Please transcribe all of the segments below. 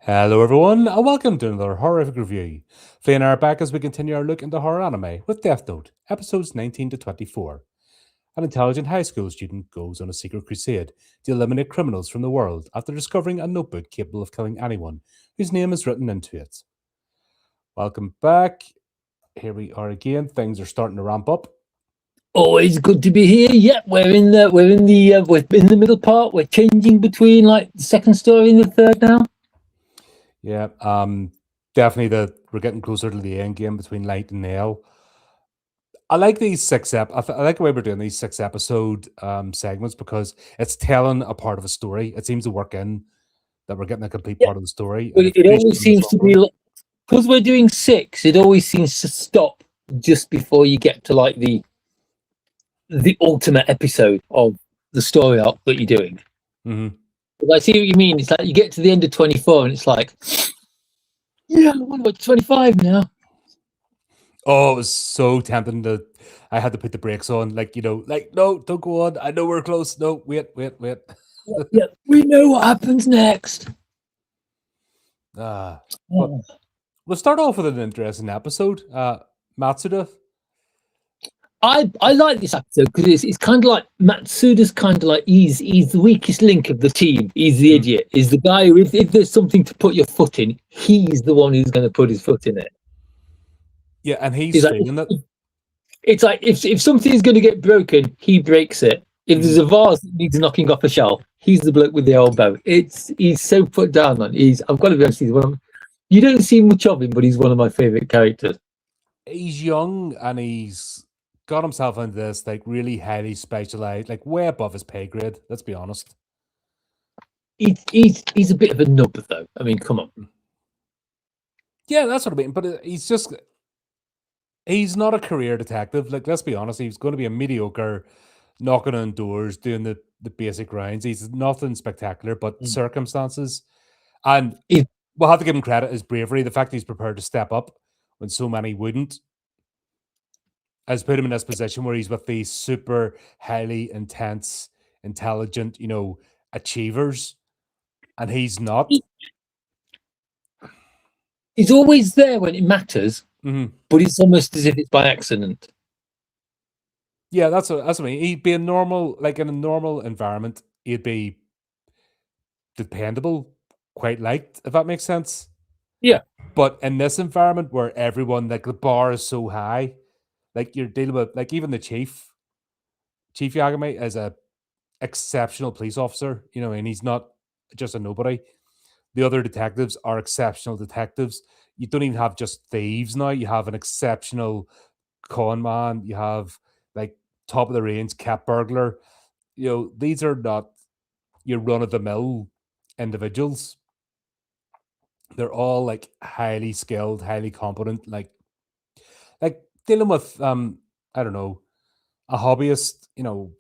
Hello, everyone, and welcome to another horrific review. Faye and I are back as we continue our look into horror anime with Death Note, episodes 19 to 24. An intelligent high school student goes on a secret crusade to eliminate criminals from the world after discovering a notebook capable of killing anyone whose name is written into it. Welcome back. Here we are again. Things are starting to ramp up. Always good to be here. Yep, we're in the middle part. We're changing between like the second story and the third now. Yeah, definitely we're getting closer to the end game between Light and Nail. I like these I like the way we're doing these 6 episode segments because it's telling a part of a story. It seems to work in that we're getting a complete Yeah, part of the story, but and it it finishes always on the seems to stronger be one. because we're doing six. It always seems to stop just before you get to like the ultimate episode of the story arc that you're doing. Hmm. But I see what you mean. It's like you get to the end of 24 and it's like, yeah, I want to watch 25 now. Oh, it was so tempting to. I had to put the brakes on, like no, don't go on. I know we're close. No, wait, wait, wait. Yeah, we know what happens next. Ah, but Oh. we'll start off with an interesting episode. Matsuda. I like this episode because it's kind of like Matsuda's kind of like he's the weakest link of the team. He's the Mm, idiot. He's the guy who if there's something to put your foot in, he's the one who's going to put his foot in it. yeah, and he's He's like feeling it. it's like if something's going to get broken, he breaks it. If there's Mhm. a vase that needs knocking off a shelf, he's the bloke with the elbow. He's so put down on. I've got to be honest. You don't see much of him, but he's one of my favorite characters. He's young and he's got himself into this like really highly specialized, like way above his pay grade. Let's be honest. He's a bit of a nub though. I mean, come on. Yeah, that's what I mean. But he's not a career detective. Like, let's be honest, he's going to be a mediocre knocking on doors, doing the basic rounds. He's nothing spectacular, but circumstances. And He's we'll have to give him credit his bravery. The fact he's prepared to step up when so many wouldn't has put him in this position where he's with these super highly intense, intelligent, achievers, and he's not. he's always there when it matters, Mhm. but it's almost as if it's by accident. Yeah, that's what I mean. He'd be a normal, like in a normal environment, he'd be dependable, quite liked, if that makes sense. Yeah. But in this environment where everyone, like the bar is so high, like you're dealing with, like even the Chief Yagami is a exceptional police officer, and he's not just a nobody. The other detectives are exceptional detectives. You don't even have just thieves now. You have an exceptional con man. You have like top of the range cat burglar. These are not your run of the mill individuals. They're all like highly skilled, highly competent, like dealing with I don't know, a hobbyist,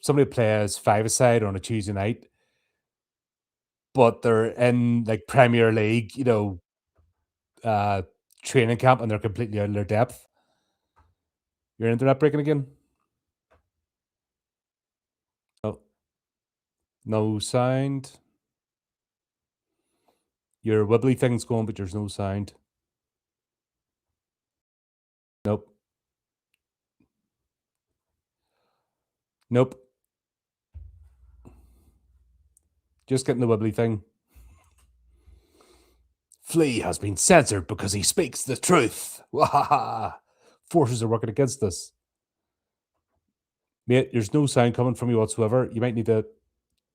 somebody who plays five-a-side on a Tuesday night, but they're in like Premier League, uh training camp and they're completely out of their depth. Your internet breaking again? Oh, no sound. Your wibbly thing's going, but there's no sound. Nope. Nope. Just getting the wibbly thing. Flea has been censored because he speaks the truth. Wahaha. Forces are working against us. Mate, there's no sound coming from you whatsoever. You might need to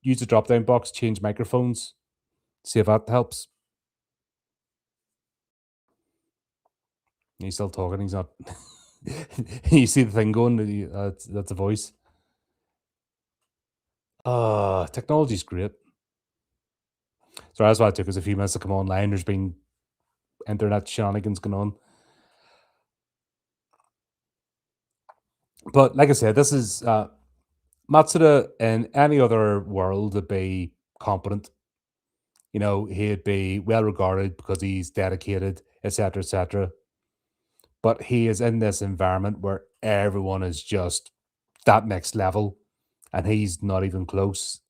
use the drop down box, change microphones, see if that helps. He's still talking. He's not. You see the thing going. That's a voice. Technology's great. So that's why it took us a few minutes to come online. There's been internet shenanigans going on. But like I said, this is Matsuda in any other world would be competent. He'd be well regarded because he's dedicated, etc., etc. But he is in this environment where everyone is just that next level, and he's not even close.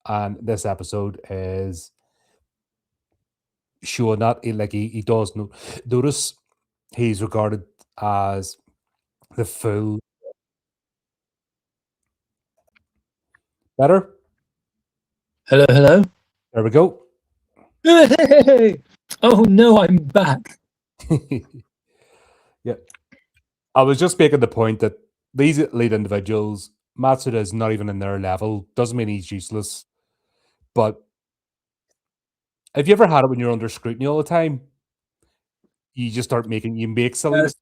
And this episode is showing that he does notice he's regarded as the fool. Better? Hello, hello. There we go. Hey! Oh no, I'm back. Yeah. I was just making the point that these elite individuals, Matsuda is not even in their level. Doesn't mean he's useless. But have you ever had it when you're under scrutiny all the time? You make silly Uh, mistakes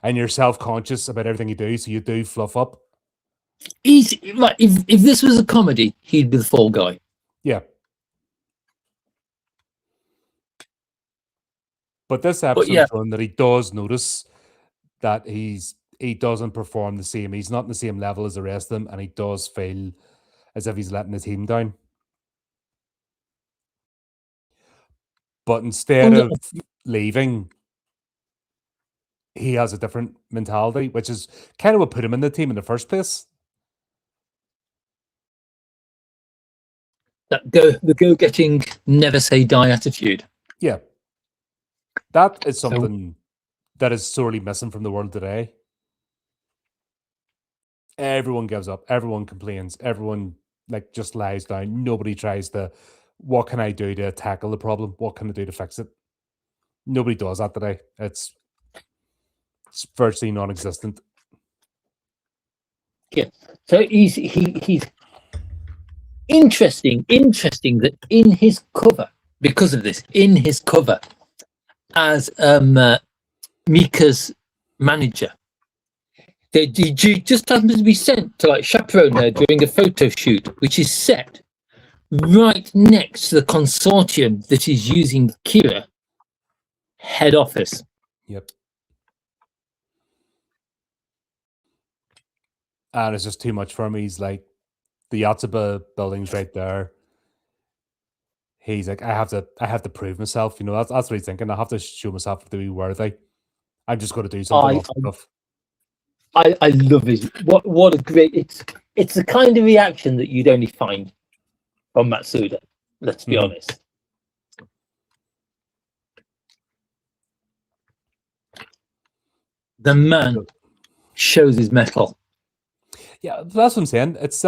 and you're self-conscious about everything you do, so you do fluff up. He's like, if this was a comedy, he'd be the fall guy. Yeah. But this But episode yeah, showing that he does notice that he doesn't perform the same. He's not in the same level as the rest of them, and he does feel as if he's letting the team down. But instead well, of leaving, he has a different mentality, which is kind of what put him in the team in the first place. the go getting, never say die attitude. Yeah. That is So something that is sorely missing from the world today. Everyone gives up. Everyone complains. Everyone just lies down. Nobody tries to, what can I do to tackle the problem? What can I do to fix it? Nobody does that today. It's virtually non-existent. yeah, so he's interesting that in his cover, because of this, in his cover as Mika's manager, he just happens to be sent to chaperone her during a photo shoot, which is set right next to the consortium that is using Kira head office. Yep. And it's just too much for him. He's like, the Yatsuba building's right there. He's like, I have to prove myself. That's what he's thinking. I have to show myself to be worthy. I'm just going to do something off stuff. I love it. What a great, it's the kind of reaction that you'd only find from Matsuda. Let's be honest. The man shows his mettle. Yeah, that's what I'm saying. It's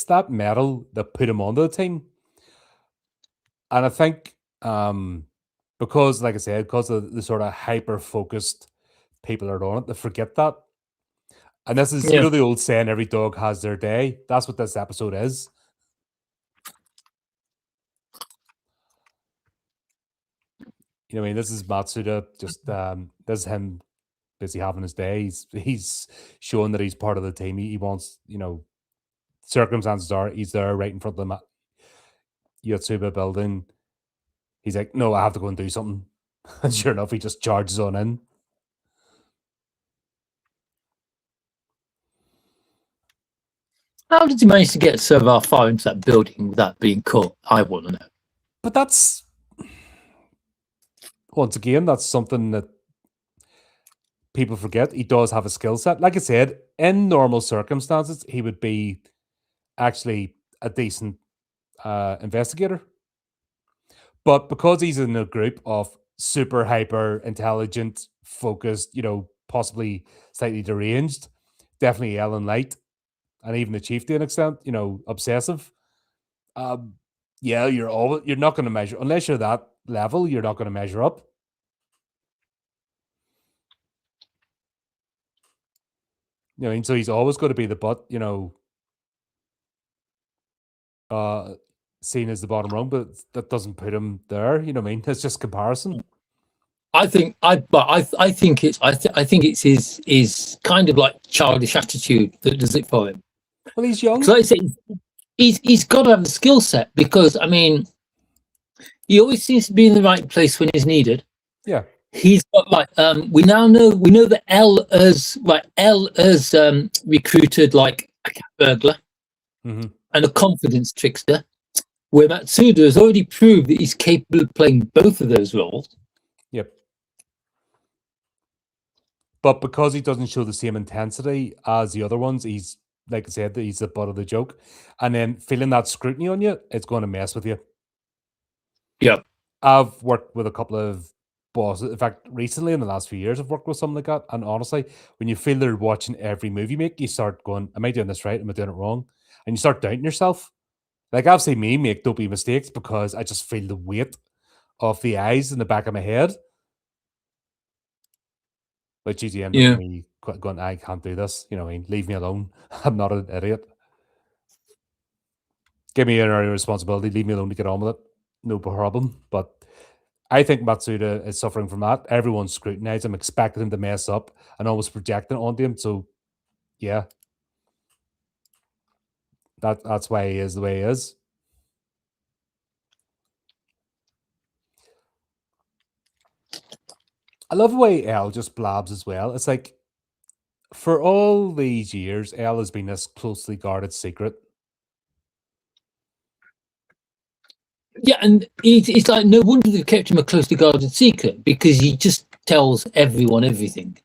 that metal that put him onto the team. And I think because, like I said, because of the sort of hyper-focused people that are on it, they forget that. And this is, the old saying, every dog has their day. That's what this episode is. I mean, this is Matsuda, just this is him busy having his day. He's showing that he's part of the team. He wants, circumstances are he's there right in front of the Yatsuba building. He's like, no, I have to go and do something. And sure enough, he just charges on in. How did he manage to get so far into that building without being caught? I want to know. But that's, once again, that's something that people forget. He does have a skill set. Like I said, in normal circumstances, he would be actually a decent investigator. But because he's in a group of super hyper intelligent, focused, possibly slightly deranged, definitely Ellen Light, and even the chief to an extent, obsessive. Yeah, you're not going to measure unless you're that level. You're not going to measure up. So he's always going to be the butt, seen as the bottom rung, but that doesn't put him there. You know what I mean? It's just comparison. I think it's his kind of childish attitude that does it for him. Well, he's young. Like I say, he's got to have the skill set, because I mean, he always seems to be in the right place when he's needed. Yeah. He's got we know that L has recruited a cat burglar and a confidence trickster, where Matsuda has already proved that he's capable of playing both of those roles. Yep. But because he doesn't show the same intensity as the other ones, he's, like I said, he's the butt of the joke. And then feeling that scrutiny on you, it's going to mess with you. Yeah. I've worked with a couple of bosses. In fact, recently in the last few years, I've worked with something like that. And honestly, when you feel they're watching every move you make, you start going, "Am I doing this right? Am I doing it wrong?" And you start doubting yourself. Like I've seen me make dopey mistakes because I just feel the weight of the eyes in the back of my head, which usually end up Yeah. me going, "I can't do this." You know what I mean? Leave me alone. I'm not an idiot. Give me an area of responsibility. Leave me alone to get on with it. No problem. But I think Matsuda is suffering from that. Everyone's scrutinized him, expecting him to mess up, and almost projecting it onto him. So, yeah, that's why he is the way he is. I love the way Elle just blabs as well. It's like, for all these years, Elle has been this closely guarded secret. Yeah, and it's like no wonder they've kept him a closely guarded secret, because he just tells everyone everything.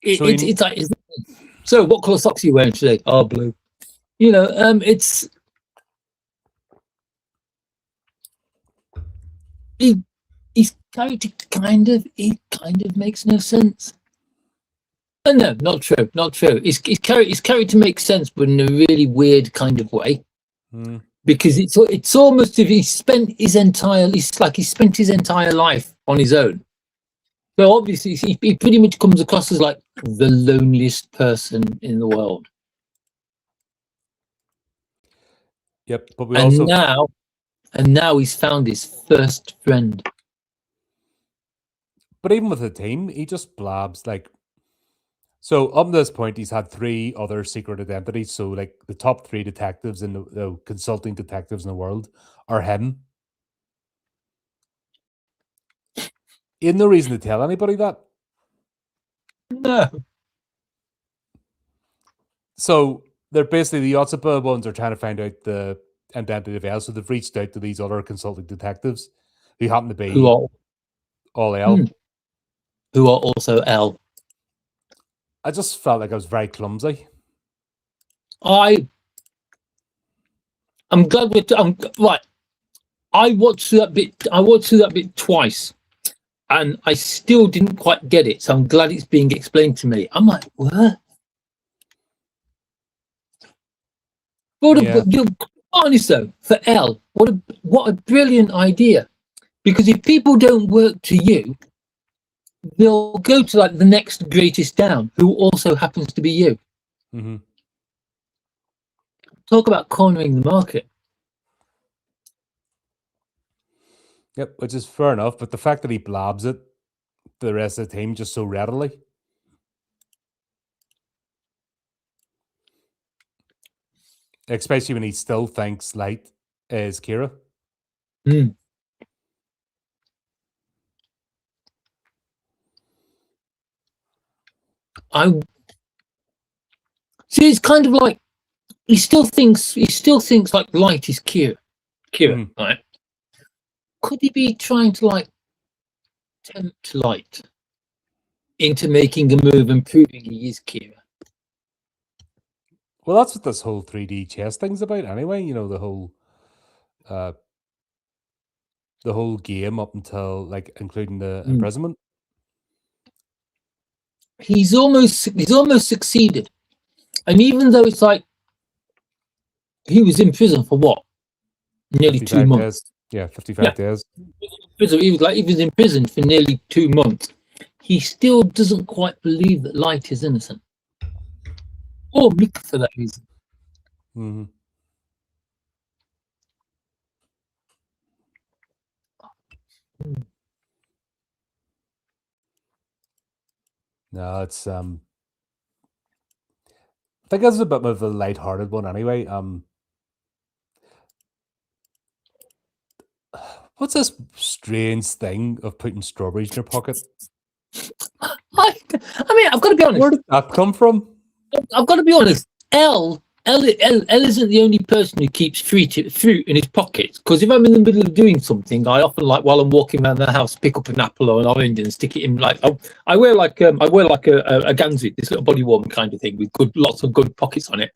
So It's like, so what colour socks are you wearing today? Oh, blue. You know, it's his character kind of makes no sense. No, not true, not true. His character makes sense, but in a really weird kind of way. Because it's almost if he spent his entire life on his own. So obviously he pretty much comes across as like the loneliest person in the world. Yep, but we also now he's found his first friend. But even with the team, he just blabs like. So up to this point, he's had 3 other secret identities. So like the top 3 detectives in the consulting detectives in the world are him. He had no reason to tell anybody that. No. So they're basically the Yotsuba ones are trying to find out the identity of Elle. So they've reached out to these other consulting detectives who happen to be all Elle. Who are also Elle. I just felt like I was very clumsy. I'm glad I'm right. I watched that bit twice, and I still didn't quite get it. So I'm glad it's being explained to me. I'm like, what? But you're honest though, for Elle, what a brilliant idea. Because if people don't work to you, they'll go to like the next greatest down, who also happens to be you. Mm-hmm. Talk about cornering the market. Yep, which is fair enough. But the fact that he blabs it, the rest of the team just so readily. Especially when he still thinks Light is Kira. I see. It's kind of like he still thinks like Light is Kira, right? Could he be trying to like tempt Light into making a move and proving he is Kira? Well, that's what this whole 3D chess thing's about anyway. You know, the whole game up until like including the imprisonment. He's almost succeeded. And even though it's like he was in prison for what? Nearly 2 months. Days. Yeah, 55 days. He was in prison for nearly 2 months. He still doesn't quite believe that Light is innocent. Or Mick for that reason. Mm-hmm. No, it's I think this is a bit of a light-hearted one anyway. What's this strange thing of putting strawberries in your pocket? I mean, I've got to be honest. Where did that come from? I've got to be honest. Elle isn't the only person who keeps fruit in his pockets. Because if I'm in the middle of doing something, I often like while I'm walking around the house, pick up an apple or an orange and stick it in. Like I wear like a ganzi, this little body warmer kind of thing with lots of good pockets on it.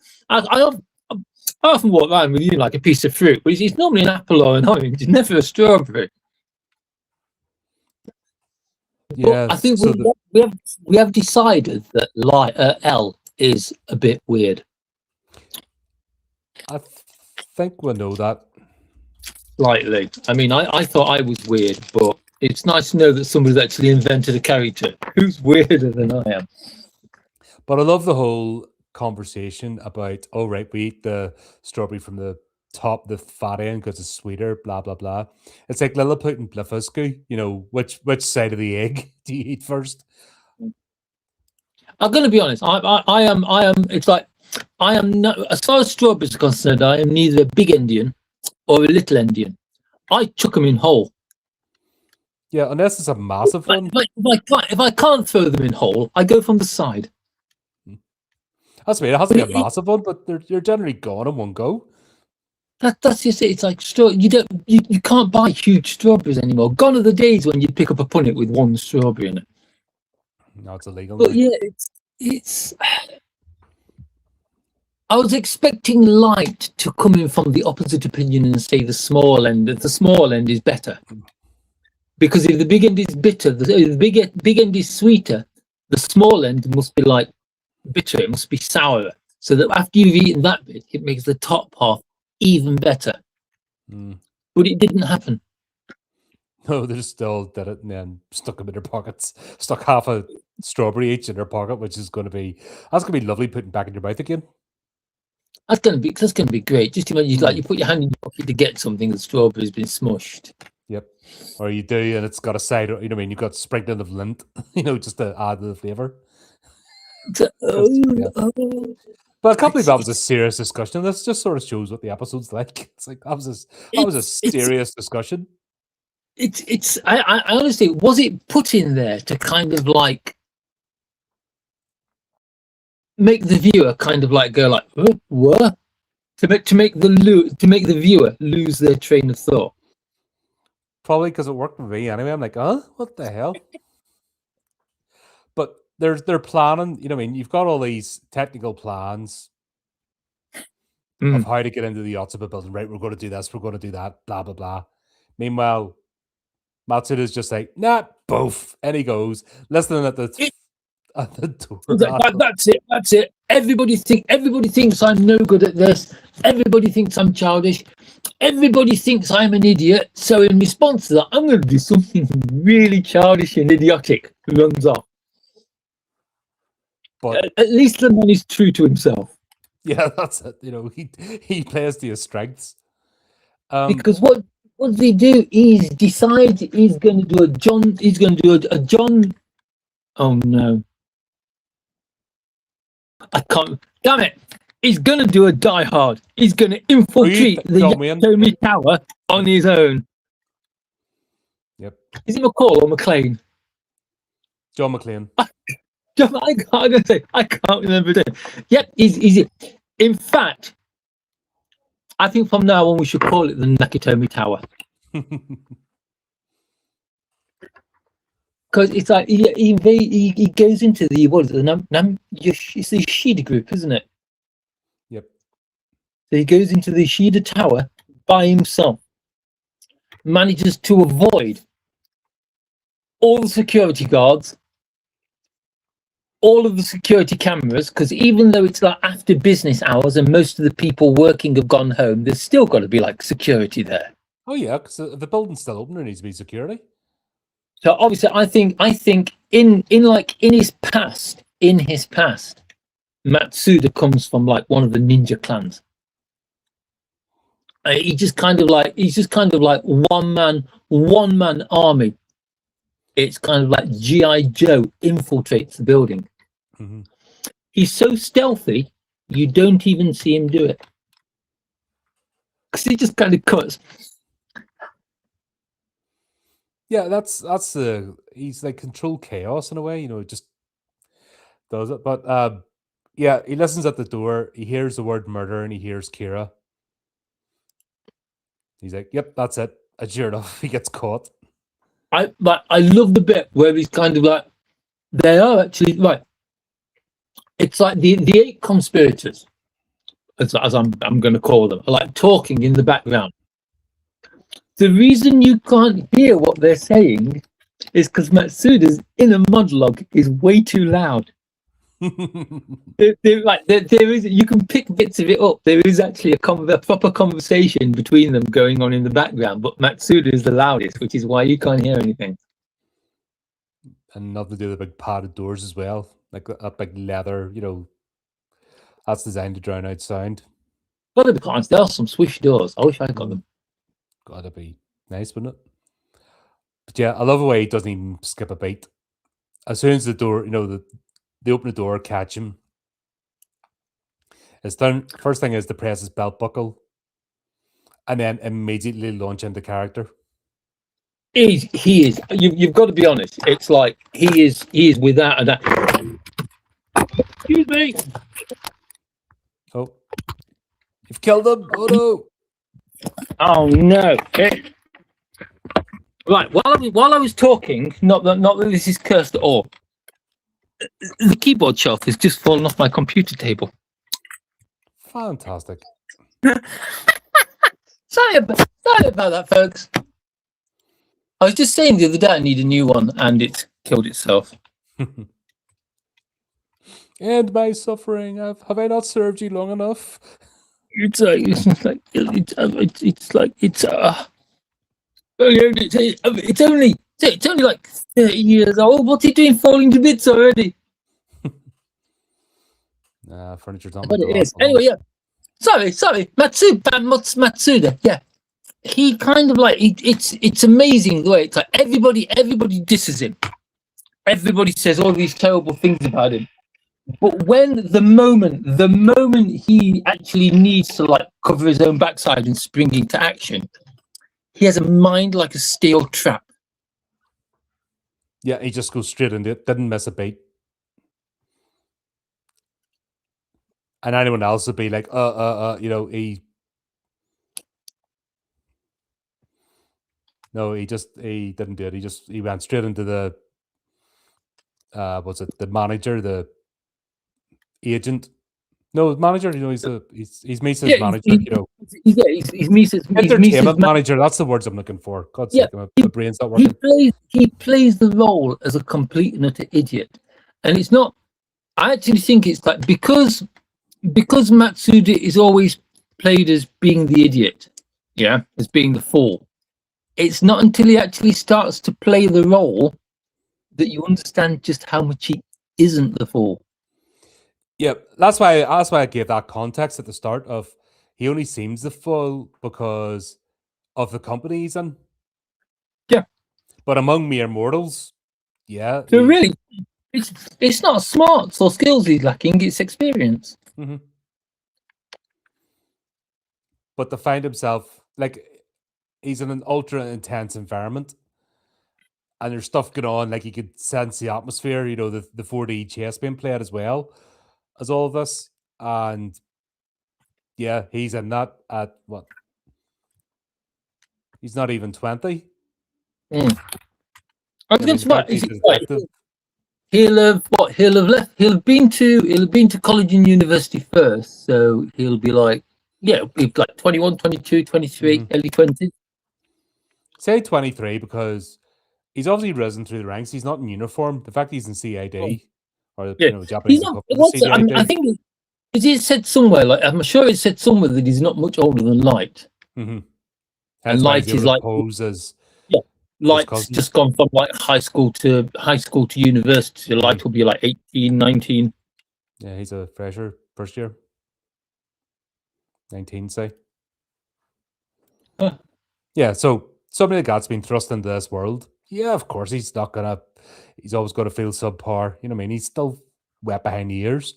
I often walk around with like a piece of fruit, which is normally an apple or an orange, it's never a strawberry. Yeah, But I think so we have decided that L is a bit weird. I think we know that. Slightly. I mean, I thought I was weird, but it's nice to know that somebody's actually invented a character who's weirder than I am. But I love the whole conversation about, oh, right, we eat the strawberry from the top, the fat end, because it's sweeter, blah, blah, blah. It's like Lilliput and Blefuscu, you know, which side of the egg do you eat first? I'm going to be honest. I am. It's like I am not. As far as strawberries are concerned, I am neither a big Indian or a little Indian. I chuck them in whole. Yeah, unless it's a massive one. If I can't throw them in whole, I go from the side. That's weird. It has to be a massive one, but you're generally gone in one go. That's just it. It's like you can't buy huge strawberries anymore. Gone are the days when you'd pick up a punnet with one strawberry in it. No, it's illegal. But yeah, it's. I was expecting light to come in from the opposite opinion and say the small end. The small end is better, because if the big end is bitter, the big end is sweeter. The small end must be like bitter. It must be sour. So that after you've eaten that bit, it makes the top half even better. But it didn't happen. No, they just still did it and then stuck them in their pockets. Stuck half a strawberry each in their pocket, which is going to be lovely putting back in your mouth again. That's gonna be great. Just imagine like you put your hand in your pocket to get something, the strawberry's been smushed. Yep. Or you do, and it's got a side. You know what I mean? You've got sprinkling of lint. You know, just to add to the flavor. But I can't believe that was a serious discussion. This just sort of shows what the episode's like. It's like that was a serious discussion. I honestly, was it put in there to kind of like make the viewer kind of like go like what to make the viewer lose their train of thought? Probably because it worked with me anyway. I'm like, what the hell? But they're planning. You know, what I mean, you've got all these technical plans of how to get into the Yotsuba building. Right, we're going to do this. We're going to do that. Blah blah blah. Meanwhile, Matsuda's just like, nah, both, and he goes listening at the door. That's it. Everybody thinks I'm no good at this. Everybody thinks I'm childish. Everybody thinks I'm an idiot. So in response to that, I'm going to do something really childish and idiotic. Runs off. But at least the man is true to himself. Yeah, that's it. You know, he plays to his strengths. Because what they do is decide he's going to do a John. He's going to do a John. Oh no! I can't. Damn it! He's going to do a Die Hard. He's going to infiltrate the Yagami Tower on his own. Yep. Is it McCall or McLean? John McClane. I can't remember it. Yep, he's. In fact, I think from now on we should call it the Nakatomi Tower. Because it's like he goes into the it's the Ishida group, isn't it? Yep. So he goes into the Ishida Tower by himself, manages to avoid all the security guards, all of the security cameras, because even though it's like after business hours and most of the people working have gone home, there's still got to be like security there. Oh yeah, because the building's still open, there needs to be security. So obviously, I think in his past, Matsuda comes from like one of the ninja clans. He's just kind of like one man army. It's kind of like G.I. Joe infiltrates the building. Mm-hmm. He's so stealthy, you don't even see him do it. Because he just kind of cuts. Yeah, that's he's like control chaos in a way, you know, just does it. But yeah, he listens at the door, he hears the word murder, and he hears Kira. He's like, yep, that's it. And sure enough, he gets caught. I love the bit where he's kind of like, they are actually right. It's like the 8 conspirators as I'm going to call them, are like talking in the background. The reason you can't hear what they're saying is because Matsuda's inner monologue is way too loud. There is, you can pick bits of it up. There is actually a proper conversation between them going on in the background, but Matsuda is the loudest, which is why you can't hear anything. And nothing to do with the big padded doors as well, like a big leather, that's designed to drown out sound. Gotta be honest, there are some swish doors. I wish I got them. Gotta be nice, wouldn't it? But yeah, I love the way he doesn't even skip a beat. As soon as the door, they open the door, catch him. First thing is to press his belt buckle, and then immediately launch into character. He is. You've got to be honest. It's like he is without a doubt. Excuse me. Oh, you've killed him! Oh no! Oh no! Right. While I was talking, not that this is cursed at all. The keyboard shelf has just fallen off my computer table. Fantastic. Sorry about that, folks. I was just saying the other day I need a new one, and it killed itself. And my suffering. Have I not served you long enough? It's only like 30 years old. What's he doing falling to bits already? Furniture's not. But it is. Anyway, yeah. Sorry. Matsuda. Yeah. He kind of like it's amazing the way it's like everybody disses him. Everybody says all these terrible things about him. But when the moment he actually needs to like cover his own backside and spring into action, he has a mind like a steel trap. Yeah, he just goes straight into it, didn't miss a beat. And anyone else would be like, he. No, he didn't do it. He went straight into the, the manager, the agent. No, manager, he's Misa's manager, He's Misa's entertainment manager. That's the words I'm looking for. God's sake, my brain's not working. He plays the role as a complete and utter idiot. And it's not, I actually think it's like, because Matsuda is always played as being the idiot, as being the fool. It's not until he actually starts to play the role that you understand just how much he isn't the fool. Yeah, that's why I gave that context at the start of he only seems the fool because of the company he's in. Yeah. But among mere mortals, yeah. So really, it's not smarts or skills he's lacking, it's experience. Mm-hmm. But to find himself, like, he's in an ultra intense environment and there's stuff going on, like you could sense the atmosphere, the 4D chess being played as well as all of this. And yeah, he's in that at what? He's not even 20. I was going to he'll have been to college and university first, so he'll be like 21, 22, 23, early 20s. Say 23 because he's obviously risen through the ranks. He's not in uniform. The fact he's in CID or Japanese equivalent, I think it said somewhere, like I'm sure it said somewhere that he's not much older than Light. Mm-hmm. And Light is like Light's just gone from like high school to university. Light will be like 18, 19. Yeah, he's a fresher, first year. 19, say. Huh. Yeah, so somebody like that's been thrust into this world. Yeah, of course, he's always going to feel subpar. You know what I mean? He's still wet behind the ears.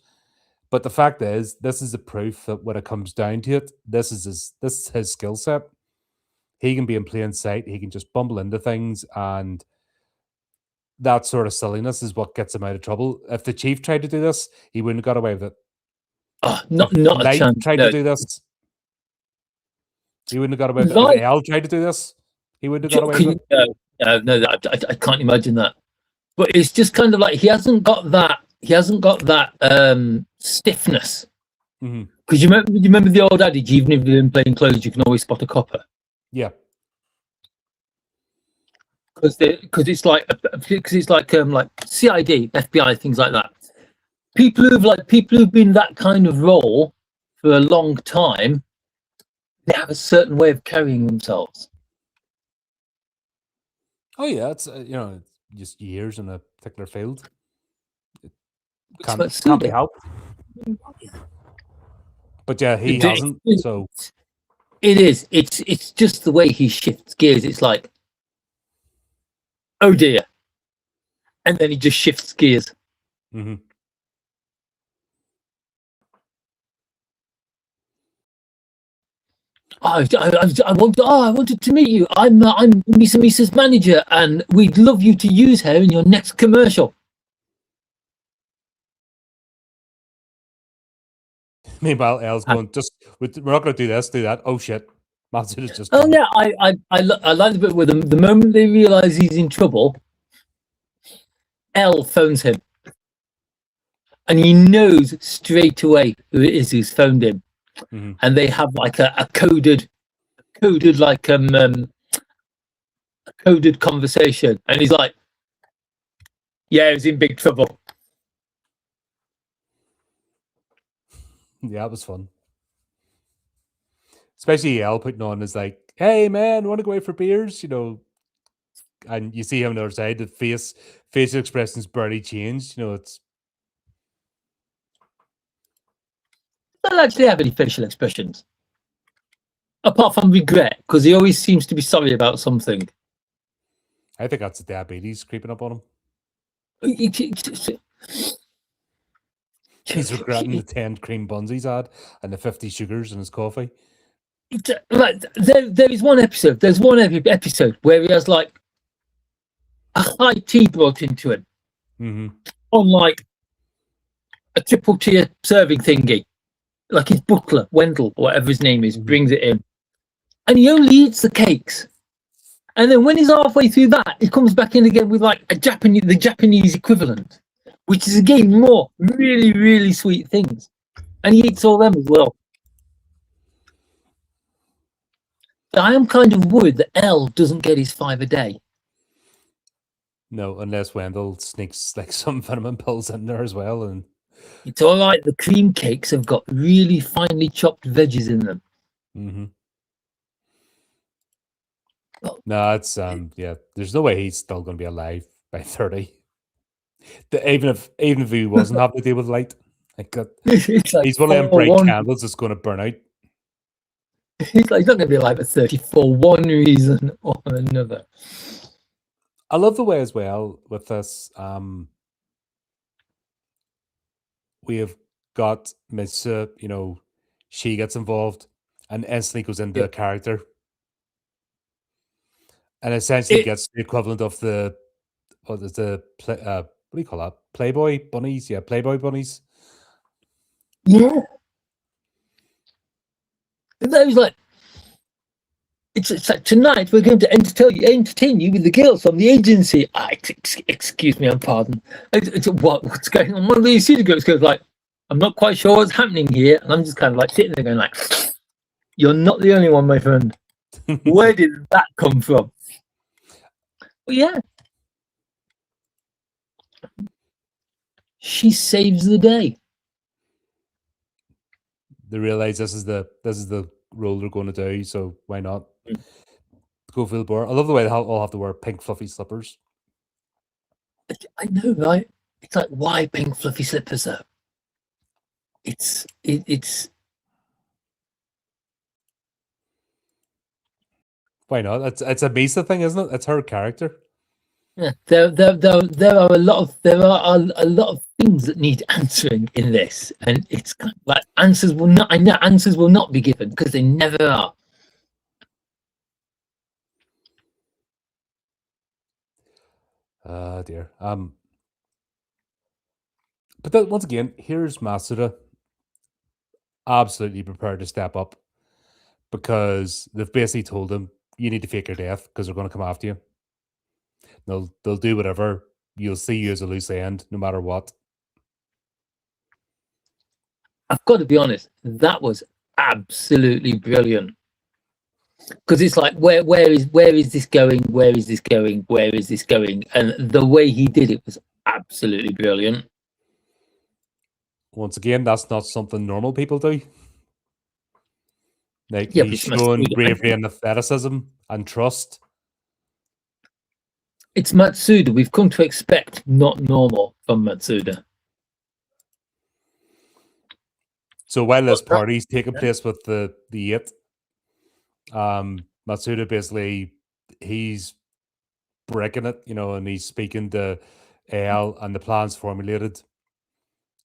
But the fact is, this is the proof that when it comes down to it, this is his skill set. He can be in plain sight. He can just bumble into things, and that sort of silliness is what gets him out of trouble. If the Chief tried to do this, he wouldn't have got away with it. Not a chance. Tried to do this, he wouldn't have got away with it. If L tried to do this, he wouldn't have got away with it. No, I can't imagine that. But it's just kind of like he hasn't got that stiffness Mhm. Because you remember the old adage, even if you're in plain clothes, you can always spot a copper. Yeah. Because it's like CID, FBI, things like that. People who've been that kind of role for a long time, they have a certain way of carrying themselves. Oh yeah, it's it's just years in a particular field. Which Can't might can't suit be it. helped. But yeah, he hasn't. So It is. It's just the way he shifts gears. It's like, oh dear, and then he just shifts gears. mhm. I wanted to meet you. I'm Misa's manager, and we'd love you to use her in your next commercial. Meanwhile, Elle's going, we're not going to do this, do that. Oh shit, Matsuda's just. Oh Done yeah, I like the bit with them. The moment they realise he's in trouble, Elle phones him, and he knows straight away who it is who's phoned him, Mhm. and they have like a coded like a coded conversation, and he's like, "Yeah, he's in big trouble." Yeah, it was fun. Especially Elle putting on is like, "Hey man, want to go out for beers?" And you see him on the other side. The facial expressions barely changed. It's I don't actually have any facial expressions apart from regret, because he always seems to be sorry about something. I think that's the diabetes creeping up on him. He's regretting the 10 cream buns he's had and the 50 sugars in his coffee. Like there is one episode. There's one episode where he has like a high tea brought into him on like a triple tier serving thingy. Like his butler, Wendell, or whatever his name is, brings it in, and he only eats the cakes. And then when he's halfway through that, he comes back in again with like the Japanese equivalent, which is again more really, really sweet things, and he eats all them as well. I am kind of worried that Elle doesn't get his 5 a day. No, unless Wendell sneaks like some vitamin pills in there as well. And it's all right. The cream cakes have got really finely chopped veggies in them. No, it's yeah. There's no way he's still going to be alive by 30. Even if he wasn't having to deal with light, like he's one of them bright candles that's going to burn out. He's not going to be alive at 30 for one reason or another. I love the way as well with this. We have got Misa, she gets involved and instantly goes into a character. And essentially gets the equivalent of what do you call that? Playboy bunnies? Yeah, Playboy bunnies. Yeah. And I was like, it's like, tonight we're going to entertain you with the girls from the agency. Excuse me, I'm pardon. What's going on? One of these city girls goes like, I'm not quite sure what's happening here. And I'm just kind of like sitting there going like, you're not the only one, my friend. Where did that come from? Well, yeah. She saves the day. They realize this is the role they're going to do, so why not go full bore? I love the way they all have to wear pink fluffy slippers. I know, right? It's like, why pink fluffy slippers though? It's why not? It's a Misa thing, isn't it? It's her character. Yeah, there are a lot of things that need answering in this, and it's kind of like answers will not be given because they never are. Dear. But then, once again, here's Masuda absolutely prepared to step up because they've basically told him you need to fake your death because they're going to come after you. They'll do whatever. You'll see you as a loose end, no matter what. I've got to be honest, that was absolutely brilliant. Because it's like, where is this going? Where is this going? Where is this going? And the way he did it was absolutely brilliant. Once again, that's not something normal people do. Like, Yeah, he's but showing bravery and athleticism and trust. it's Matsuda. We've come to expect not normal from Matsuda. So while this party's taking place with the eight, Matsuda basically, he's breaking it, and he's speaking to AL, and the plan's formulated.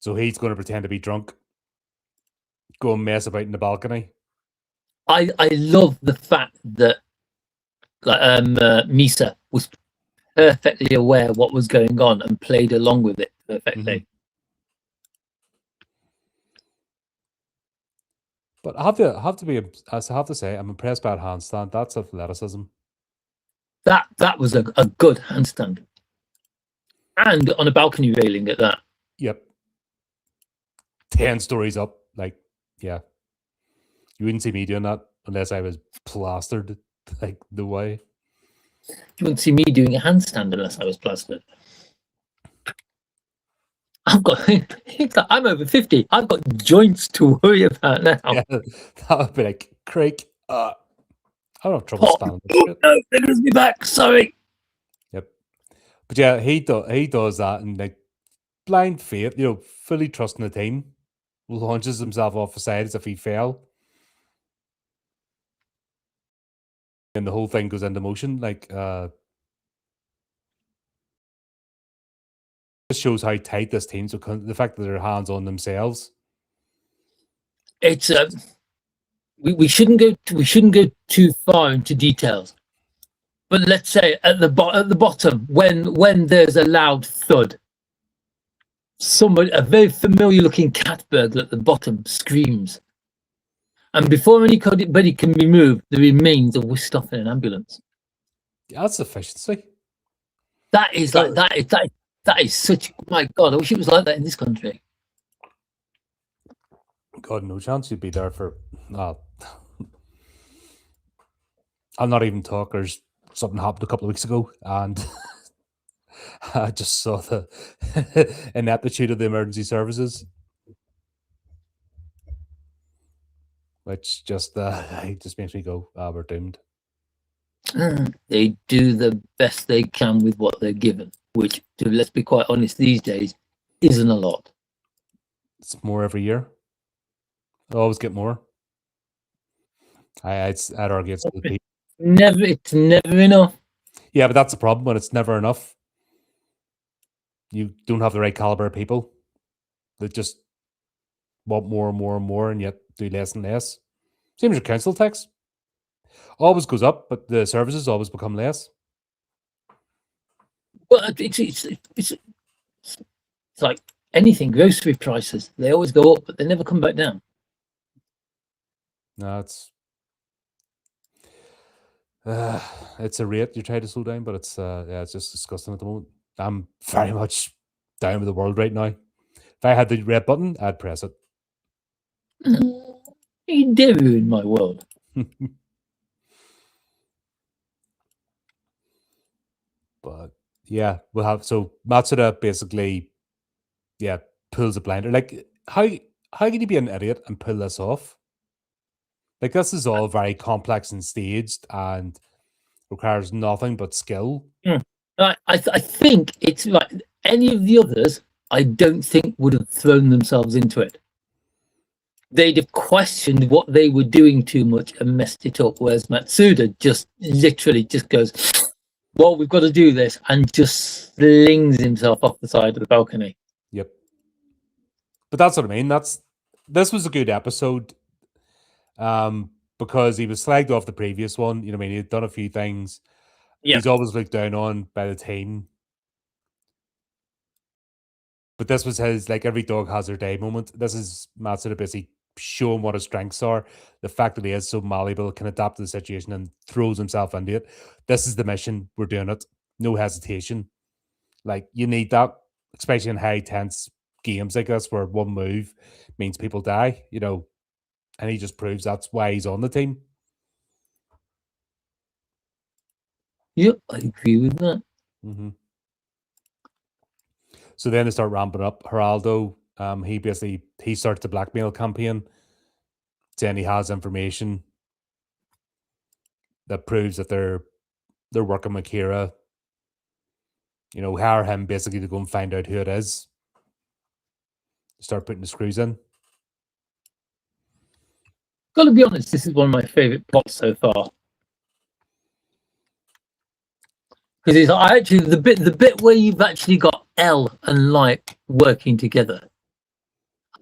So he's going to pretend to be drunk, go and mess about in the balcony. I love the fact that Misa was perfectly aware what was going on and played along with it perfectly. But I have to say, I'm impressed by that handstand. That's athleticism. That was a good handstand, and on a balcony railing at that. Yep. 10 stories up, like, yeah. You wouldn't see me doing that unless I was plastered, like, the way. You wouldn't see me doing a handstand unless I was plastered. I'm over 50. I've got joints to worry about now. Yeah, that would be like, Craig, I don't have trouble standing. Oh, no, there goes me back. Sorry. Yep. But yeah, he does that, and like, blind faith, fully trusting the team, launches himself off the side as if he fell. And the whole thing goes into motion. Like, this shows how tight this team's, so the fact that they're hands on themselves. It's we shouldn't go too far into details, but let's say at the bottom, when there's a loud thud, a very familiar looking cat burglar at the bottom screams, and before anybody can be moved, the remains are whisked off in an ambulance. Yeah, that's efficiency. That is like that is such, my God, I wish it was like that in this country. God, no chance you'd be there for. I'll not even talk. There's something happened a couple of weeks ago, and I just saw the ineptitude of the emergency services, which just it just makes me go, we're doomed. They do the best they can with what they're given, which, let's be quite honest, these days isn't a lot. It's more every year. I always get more. I'd argue it's the people. It's never enough. Yeah, but that's the problem when it's never enough. You don't have the right caliber of people that just want more and more and more, and yet do less and less. Same as your council tax. Always goes up, but the services always become less. Well, it's like anything. Grocery prices, they always go up, but they never come back down. No, it's a rate you're trying to slow down, but it's it's just disgusting at the moment. I'm very much down with the world right now. If I had the red button, I'd press it. You did ruin my world. But yeah, we'll have, so Matsuda basically, pulls a blinder. Like, how can you be an idiot and pull this off? Like, this is all very complex and staged and requires nothing but skill. I think it's like any of the others, I don't think would have thrown themselves into it. They'd have questioned what they were doing too much and messed it up, whereas Matsuda just literally just goes, well, we've got to do this, and just slings himself off the side of the balcony. Yep. But that's what I mean. This was a good episode, because he was slagged off the previous one. You know what I mean? He'd done a few things. Yeah. He's always looked down on by the team. But this was his, like, every dog has their day moment. This is Matsuda basically showing what his strengths are. The fact that he is so malleable, can adapt to the situation, and throws himself into it. This is the mission. We're doing it. No hesitation. Like, you need that, especially in high tense games like this where one move means people die, and he just proves that's why he's on the team. Yep, I agree with that. Mm-hmm. So then they start ramping up. Geraldo, he starts the blackmail campaign, saying he has information that proves that they're working with Kira. Hire him basically to go and find out who it is. Start putting the screws in. Gotta be honest, this is one of my favorite plots so far. Because it's actually the bit where you've actually got Elle and Light working together.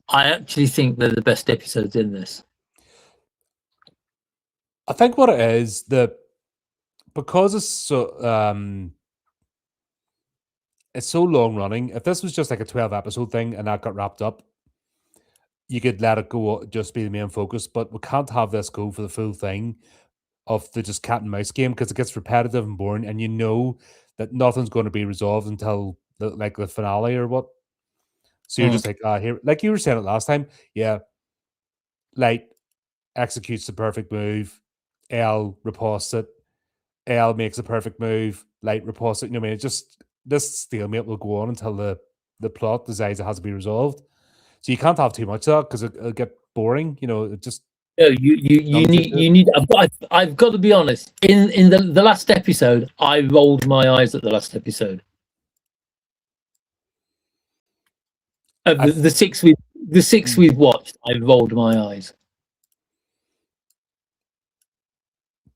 I actually think they're the best episodes in this. I think what it is, because it's so long running. If this was just like a 12-episode thing and that got wrapped up, you could let it go, just be the main focus. But we can't have this go for the full thing of the just cat and mouse game, because it gets repetitive and boring, and that nothing's going to be resolved until the finale or what. So you're just like, here, like you were saying it last time, yeah. Light executes the perfect move, Elle riposts it, Elle makes a perfect move, Light riposts it. It's just this stalemate will go on until the plot decides it has to be resolved. So you can't have too much of that because it'll get boring. It just you need. I've got to be honest. In the last episode, I rolled my eyes at the last episode. The six we've watched, I rolled my eyes.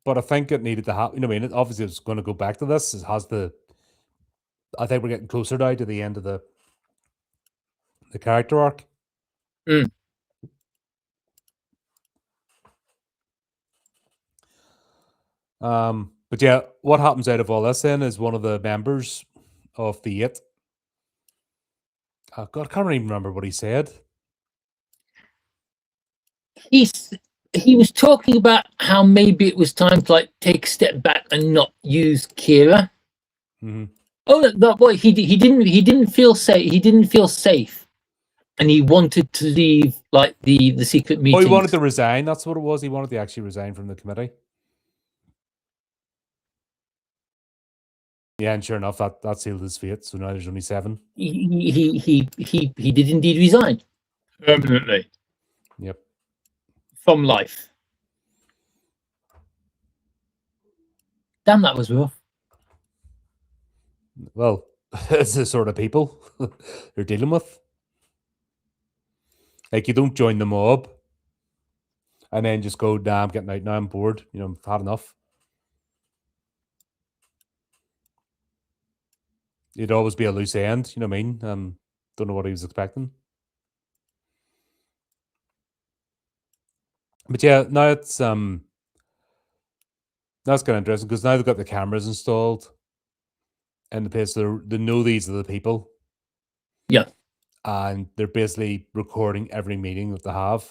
But I think it needed to happen. Obviously it's going to go back to this. I think we're getting closer now to the end of the character arc. But yeah, what happens out of all this then is one of the members of the Eight. Oh God, I can't even remember what he said. He was talking about how maybe it was time to take a step back and not use Kira. Mm-hmm. Oh, that boy, he didn't feel safe. He didn't feel safe, and he wanted to leave the secret meetings. Oh, he wanted to resign. That's what it was. He wanted to actually resign from the committee. Yeah, and sure enough, that sealed his fate. So now there's only 7. He did indeed resign permanently. Yep. From life. Damn, that was rough. Well, it's the sort of people they're dealing with. Like, you don't join the mob and then just go, nah, I'm getting out now, I'm bored. I've had enough. It'd always be a loose end, you know what I mean? Don't know what he was expecting. But yeah, now it's that's kind of interesting because now they've got the cameras installed in the place. They know these are the people. Yeah. And they're basically recording every meeting that they have.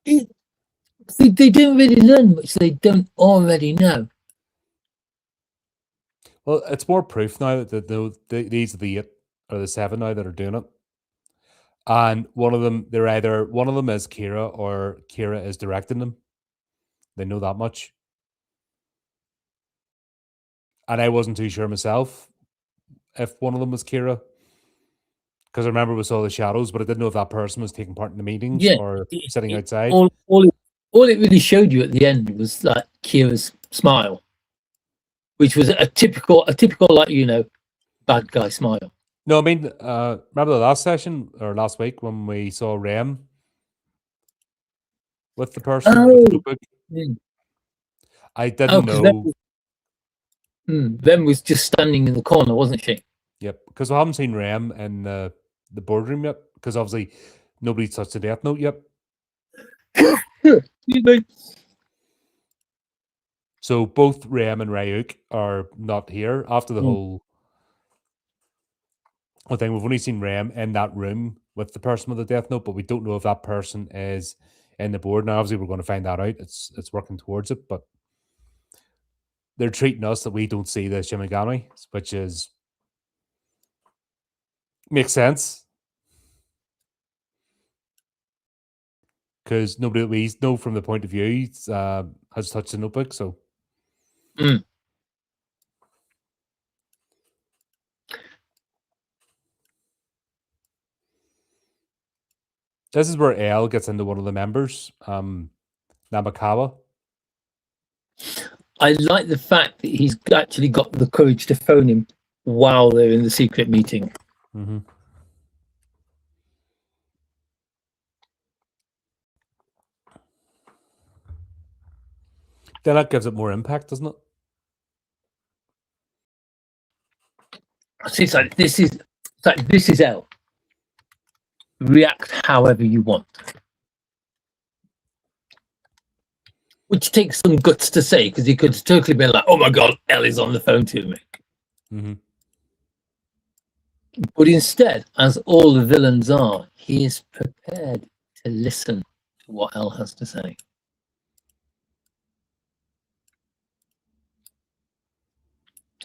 They didn't really learn much they don't already know. Well, it's more proof now that these are the 8 or the 7 now that are doing it. And one of them is Kira, or Kira is directing them. They know that much. And I wasn't too sure myself if one of them was Kira. Because I remember we saw the shadows, but I didn't know if that person was taking part in the meetings or sitting outside. All it really showed you at the end was Kira's smile, which was a typical bad guy smile. No, I mean, remember the last session or last week when we saw Rem with the person with the notebook? I didn't know. Rem was just standing in the corner, wasn't she? Yep, because we haven't seen Rem in the boardroom yet, because obviously nobody's touched the Death Note yet. So both Rem and Ryuk are not here after the whole thing. We've only seen Rem in that room with the person with the Death Note, but we don't know if that person is in the board. Now, obviously, we're going to find that out. It's working towards it, but they're treating us that we don't see the Shimigami, which is makes sense because nobody that we know from the point of view has touched the notebook. So, this is where L gets into one of the members, Namakawa. I like the fact that he's actually got the courage to phone him while they're in the secret meeting. Mm-hmm. Then that gives it more impact, doesn't it? So it's like this is L. React however you want. Which takes some guts to say, because he could totally be like, "Oh my god, L is on the phone to me." Mm-hmm. But instead, as all the villains are, he is prepared to listen to what L has to say.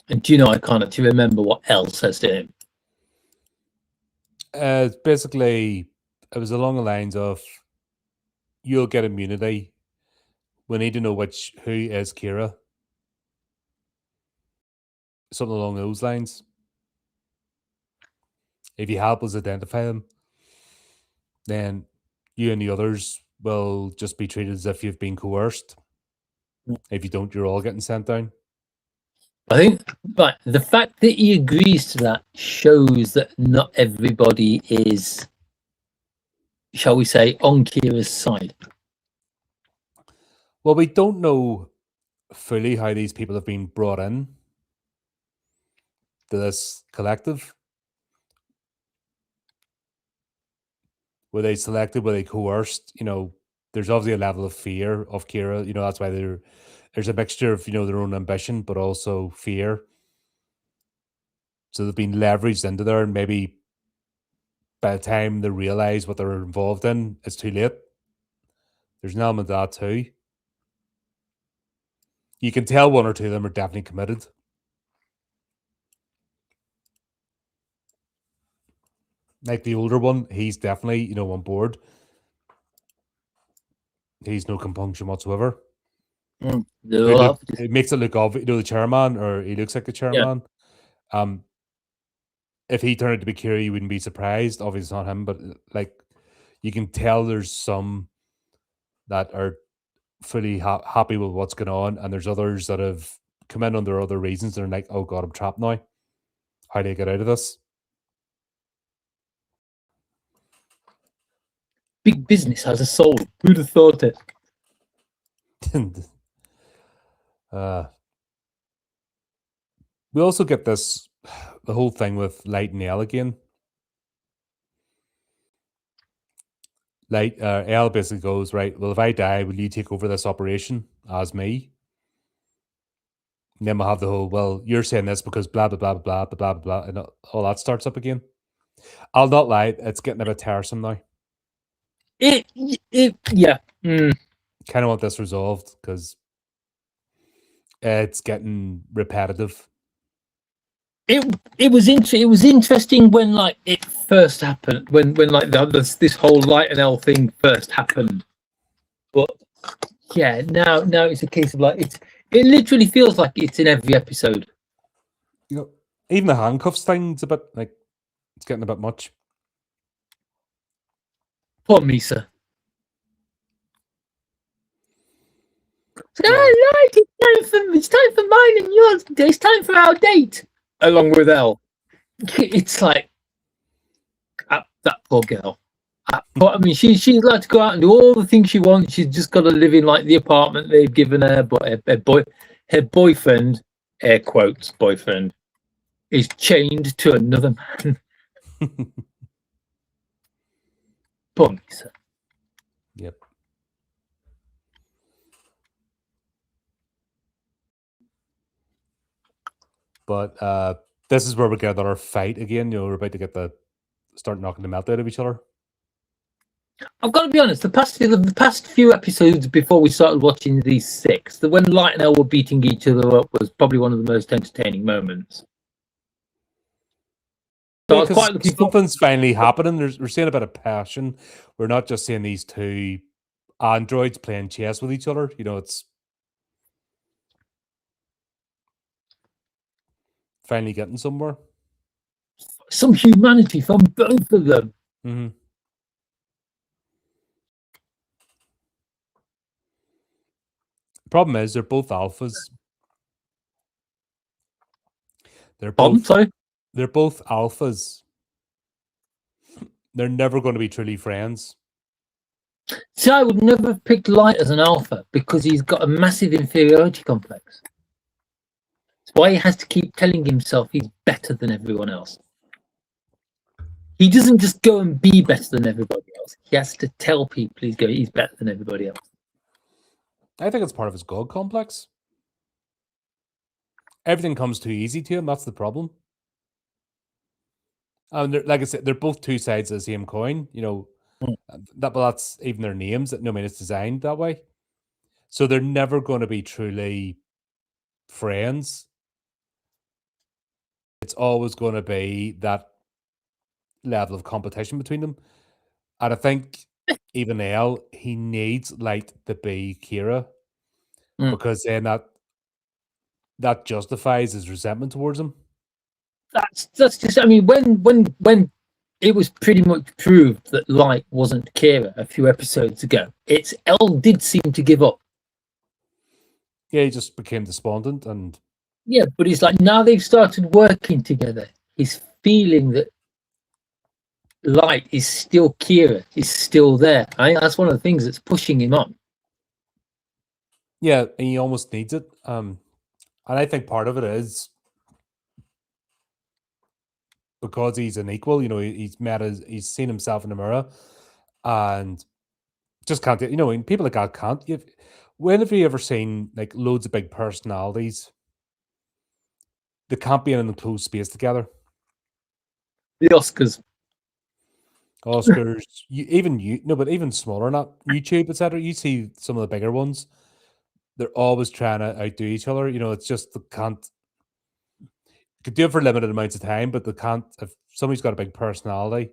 And do you know, I can't actually remember what L says to him. Basically, it was along the lines of, "You'll get immunity. We need to know who is Kira." Something along those lines. If you help us identify them, then you and the others will just be treated as if you've been coerced. If you don't, you're all getting sent down. I think, but the fact that he agrees to that shows that not everybody is, shall we say, on Kira's side. Well, we don't know fully how these people have been brought in to this collective. Were they selected? Were they coerced? You know, there's obviously a level of fear of Kira. You know, that's why there's a mixture of, you know, their own ambition, but also fear. So they've been leveraged into there, and maybe by the time they realize what they're involved in, it's too late. There's an element of that too. You can tell one or two of them are definitely committed. Like the older one, he's definitely, you know, on board. He's no compunction whatsoever. It makes it look obvious. You know, the chairman, or he looks like the chairman. Yeah. If he turned out to be Kira, you wouldn't be surprised. Obviously, it's not him, but like you can tell there's some that are fully happy with what's going on, and there's others that have come in under other reasons. They're like, "Oh God, I'm trapped now. How do I get out of this?" Big business has a soul. Who'd have thought it? We also get the whole thing with Light and Elle again. Light, Elle basically goes, "Right, well, if I die, will you take over this operation as me?" And then we'll have the whole, "Well, you're saying this because blah, blah, blah, blah, blah, blah, blah," and all that starts up again. I'll not lie, it's getting a bit tiresome now. Yeah. Kind of want this resolved because it's getting repetitive. It was interesting when like it first happened, when like this whole Light and L thing first happened. But yeah, now it's a case of like it literally feels like it's in every episode. You know, even the handcuffs thing's a bit like it's getting a bit much. Poor Misa. Yeah. It's time for mine and yours. It's time for our date. Along with Elle. It's like that poor girl. But I mean, she's allowed to go out and do all the things she wants. She's just got to live in like the apartment they've given her. But her boyfriend, air quotes boyfriend, is chained to another man. Poor Misa. Yep. But this is where we get another fight again. You know, we're about to start knocking them out of each other. I've got to be honest. The past few episodes before we started watching these 6, the when Light and Elle were beating each other up was probably one of the most entertaining moments. So Yeah, I was because quite looking forward. something's finally happening. We're seeing a bit of passion. We're not just seeing these two androids playing chess with each other. You know, it's finally getting somewhere. Some humanity from both of them. Mm-hmm. Problem is, they're both alphas. They're both Sorry. they're both alphas. They're never going to be truly friends. See, I would never have picked Light as an alpha because he's got a massive inferiority complex. That's why he has to keep telling himself he's better than everyone else. He doesn't just go and be better than everybody else. He has to tell people he's better than everybody else. I think it's part of his god complex. Everything comes too easy to him. That's the problem. And like I said, they're both two sides of the same coin. You know, that's even their names. No, I mean, it's designed that way. So they're never going to be truly friends. It's always going to be that level of competition between them. And I think even Elle, he needs Light to be Kira because then that justifies his resentment towards him. That's just. I mean, when it was pretty much proved that Light wasn't Kira a few episodes ago, Elle did seem to give up. Yeah, he just became despondent and. Yeah, but it's like now they've started working together. He's feeling that Light is still Kira, is still there. I think that's one of the things that's pushing him on. Yeah, and he almost needs it. And I think part of it is because he's an equal. You know, he's seen himself in the mirror, and just can't. You know, and people like that can't. When have you ever seen like loads of big personalities? They can't be in an enclosed space together. The Oscars. But even smaller, not YouTube, etc. You see some of the bigger ones. They're always trying to outdo each other. You know, it's just they can't. Could do it for limited amounts of time, but they can't. If somebody's got a big personality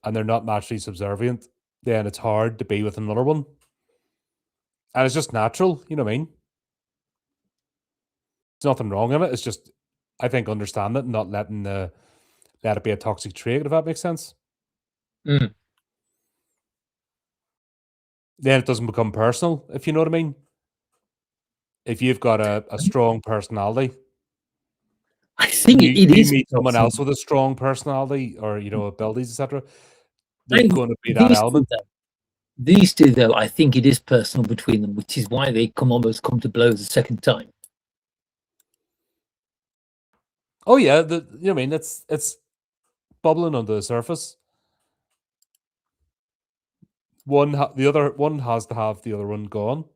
and they're not naturally subservient, then it's hard to be with another one. And it's just natural, you know what I mean? There's nothing wrong in it. It's just, I think, understand it and not let it be a toxic trait, if that makes sense. Mm. Then it doesn't become personal, if you know what I mean. If you've got a strong personality, I think you it is meet someone else with a strong personality or abilities, etc. There's going to be that element. These two, though, I think it is personal between them, which is why they almost come to blows a second time. Oh yeah, you know what I mean, it's bubbling under the surface. The other one has to have the other one gone.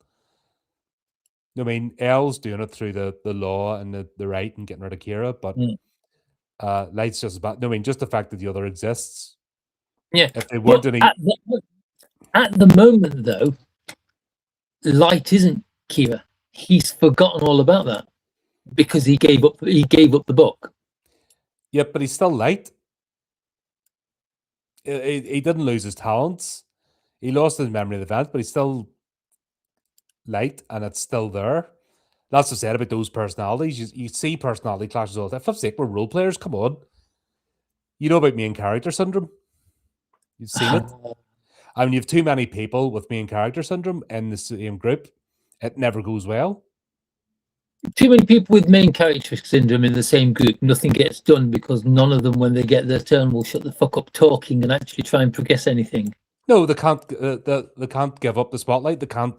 I mean, Elle's doing it through the law and the right and getting rid of Kira, but Light's just about. I mean, just the fact that the other exists. Yeah. If they weren't any at the moment, though, Light isn't Kira. He's forgotten all about that because he gave up. He gave up the book. Yeah, but he's still Light. He didn't lose his talents. He lost his memory of the event, but he's still Light, and it's still there. That's what's said about those personalities. You see personality clashes all the time. For fuck's sake, we're role players. Come on. You know about main character syndrome. You've seen it. I mean, you have too many people with main character syndrome in the same group. It never goes well. Too many people with main character syndrome in the same group, nothing gets done because none of them, when they get their turn, will shut the fuck up talking and actually try and progress anything. No, they can't. They can't give up the spotlight. They can't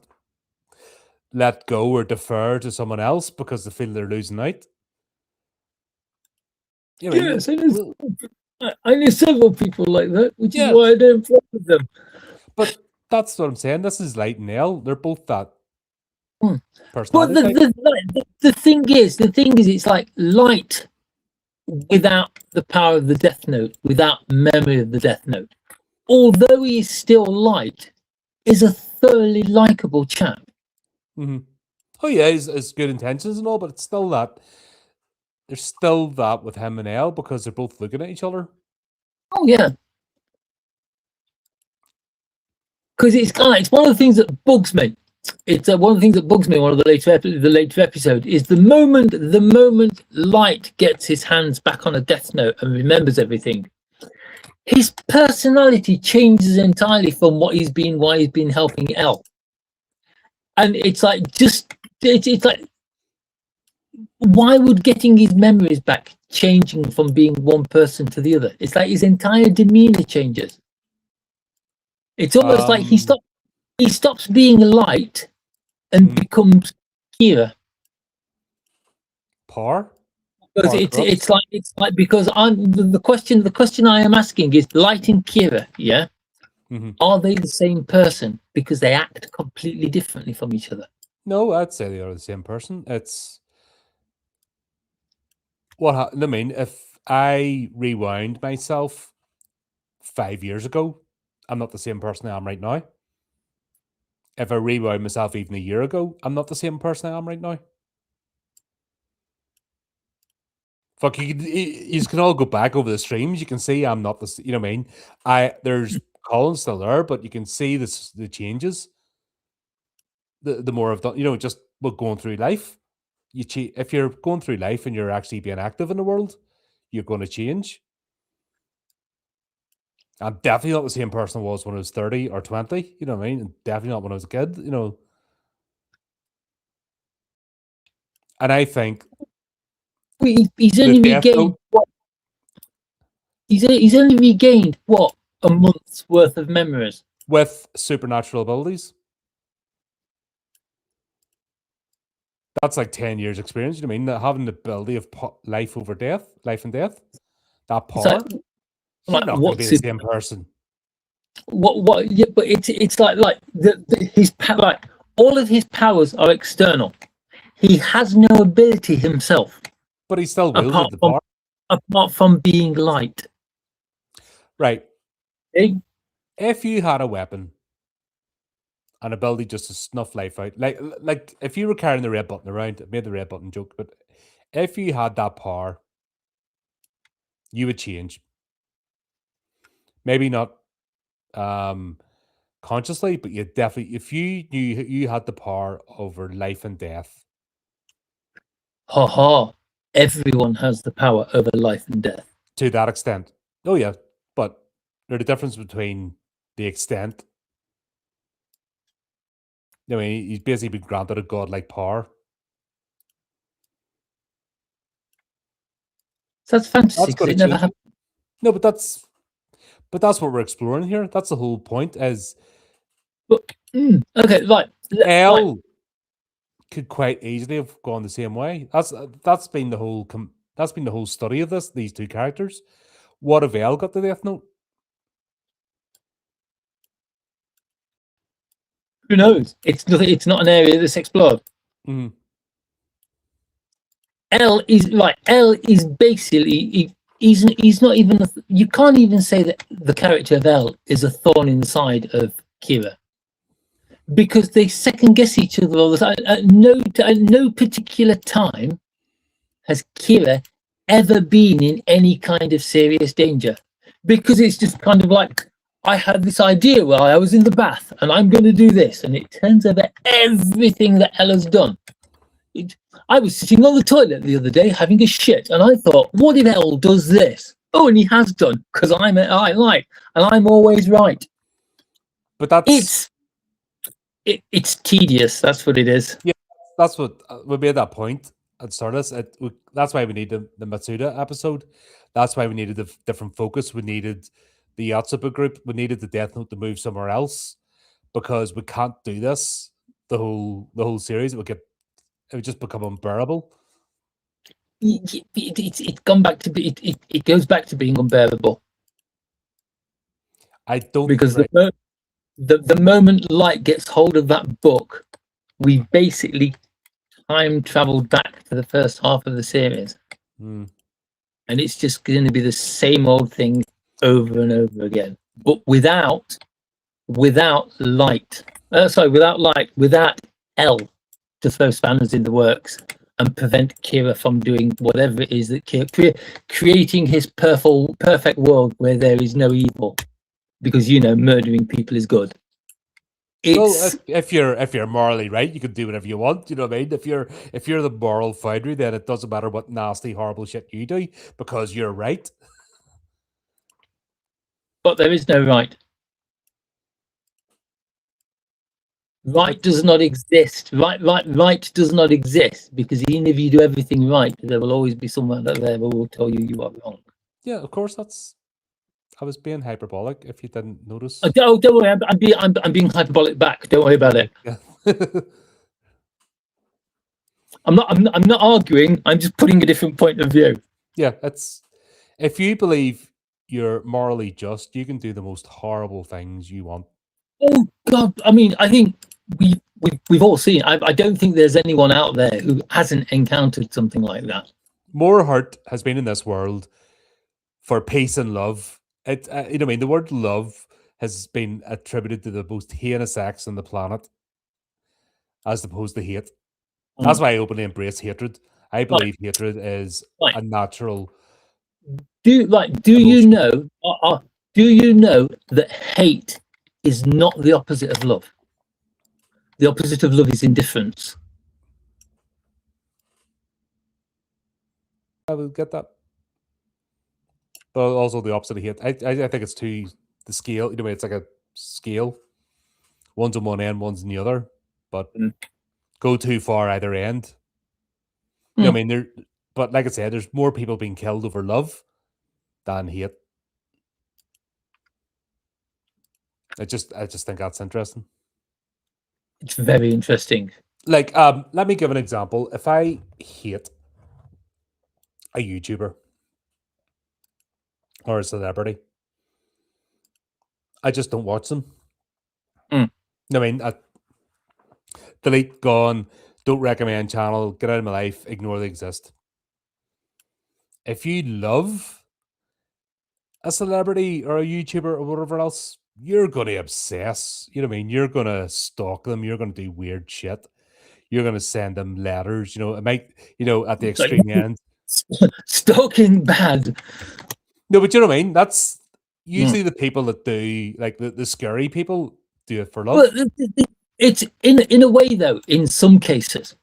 let go or defer to someone else because they feel they're losing out. You know, yes, I know several people like that, which is why I don't fuck with them. But that's what I'm saying. This is Light and Elle. They're both that But personality. the thing is, it's like Light without the power of the Death Note, without memory of the Death Note, although he is still Light, is a thoroughly likable chap. Mm-hmm. Oh yeah, he's good intentions and all, but it's still that. There's still that with him and Elle because they're both looking at each other. Oh yeah, because it's one of the things that bugs me. It's one of the things that bugs me. One of the later episode is the moment Light gets his hands back on a Death Note and remembers everything. His personality changes entirely from why he's been helping Elle. And it's like it's like, why would getting his memories back changing from being one person to the other? It's like his entire demeanor changes. It's almost like he stops being Light and becomes Kira. Par? Because it's like because the question I am asking is Light and Kira, yeah? Mm-hmm. Are they the same person? Because they act completely differently from each other. No, I'd say they are the same person. It's I mean, if I rewound myself 5 years ago, I'm not the same person I am right now. If I rewound myself even a year ago, I'm not the same person I am right now. Fuck, you can all go back over the streams. You can see I'm not the, you know what I mean? There's Colin still there, but you can see the changes. The more I've done, just going through life. If you're going through life and you're actually being active in the world, you're going to change. I'm definitely not the same person I was when I was 30 or 20, you know what I mean? And definitely not when I was a kid, And I think he's only regained what? He's only regained what? A month's worth of memories with supernatural abilities. That's like 10 years experience, you know what I mean? Having the ability of life and death, that power, you're not going to be the same person. What? Yeah, but it's like all of his powers are external. He has no ability himself. But he still wielded the power. Apart from being Light. Right. If you had a weapon, an ability just to snuff life out, like if you were carrying the red button around, I made the red button joke, but if you had that power, you would change. Maybe not consciously, but you definitely, if you knew you had the power over life and death. Everyone has the power over life and death. To that extent. Oh yeah, but there's a difference between the extent. I mean, he's basically been granted a godlike power. So that's fantasy because it never happened. No, but that's what we're exploring here. That's the whole point. Okay, right. Elle could quite easily have gone the same way. That's been the whole study of these two characters. What if Elle got the Death Note? Who knows? It's not an area that's explored. Mm-hmm. Elle is basically he's not even. You can't even say that the character of Elle is a thorn in the side of Kira, because they second guess each other all the time. At no particular time has Kira ever been in any kind of serious danger, because it's just kind of like, I had this idea while I was in the bath and I'm going to do this, and it turns out that everything that Ella's done. I was sitting on the toilet the other day having a shit, and I thought, what if Elle does this? Oh, and he has done, because I'm always right. But that's it's tedious. That's what it is. Yeah, that's what we made that point at Stardust. That's why we need the Matsuda episode. That's why we needed the different focus. We needed the Yotsuba group. We needed the Death Note to move somewhere else, because we can't do this the whole series. It would just become unbearable. It's gone back to be. It goes back to being unbearable. I don't, because the moment Light gets hold of that book, we basically time traveled back to the first half of the series. and it's just going to be the same old thing over and over again, but without light. Without L to throw spanners in the works and prevent Kira from doing whatever it is that creating his perfect world where there is no evil, because murdering people is good. Well, if you're morally right, you can do whatever you want. You know what I mean? If you're the moral foundry, then it doesn't matter what nasty, horrible shit you do because you're right. But there is no right. Right does not exist. Right does not exist, because even if you do everything right, there will always be someone out there who will tell you are wrong. Yeah, of course. I was being hyperbolic. If you didn't notice. Don't worry. I'm being hyperbolic back. Don't worry about it. Yeah. I'm not arguing. I'm just putting a different point of view. Yeah, if you believe you're morally just, you can do the most horrible things you want. Oh God! I mean, I think we've all seen. I don't think there's anyone out there who hasn't encountered something like that. More hurt has been in this world for peace and love. It, you know, I mean, the word love has been attributed to the most heinous acts on the planet, as opposed to hate. That's why I openly embrace hatred. I believe hatred is a natural. Do you know? Do you know that hate is not the opposite of love? The opposite of love is indifference. I would get that. But also the opposite of hate. I think it's the scale. You know, it's like a scale. One's on one end, one's on the other. But go too far either end. You know what I mean? But like I said, there's more people being killed over love than hate. I just think that's interesting. It's very interesting. Like, let me give an example. If I hate a YouTuber or a celebrity, I just don't watch them. I mean, delete, gone, don't recommend channel, get out of my life, ignore they exist. If you love a celebrity or a YouTuber or whatever else, you're going to obsess. You know what I mean? You're going to stalk them. You're going to do weird shit. You're going to send them letters. You know, it might, at the extreme end. Stalking bad. No, but you know what I mean? That's usually the people that do, like the scary people do it for love. Well, it's in a way, though, in some cases,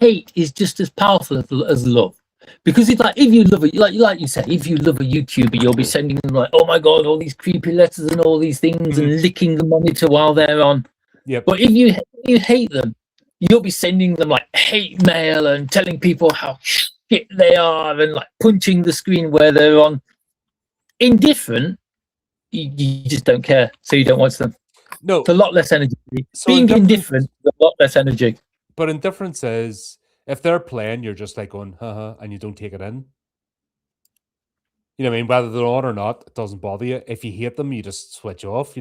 hate is just as powerful as love. Because it's like, if you love it, like you said, if you love a YouTuber, you'll be sending them like, oh my God, all these creepy letters and all these things and licking the monitor while they're on. Yeah. But if you hate them, you'll be sending them like hate mail and telling people how shit they are and like punching the screen where they're on. Indifferent, you just don't care, so you don't watch them. No. It's a lot less energy. So being indifferent is a lot less energy. But indifference is, if they're playing, you're just like going, and you don't take it in. You know what I mean? Whether they're on or not, it doesn't bother you. If you hate them, you just switch off,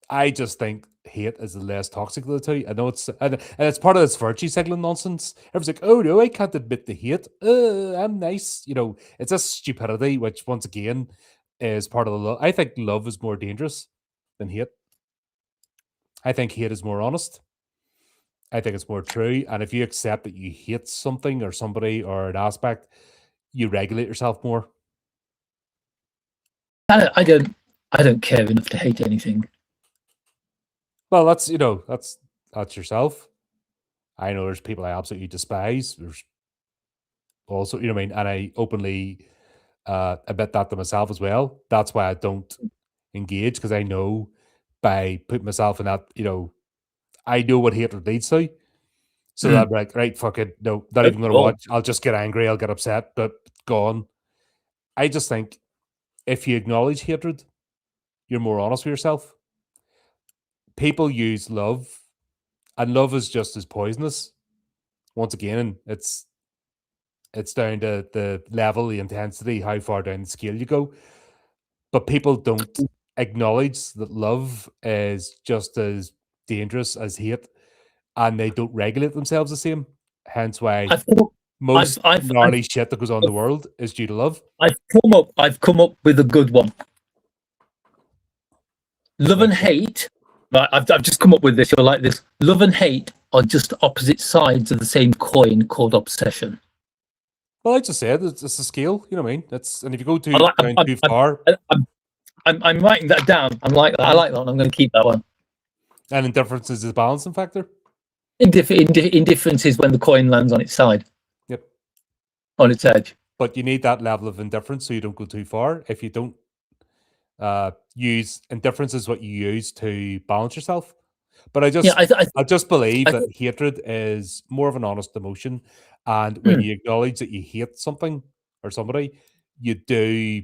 I just think hate is the less toxic of the two. I know and it's part of this virtue signaling nonsense. Everyone's like, oh no, I can't admit the hate. I'm nice. It's a stupidity, which once again is part of the love. I think love is more dangerous than hate. I think hate is more honest. I think it's more true. And if you accept that you hate something or somebody or an aspect, you regulate yourself more. I don't care enough to hate anything. Well, that's yourself. I know there's people I absolutely despise. There's also, you know what I mean? And I openly admit that to myself as well. That's why I don't engage, because I know by putting myself in that, I know what hatred leads to. So I'm like, right, fuck it. No, not even going to watch. I'll just get angry. I'll get upset, but gone. I just think if you acknowledge hatred, you're more honest with yourself. People use love, and love is just as poisonous. Once again, it's down to the level, the intensity, how far down the scale you go. But people don't acknowledge that love is just as dangerous as hate, and they don't regulate themselves the same. Hence why I've come up, most I've gnarly shit that goes on in the world is due to love. I've come up with a good one. Love and Okay. hate. Right, I've just come up with this. You'll like this. Love and hate are just opposite sides of the same coin called obsession. Well, I just said it's a scale. You know what I mean? And if you go too I'm, too far, I'm writing that down. I like that one. I'm going to keep that one. and indifference is a balancing factor. Indifference is when the coin lands on its side. Yep. On its edge. But you need that level of indifference so you don't go too far. If you don't use indifference is what you use to balance yourself. But I just believe that hatred is more of an honest emotion, and when you acknowledge that you hate something or somebody, you do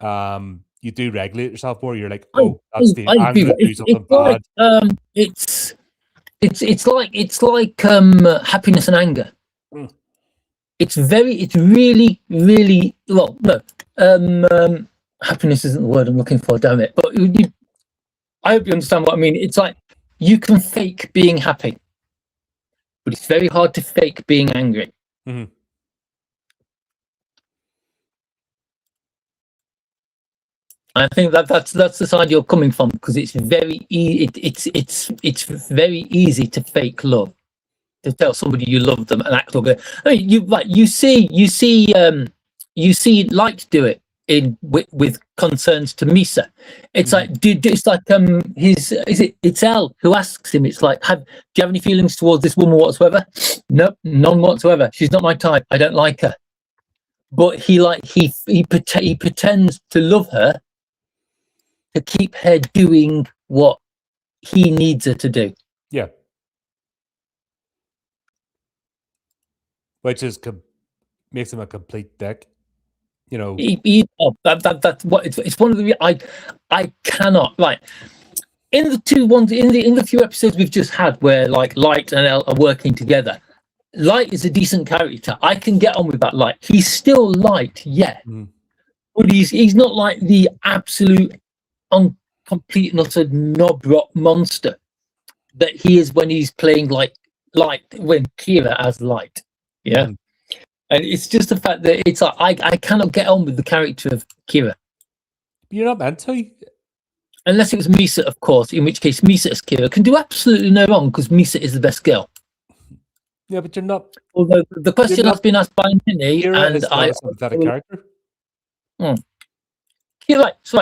regulate yourself more. You're like, oh, I'm going to do something bad. It's like happiness and anger. It's really, really well. No, happiness isn't the word I'm looking for. Damn it! But I hope you understand what I mean. It's like you can fake being happy, but it's very hard to fake being angry. Mm-hmm. I think that's the side you're coming from, because it's very it's very easy to fake love, to tell somebody you love them and act like I mean, you see Light do it with concerns to Misa. It's like it's like it's Elle who asks him. It's like, do you have any feelings towards this woman whatsoever? Nope, none whatsoever. She's not my type. I don't like her. But he pretends to love her to keep her doing what he needs her to do. Yeah. Which makes him a complete dick. You know, that's what it's one of the I cannot, like, in the few episodes we've just had where like Light and Elle are working together. Light is a decent character. I can get on with that. Light, he's still Light, yeah, but he's not like the absolute complete and utter knob rock monster that he is when he's playing like Light, when Kira as Light, yeah. And it's just the fact that it's like I cannot get on with the character of Kira. You're not meant to. Unless it was Misa, of course, in which case Misa as Kira can do absolutely no wrong, because Misa is the best girl. Yeah, but you're not. Although the question has been asked by many, Kira and is not a sympathetic character. Kira, so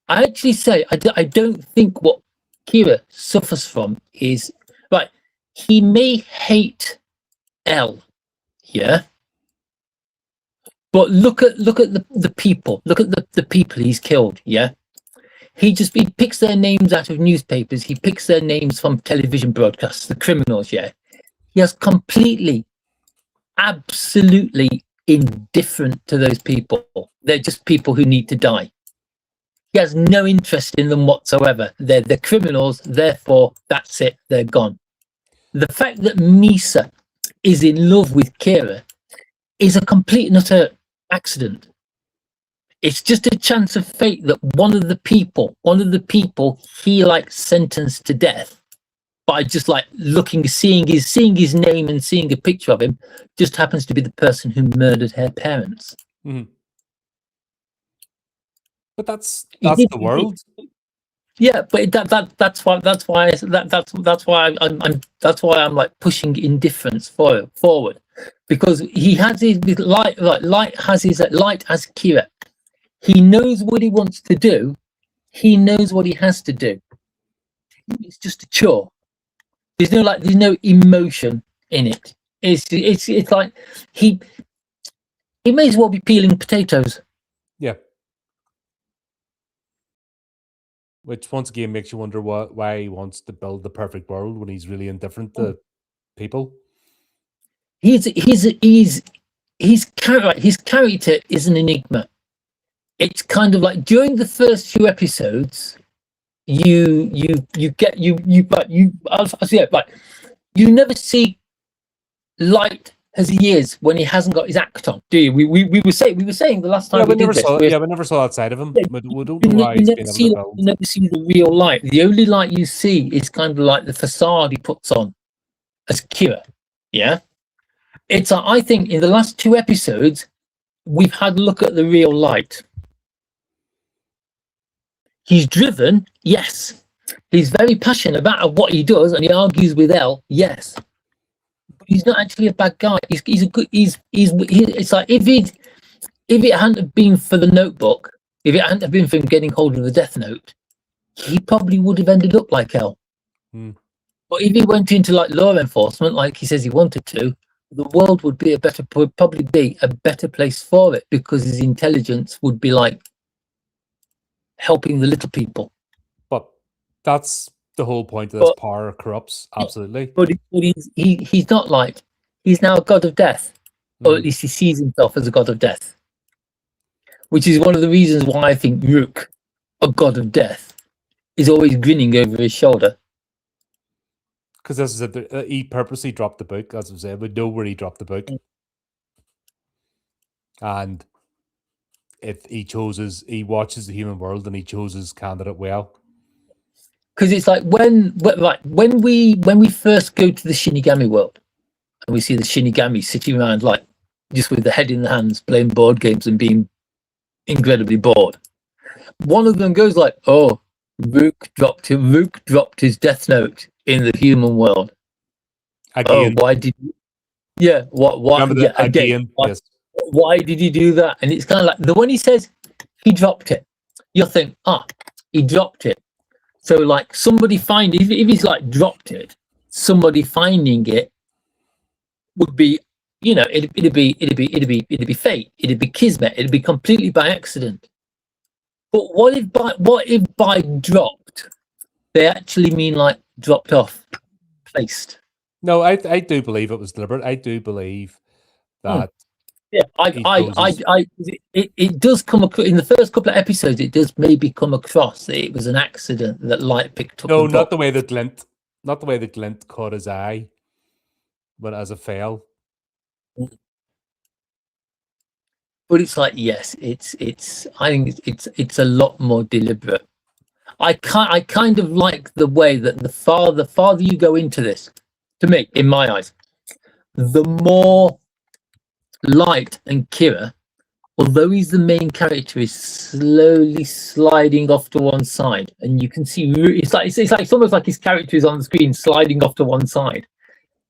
I actually say I don't think what Kira suffers from is right. He may hate Elle. Yeah, but look at the people. Look at the people he's killed. Yeah, he picks their names out of newspapers. He picks their names from television broadcasts. The criminals. Yeah, he has absolutely indifferent to those people. They're just people who need to die. He has no interest in them whatsoever. They're the criminals. Therefore, that's it. They're gone. The fact that Misa is in love with Kira is a complete and utter accident. It's just a chance of fate that one of the people he like sentenced to death by just like seeing his name and seeing a picture of him, just happens to be the person who murdered her parents. But that's the world. Yeah, but that's why I'm like pushing indifference forward, because he has his Light has Kira. He knows what he wants to do. He knows what he has to do. It's just a chore. There's no emotion in it. It's like he may as well be peeling potatoes. Yeah. Which once again makes you wonder why he wants to build the perfect world when he's really indifferent to people. His character is an enigma. It's kind of like during the first few episodes, you never see Light as he is when he hasn't got his act on, do you? We were saying the last time we never saw that side of him. We don't know why he's been able to build. You never see the real Light. The only Light you see is kind of like the facade he puts on as Kira. Yeah, it's I think in the last 2 episodes we've had a look at the real Light. He's driven, yes. He's very passionate about what he does, and he argues with Elle, yes. But he's not actually a bad guy. He's a good. It's like if it hadn't been for the notebook, if it hadn't been for him getting hold of the Death Note, he probably would have ended up like Elle. But if he went into like law enforcement, like he says he wanted to, the world would probably be a better place for it, because his intelligence would be like helping the little people. But that's the whole point of this. Power corrupts, absolutely. But he's not like, he's now a god of death, or at least he sees himself as a god of death, which is one of the reasons why I think Rook, a god of death, is always grinning over his shoulder. Because this is it, he purposely dropped the book, as I said. We know where he dropped the book, and if he watches the human world, and he chose his candidate well. Because it's like when we first go to the Shinigami world, and we see the Shinigami sitting around like just with the head in the hands, playing board games and being incredibly bored. One of them goes like, "Oh, Rook dropped his Death Note in the human world. Again. Oh, why did you? Yeah, why? Yeah, again. Why did he do that?" And it's kind of like the one he says he dropped it. You'll think, he dropped it. So like somebody if he's like dropped it, somebody finding it would be, it'd be fate, it'd be kismet, it'd be completely by accident. But what if by dropped they actually mean like dropped off, placed? No, I do believe it was deliberate. I do believe that. Yeah, it does come across in the first couple of episodes. It does maybe come across that it was an accident that Light picked up. No, not the way that Glint caught his eye, but as a fail. But it's like, yes, it's. I think it's a lot more deliberate. I kind of like the way that the farther you go into this, to me, in my eyes, the more Light and Kira, although he's the main character, is slowly sliding off to one side, and you can see it's almost like his character is on the screen sliding off to one side,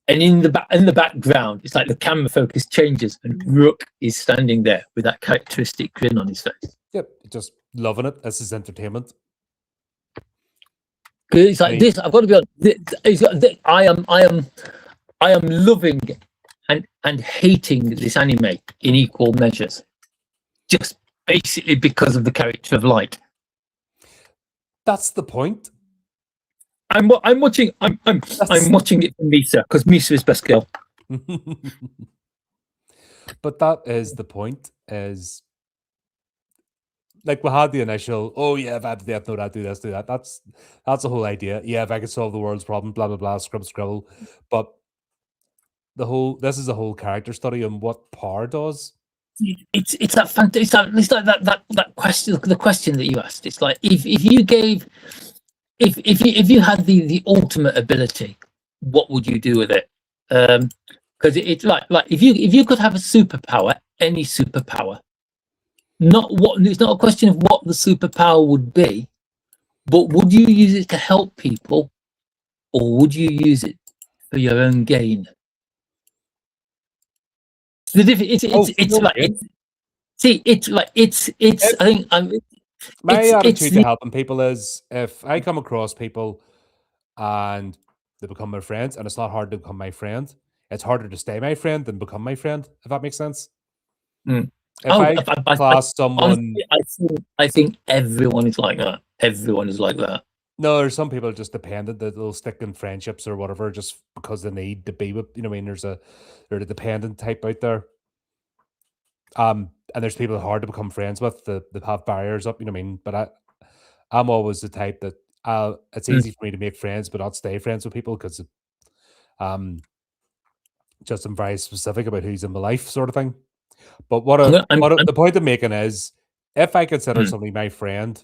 and in the background, it's like the camera focus changes, and Rook is standing there with that characteristic grin on his face. Yep, just loving it. This is entertainment. It's like this. I've got to be honest. I am loving and hating this anime in equal measures, just basically because of the character of Light. That's the point. I'm watching it for Misa, because Misa is best girl. But that is the point. Is like we had the initial, oh yeah, if I had the Death Note, I'd do this, do that. That's the whole idea. Yeah, if I could solve the world's problem, blah blah blah, scribble. But this is a whole character study on what power does. It's like that question, the question that you asked. It's like if you gave, if you had the ultimate ability, what would you do with it? Because it's like if you could have a superpower, any superpower, it's not a question of what the superpower would be, but would you use it to help people, or would you use it for your own gain? The difference. I think my attitude to helping people is, if I come across people and they become my friends, and it's not hard to become my friend, it's harder to stay my friend than become my friend, if that makes sense. If I class someone, honestly, I think everyone is like that. Everyone is like that. No, there's some people just dependent that they'll stick in friendships or whatever just because they need to be with, there's a dependent type out there. And there's people that are hard to become friends with, that have barriers up, but I'm always the type that it's easy for me to make friends but not stay friends with people, because just I'm very specific about who's in my life, sort of thing. But the point I'm making is, if I consider somebody my friend,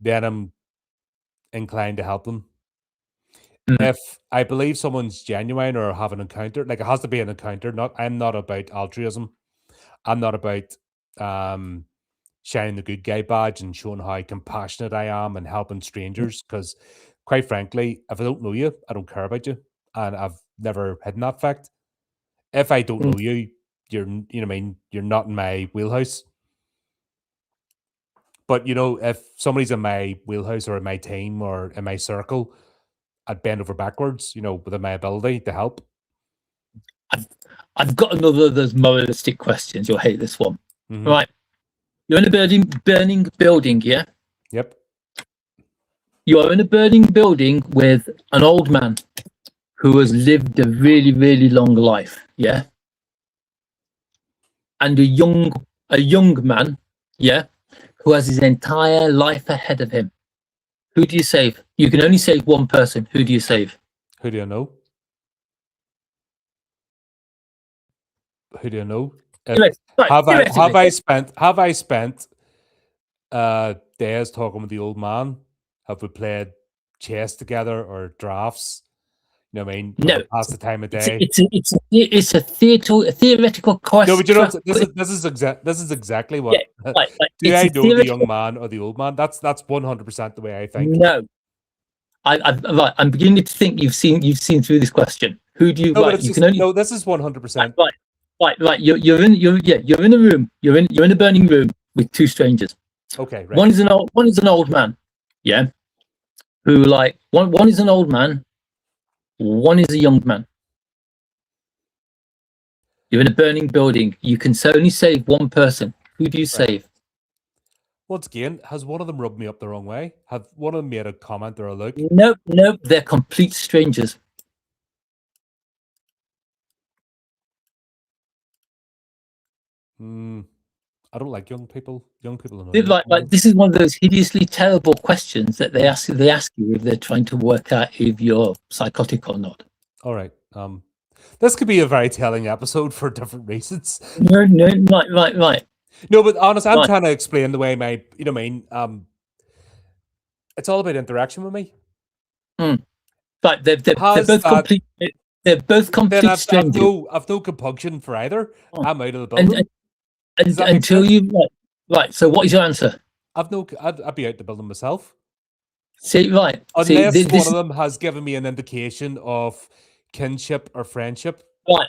then I'm inclined to help them. if I believe someone's genuine or have an encounter, like it has to be an encounter. I'm not about altruism. I'm not about shining the good guy badge and showing how compassionate I am and helping strangers. Because, quite frankly, if I don't know you, I don't care about you, and I've never hidden that fact. If I don't know you, you're you know what I mean, you're not in my wheelhouse. But if somebody's in my wheelhouse or in my team or in my circle, I'd bend over backwards, within my ability to help. I've got another of those moralistic questions. You'll hate this one. Mhm. Right. You're in a burning building, yeah? Yep. You are in a burning building with an old man who has lived a really, really long life, yeah? And a young man, yeah, who has his entire life ahead of him. Who do you save? You can only save one person. Who do you save? Who do you know? Who do you know? Have I spent days talking with the old man? Have we played chess together or drafts? You know what I mean? No. Have we passed the time of day? It's a theoretical question. No, but this is exactly what. Yeah, do I know the young man or the old man? That's 100% the way I think. No. I'm beginning to think you've seen through this question. Who do you? No, right, you can only. No, this is 100%. Right. You're in a room. You're in a burning room with two strangers. Okay, right. One is an old man. Yeah. Who one is an old man. One is a young man. You're in a burning building. You can only save one person. Who do you save? Once again, has one of them rubbed me up the wrong way? Have one of them made a comment or a look? Nope. They're complete strangers. I don't like young people. Young people annoy me. This is one of those hideously terrible questions that they ask you if they're trying to work out if you're psychotic or not. All right. This could be a very telling episode for different reasons. No, right. No, but honestly, I'm trying to explain the way my, you know what I mean? It's all about interaction with me. But they're both complete. They're both complete strangers. I've no compunction for either. I'm out of the building. Until you right. So what is your answer? I'd be out the building myself. See, right. Unless one of them has given me an indication of kinship or friendship. Right.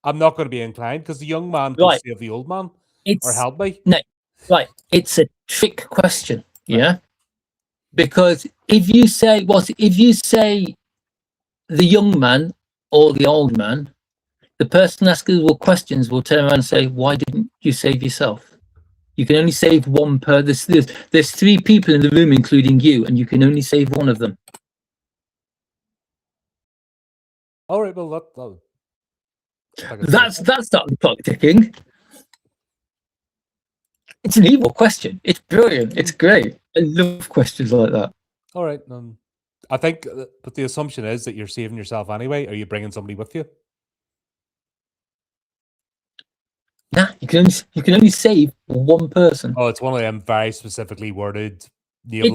I'm not going to be inclined because the young man can save the old man or help me. No, right. It's a trick question. Yeah. Because if you say the young man or the old man, the person asking all questions will turn around and say, "Why didn't you save yourself? You can only save one per. There's three people in the room, including you, and you can only save one of them." All right, well, that's not the clock ticking. It's an evil question. It's brilliant. It's great. I love questions like that. All right. I think, but the assumption is that you're saving yourself anyway. Are you bringing somebody with you? Nah, you can only save one person. Oh, it's one of them very specifically worded. It's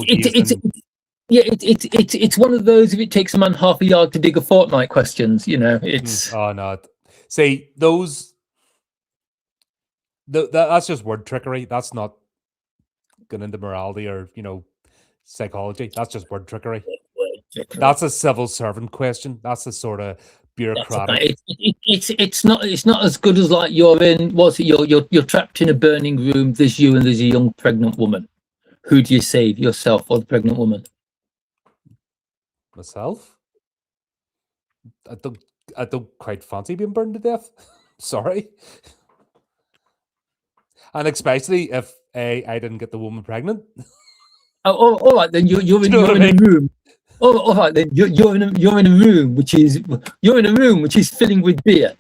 one of those. If it takes a man half a yard to dig a fortnight questions, it's. Oh no! See those. That's just word trickery. That's not going into morality or psychology. That's just word trickery. That's a civil servant question. That's a sort of bureaucratic. It's not as good as like you're trapped in a burning room. There's you and there's a young pregnant woman. Who do you save, yourself or the pregnant woman? Myself. I don't quite fancy being burned to death. Sorry. And especially if I didn't get the woman pregnant. Oh, all right, then you're in a room. Oh, all right, then you're in a room which is filling with beer.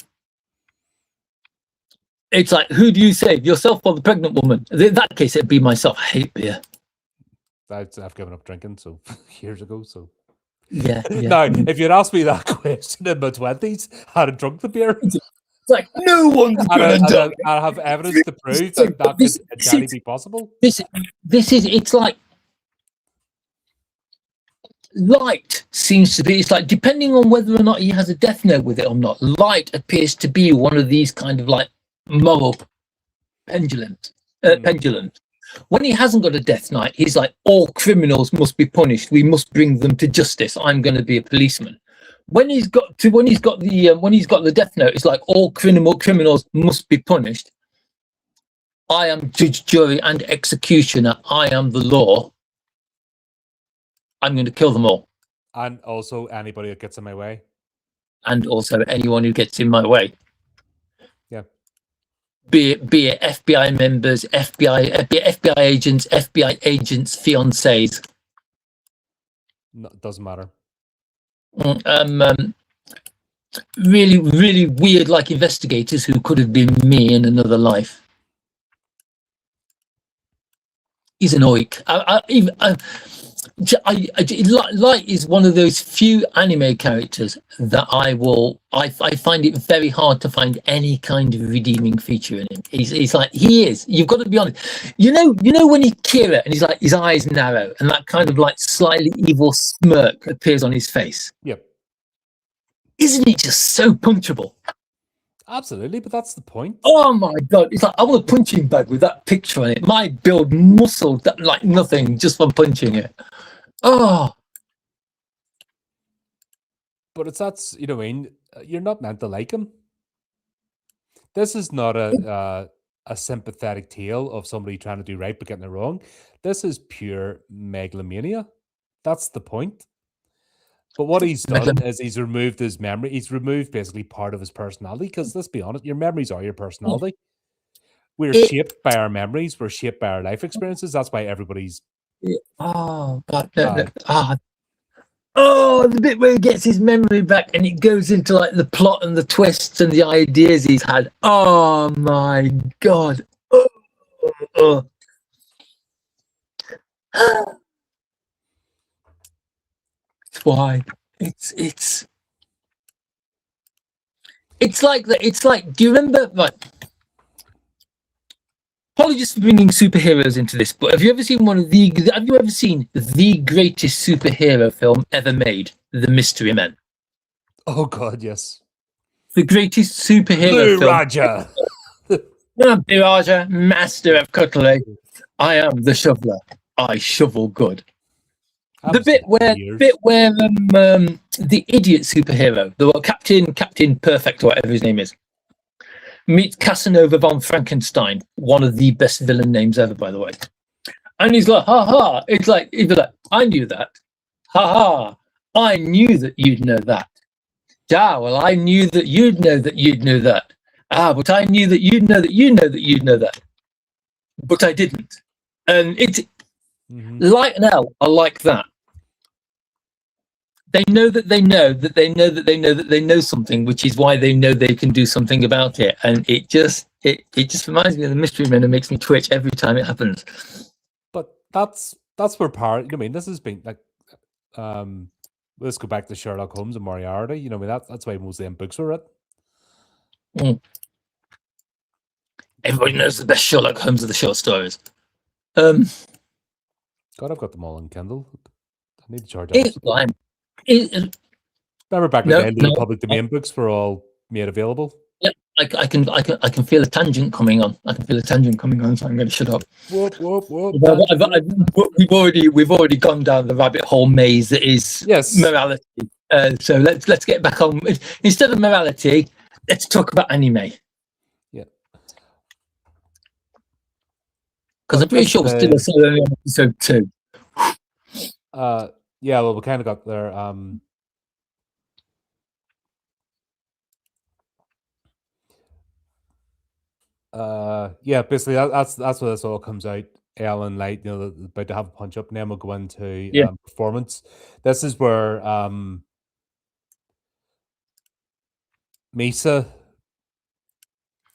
It's like, who do you save, yourself or the pregnant woman? In that case, it'd be myself. I hate beer. I've given up drinking years ago. So yeah. Now, if you'd asked me that question in my 20s, I'd have drunk the beer. It's like no one's gonna die. I have evidence to prove that could entirely be possible. This is. It's like light seems to be, it's like, depending on whether or not he has a death note with it or not, light appears to be one of these kind of like moral pendulums. When he hasn't got a death note, he's like, all criminals must be punished. We must bring them to justice. I'm going to be a policeman. When he's got the death note, it's like, all criminals must be punished. I am judge, jury, and executioner. I am the law. I'm going to kill them all. And also anybody that gets in my way. And also anyone who gets in my way. Yeah. Be it FBI members, FBI agents, fiancés. No, doesn't matter. Really, really weird, like investigators who could have been me in another life. He's an oik. Light is one of those few anime characters that I find it very hard to find any kind of redeeming feature in him. He's like, he is. You've got to be honest. You know when he Kira and he's like, his eyes narrow and that kind of like slightly evil smirk appears on his face. Yep. Isn't he just so punchable? Absolutely, but that's the point. Oh my god! It's like I want a punching bag with that picture on it. My build muscle like nothing just from punching it. Oh, but that's you know what I mean. You're not meant to like him. This is not a sympathetic tale of somebody trying to do right but getting it wrong. This is pure megalomania. That's the point. But what he's done is he's removed his memory. He's removed basically part of his personality. Because let's be honest, your memories are your personality. We're shaped by our memories. We're shaped by our life experiences. That's why everybody's. Oh, God. Oh, the bit where he gets his memory back and it goes into like the plot and the twists and the ideas he's had. Oh, my God. Oh. Why it's like that. It's like, do you remember, like, apologies for bringing superheroes into this, but have you ever seen the greatest superhero film ever made, The Mystery Men? Oh God, yes. The greatest superhero Blue film. Raja. Blue Raja, master of cutlery. I am the shoveler. I shovel good. The bit where the idiot superhero, the Captain Perfect, or whatever his name is, meets Casanova von Frankenstein, one of the best villain names ever, by the way. And he's like, ha ha. It's like, he'd be like, I knew that. Ha ha. I knew that you'd know that. Yeah, well, I knew that you'd know that you'd know that. Ah, but I knew that you'd know that you know that you'd know that. But I didn't. And it's Light and L are like that. They know that they know that they know that they know that they know something, which is why they know they can do something about it. And it just reminds me of the Mystery Men and makes me twitch every time it happens. But that's where part. You know, I mean, this has been like, let's go back to Sherlock Holmes and Moriarty. You know, I mean, that's why most of them books were written. Everybody knows the best Sherlock Holmes of the short stories. God, I've got them all on Kindle. I need to charge up. Remember back in the day, the public domain books were all made available. Yeah, I can feel a tangent coming on. I can feel a tangent coming on, so I'm going to shut up. Whoop, whoop, whoop. We've already gone down the rabbit hole maze that is morality. So let's get back on. Instead of morality, let's talk about anime. Yeah. Because I'm pretty sure we're still only on episode 2. Yeah, well, we kind of got there. Yeah, basically that's where this all comes out. Ellen Light, you know, about to have a punch up, and then we'll go into performance. This is where Misa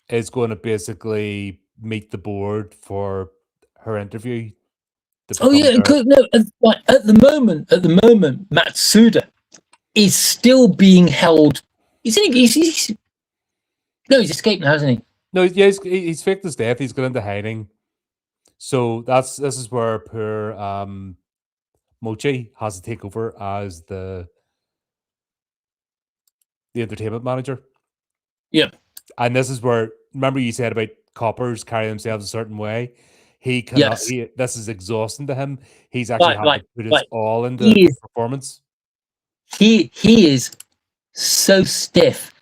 is going to basically meet the board for her interview. Oh yeah, no. At the moment, Matsuda is still being held. He's escaped now, hasn't he? No, yeah, he's faked his death. He's gone into hiding. So this is where poor Mochi has to take over as the entertainment manager. Yeah. And this is where, remember you said about coppers carry themselves a certain way. He cannot. Yes. This is exhausting to him. He's actually having to put his Right. all into He is, performance. he is so stiff.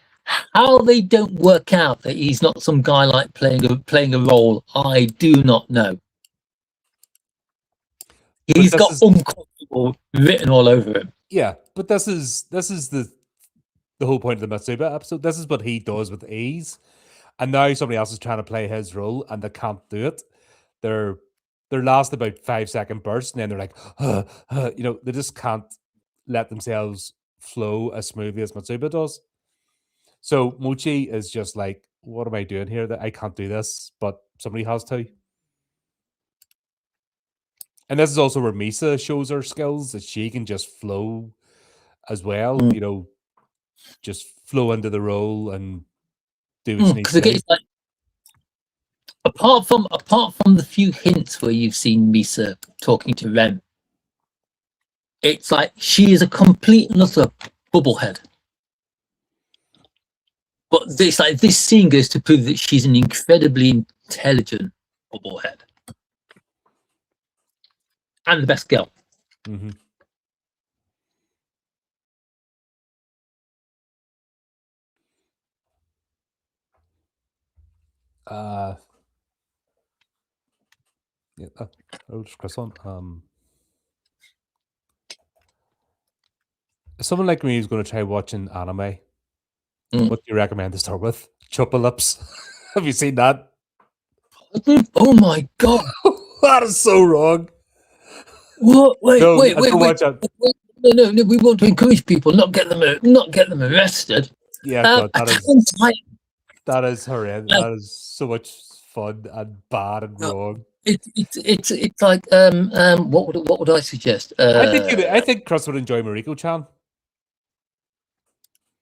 How they don't work out that he's not some guy like playing a role, I do not know. He's got uncomfortable written all over him. Yeah, but this is the whole point of the Mitsuba episode. This is what he does with ease, and now somebody else is trying to play his role, and they can't do it. They're last about 5-second bursts, and then they're like, they just can't let themselves flow as smoothly as Mitsuba does. So Mochi is just like, what am I doing here? That I can't do this, but somebody has to. And this is also where Misa shows her skills, that she can just flow as well, just flow into the role and do what she needs to do. Like, apart from the few hints where you've seen Misa talking to Ren, it's like she is a complete and utter bubblehead. But it's like this scene goes to prove that she's an incredibly intelligent bubblehead. And the best girl. Mm-hmm. Yeah, I'll just press on. Someone like me who's going to try watching anime, what do you recommend to start with? Chuppa-Lips. Have you seen that? Oh my god. That is so wrong. What? Wait. No, No, we want to encourage people, not get them arrested. Yeah, God, that is horrendous. That is so much fun and bad and wrong. It's like what would I suggest? I think Chris would enjoy Mariko-chan.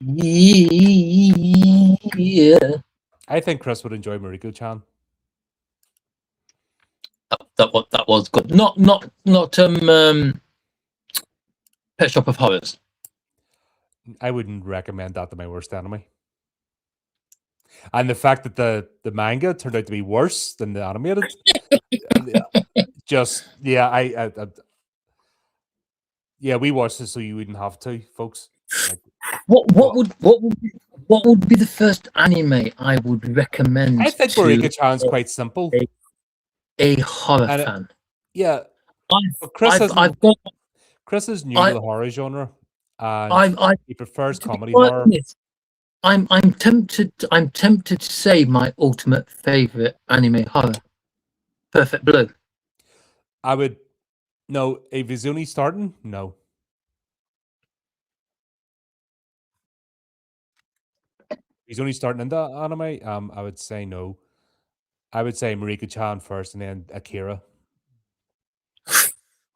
Yeah. I think Chris would enjoy Mariko-chan. That was good. Not Pet Shop of Horrors. I wouldn't recommend that to my worst enemy. And the fact that the manga turned out to be worse than the animated, we watched this so you wouldn't have to, folks. Like, what would be the first anime I would recommend? I think Mariko-chan's quite simple. A horror fan. Yeah, Chris is new to the horror genre, and he prefers comedy horror. I'm tempted to say my ultimate favorite anime horror, Perfect Blue. I would no. If he's only starting, no. He's only starting into anime. I would say no. I would say Mariko-chan first, and then Akira.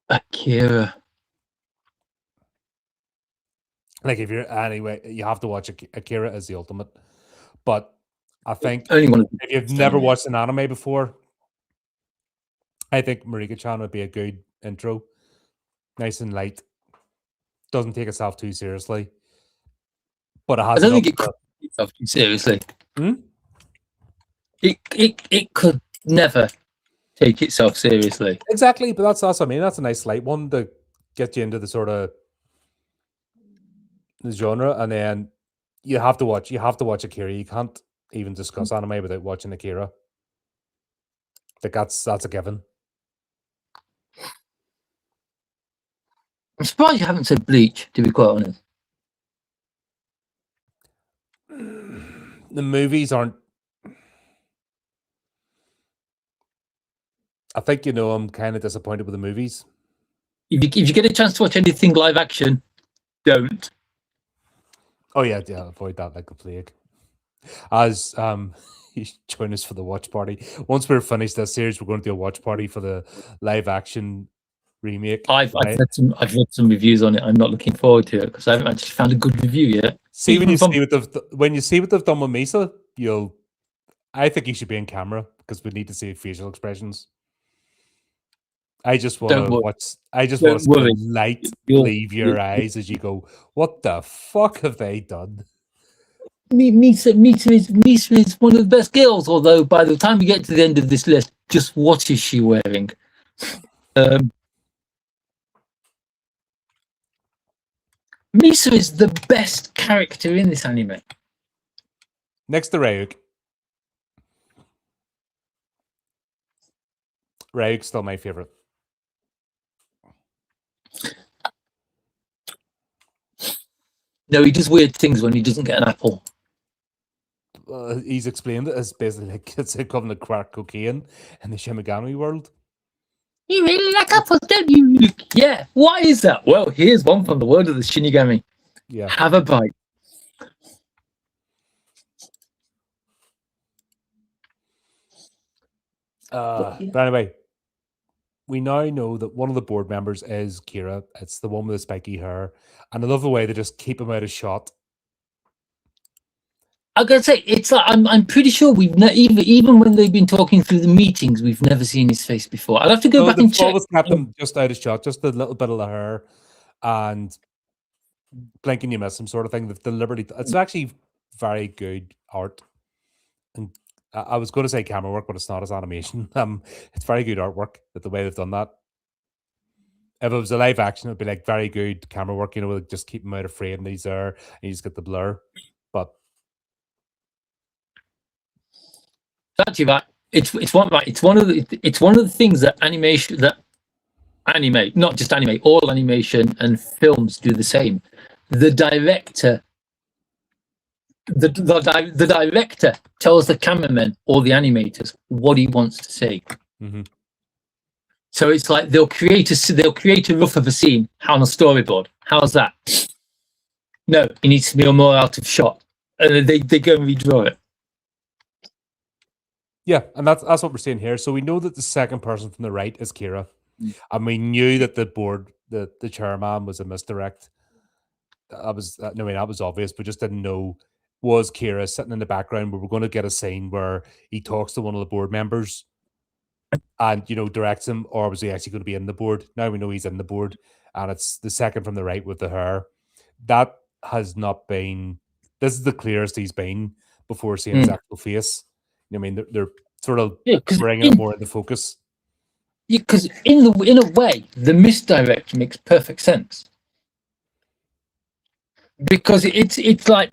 Akira. Like if you're anyway, you have to watch Akira as the ultimate. But I think if you've never watched an anime before, I think Mariko-chan would be a good intro. Nice and light. Doesn't take itself too seriously. But it has. I don't think it could take itself too seriously. It could never take itself seriously. Exactly, but that's what I mean. That's a nice light one to get you into the sort of the genre, and then you have to watch Akira. You can't even discuss anime without watching Akira. Like that's a given. I'm surprised you haven't said Bleach, to be quite honest. The movies aren't. I think I'm kind of disappointed with the movies. If you get a chance to watch anything live action, don't. Oh yeah, avoid that like a plague. As you join us for the watch party. Once we're finished this series, we're going to do a watch party for the live action remake. I've read some reviews on it. I'm not looking forward to it because I haven't actually found a good review yet. See when you see what they've done with Misa, I think he should be in camera because we need to see facial expressions. I just want Don't to worry. watch. I just Don't want to see the worry. light You'll- leave your eyes as you go, "What the fuck have they done?" Misa is one of the best girls, although by the time you get to the end of this list, just what is she wearing? Misa is the best character in this anime. Next to Ryuk. Ryuk's still my favorite. No, he does weird things when he doesn't get an apple. He's explained it as basically like it's equivalent to crack cocaine in the Shimigami world. You really like apples, don't you? Yeah. Why is that? Well, here's one from the world of the Shinigami. Yeah. Have a bite. But anyway, we now know that one of the board members is Kira. It's the one with the spiky hair, and I love the way they just keep him out of shot. I gotta say, it's like I'm pretty sure we've even when they've been talking through the meetings, we've never seen his face before. I'll have to go back and check. Always kept him just out of shot, just a little bit of the hair, and blinking you miss him sort of thing. They've deliberately. It's actually very good art, and I was going to say camera work, but it's not. It's animation. It's very good artwork. That the way they've done that. If it was a live action, it'd be like very good camera work. You know, like just keep him out of frame. And he's there, and you just get the blur. But Actually, right. It's one of the things that anime, not just anime, all animation and films do the same. The director tells the cameraman or the animators what he wants to say. mm-hmm. So it's like they'll create a rough of a scene on a storyboard. How's that? No, it needs to be more out of shot, and they go and redraw it. Yeah, and that's what we're seeing here. So we know that the second person from the right is Kira, and we knew that the board, the chairman, was a misdirect. That was obvious, but just didn't know was Kira sitting in the background. We were going to get a scene where he talks to one of the board members, and directs him, or was he actually going to be in the board? Now we know he's in the board, and it's the second from the right with the hair. That has not been. This is the clearest he's been before seeing his actual face. I mean, they're sort of bringing it more into focus. Yeah, because in a way, the misdirect makes perfect sense. Because it's like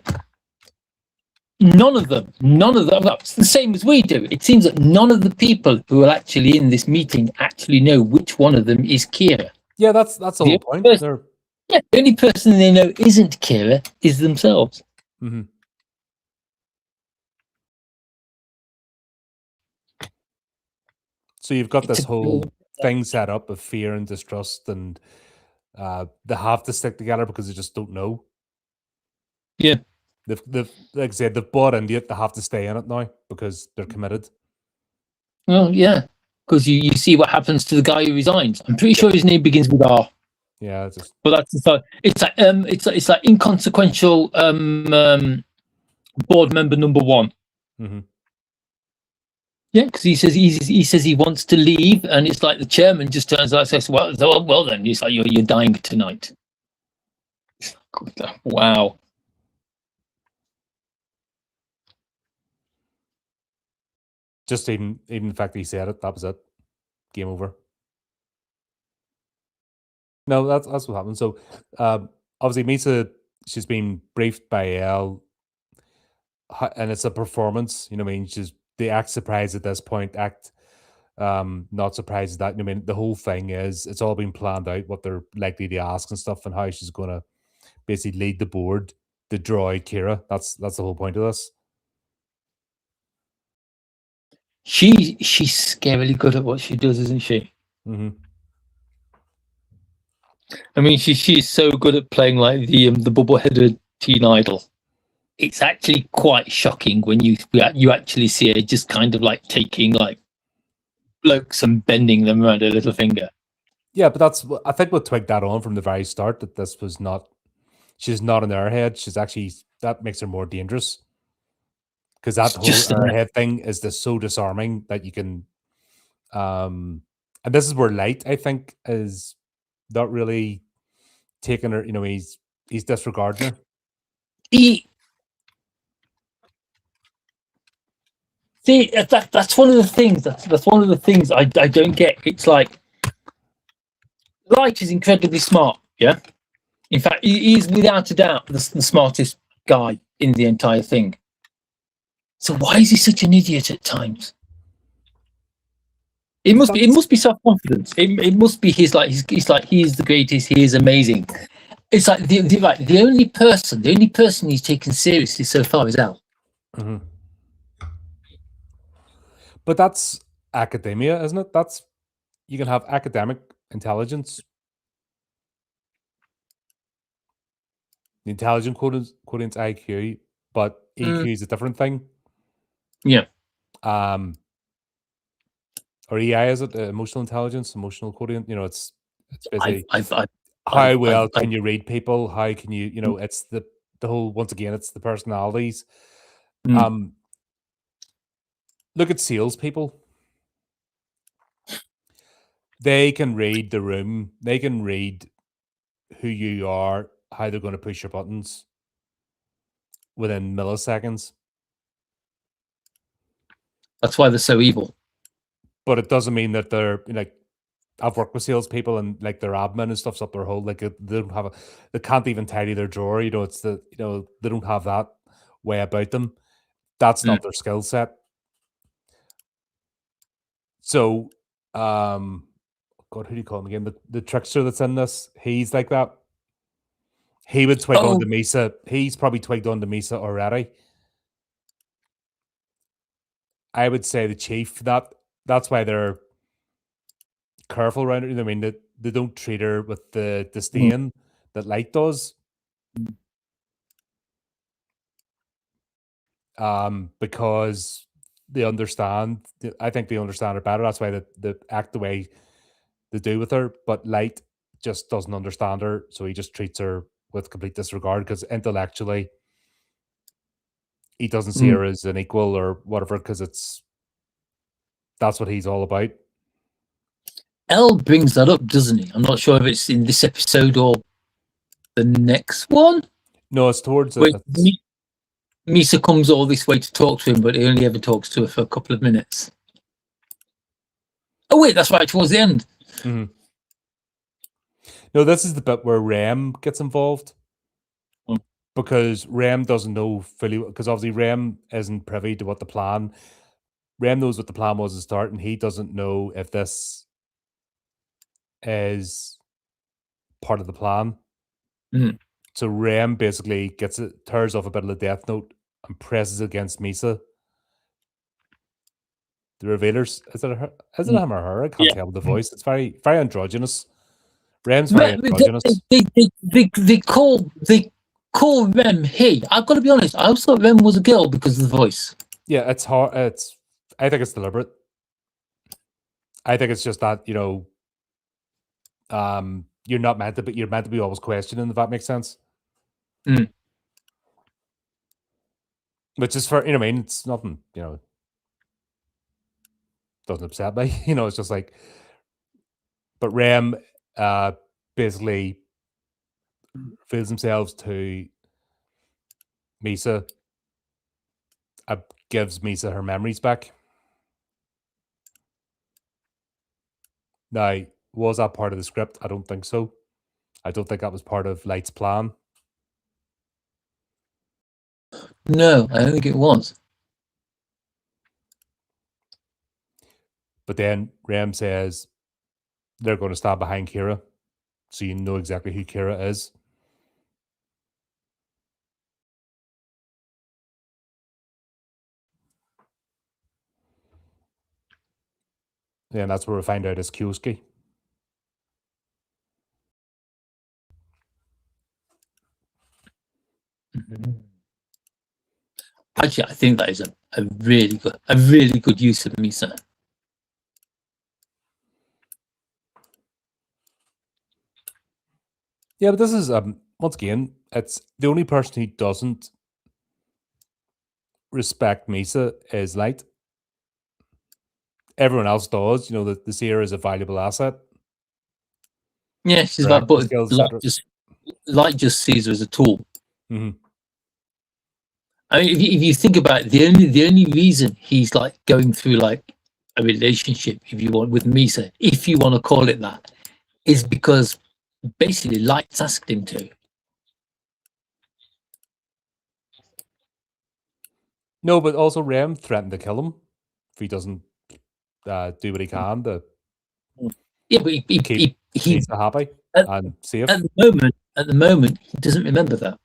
none of them. It's the same as we do. It seems that none of the people who are actually in this meeting actually know which one of them is Kira. Yeah, that's the whole point. The only person they know isn't Kira is themselves. Mm-hmm. So you've got this whole thing set up of fear and distrust, and they have to stick together because they just don't know. Yeah. They've like I said, they've bought into it. They have to stay in it now because they're committed. Well, yeah, because you see what happens to the guy who resigns. I'm pretty sure his name begins with R. Yeah, but it's like inconsequential board member number one. Mm-hmm. Yeah, because he says he wants to leave, and it's like the chairman just turns out and says, "Well, then he's like you're dying tonight." Wow. Just even the fact that he said it, that was it. Game over. No, that's what happened. So obviously Misa, she's been briefed by Elle, and it's a performance. I mean, they act surprised at this point, act not surprised at that. I mean, the whole thing is it's all been planned out, what they're likely to ask and stuff, and how she's gonna basically lead the board to draw out Kira. That's the whole point of this. She's scarily good at what she does, isn't she? Mm-hmm. I mean, she's so good at playing like the bubble-headed teen idol. It's actually quite shocking when you actually see her just kind of like taking like blokes and bending them around her little finger. Yeah, but I think we'll twig that on from the very start that this was not. She's not in her head. She's actually, that makes her more dangerous. Because that whole head thing is so disarming that you can And this is where Light, I think, is not really taking her. He's disregarding her. See, that's one of the things. That's one of the things I don't get. It's like Light is incredibly smart. Yeah. In fact, he's without a doubt the smartest guy in the entire thing. So why is he such an idiot at times? It must be self-confidence. It must be he's like he is the greatest. He is amazing. It's like the only person he's taken seriously so far is Al. Mm-hmm. But that's academia, isn't it? You can have academic intelligence. The intelligent quotient's IQ, but EQ is a different thing. Yeah. Or EI, is it? Emotional intelligence, emotional quotient. It's basically I've how well can you read people? How can you, it's the whole, once again, it's the personalities. Look at salespeople. They can read the room. They can read who you are, how they're going to push your buttons within milliseconds. That's why they're so evil. But it doesn't mean that they're like, I've worked with salespeople and like their admin and stuff's up their whole, like they can't even tidy their drawer. It's they don't have that way about them. That's not their skill set. So, God, who do you call him again? The trickster that's in this, he's like that. He would twig on to Misa. He's probably twigged on to Misa already. I would say the chief, that's why they're careful around it. I mean, they don't treat her with the disdain that Light does. Because they understand. I think they understand her better. That's why they act the way they do with her. But Light just doesn't understand her, so he just treats her with complete disregard because intellectually he doesn't see her as an equal or whatever, because that's what he's all about. Elle brings that up, doesn't he? I'm not sure if it's in this episode or the next one. No, it's towards Misa comes all this way to talk to him, but he only ever talks to her for a couple of minutes. Oh wait, that's right, towards the end. Mm-hmm. No, this is the bit where Rem gets involved. Because Rem doesn't know fully, because obviously Rem isn't privy to what the plan. Rem knows what the plan was to start, and he doesn't know if this is part of the plan. So Rem basically tears off a bit of the Death Note and presses it against Misa. The revealers, is it him or her? I can't tell with the voice. It's very, very androgynous. Rem's very androgynous. They call Rem he. I've got to be honest, I always thought Rem was a girl because of the voice. Yeah, it's hard. I think it's deliberate. I think it's just that, you're not meant to, but you're meant to be always questioning, if that makes sense. Which is for, I mean, it's nothing, doesn't upset me. It's just like, but Rem basically reveals themselves to Misa, gives Misa her memories back. Now, was that part of the script? I don't think so. I don't think that was part of Light's plan. No, I don't think it was. But then Rem says they're going to stand behind Kira, so you know exactly who Kira is. And that's where we find out it's Kyosuke. Actually, I think that is a really good use of Misa. Yeah, but this is once again, it's the only person who doesn't respect Misa is Light. everyone else does. You know, the seer is a valuable asset. Yeah, she's for about, acting but skills, etc. Light just sees her as a tool. Mhm. I mean, if you think about it, the only reason he's like going through like a relationship, if you want, with Misa, if you want to call it that, is because basically Light's asked him to. No, but also Rem threatened to kill him if he doesn't do what he can to Yeah, but keep he Lisa happy at, and safe. at the moment he doesn't remember that.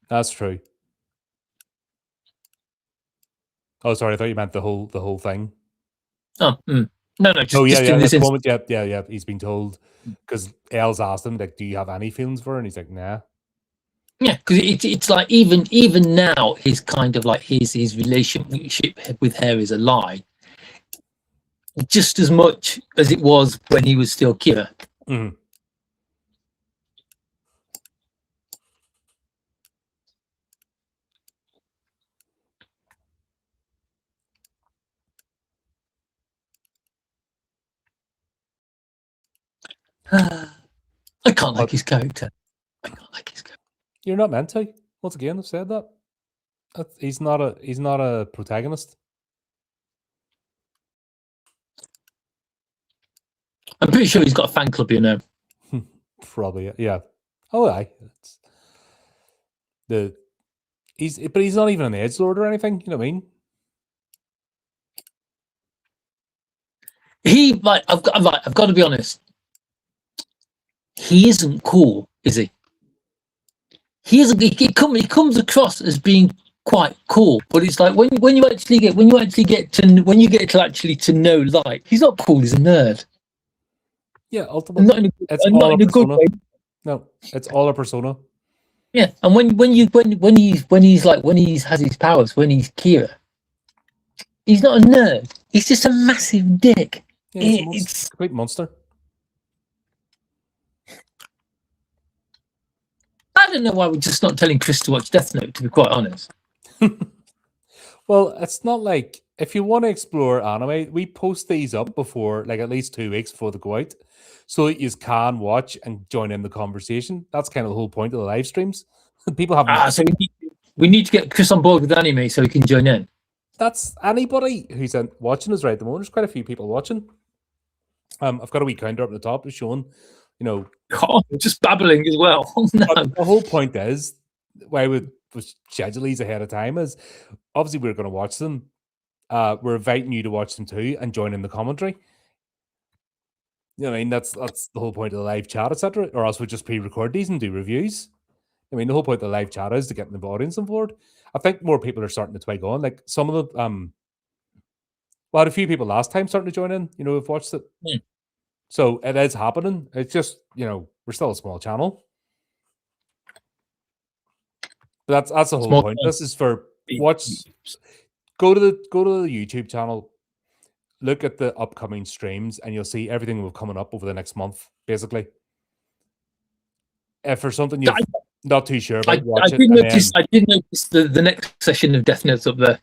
That's true. Oh, sorry, I thought you meant the whole thing. Oh, no, just, Oh, yeah, just yeah. in At this the instance. moment, yeah. He's been told because Elle's asked him, like, "Do you have any feelings for her?" And he's like, "Nah." Yeah, because it's like even now his kind of like his relationship with her is a lie, just as much as it was when he was still Kira. Mhm. I can't like But his character. I can't like his character. you're not meant to. Once again, I've said that. He's not a protagonist. I'm pretty sure he's got a fan club, you know. Probably, yeah. Oh, aye. But he's not even an edgelord or anything. You know what I mean? He like I've got to be honest. He isn't cool, is he? He isn't. He comes across as being quite cool, but it's like when you actually get to actually to know Light, he's not cool. He's a nerd. Yeah, ultimately, it's all Not a in a good persona. way. No, it's all a persona. Yeah, and when he's has his powers, when he's Kira, he's not a nerd. He's just a massive dick. Yeah, he's a It's complete monster. I don't know why we're just not telling Chris to watch Death Note. To be quite honest. Well, it's not like if you want to explore anime, we post these up before, like at least 2 weeks before they go out, so that you can watch and join in the conversation. That's kind of the whole point of the live streams. People haven't. So we need to get Chris on board with anime so he can join in. That's anybody who's watching us right at the moment. There's quite a few people watching. I've got a wee counter up at the top showing, you know. Oh, just babbling as well. Oh, no. The whole point is why we schedule these ahead of time is obviously we're going to watch them. We're inviting you to watch them too and join in the commentary. You know what I mean? That's the whole point of the live chat, etc. Or else we just pre-record these and do reviews. I mean, the whole point of the live chat is to get the audience on board. I think more people are starting to twig on. Like some of the well, had a few people last time starting to join in. You know, who've watched it. Yeah. So it is happening. It's just, you know, we're still a small channel. But that's the whole point. This is for go to the YouTube channel, look at the upcoming streams, and you'll see everything we've coming up over the next month, basically. If there's something you're not too sure about, watch it. I did notice the next session of Death Note's up there.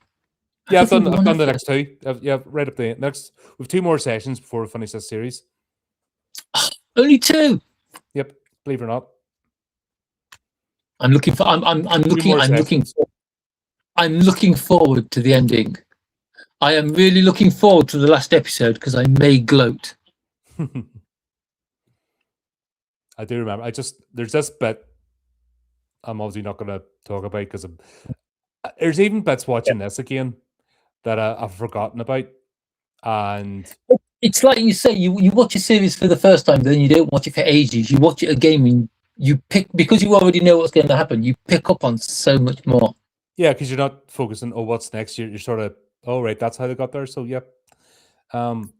Yeah, I've done the next two. Yeah, right up the next. We've 2 more sessions before we finish this series. Only 2. Yep, believe it or not. I'm looking forward to the ending. I am really looking forward to the last episode because I may gloat. I do remember. There's this bit I'm obviously not going to talk about because there's even bits watching this again that I've forgotten about. And it's like you say, you watch a series for the first time, then you don't watch it for ages. You watch it again and you pick, because you already know what's going to happen, you pick up on so much more. Yeah, because you're not focusing, oh, what's next? You're sort of, oh, right, that's how they got there. So, yep. Sort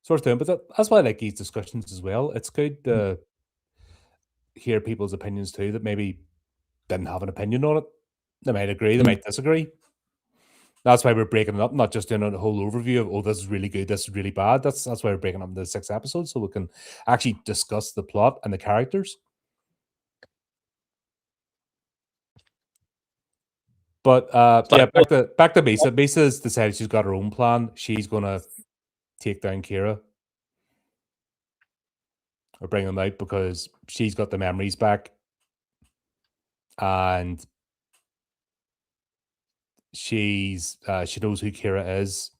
of thing. But that's why I like these discussions as well. It's good to hear people's opinions too that maybe didn't have an opinion on it. They might agree, they might disagree. That's why we're breaking it up, not just doing a whole overview of, oh, this is really good, this is really bad. That's why we're breaking up into 6 episodes so we can actually discuss the plot and the characters. But Like, back to Misa. Misa's decided she's got her own plan. She's gonna take down Kira or bring them out because she's got the memories back, and she knows who Kira is.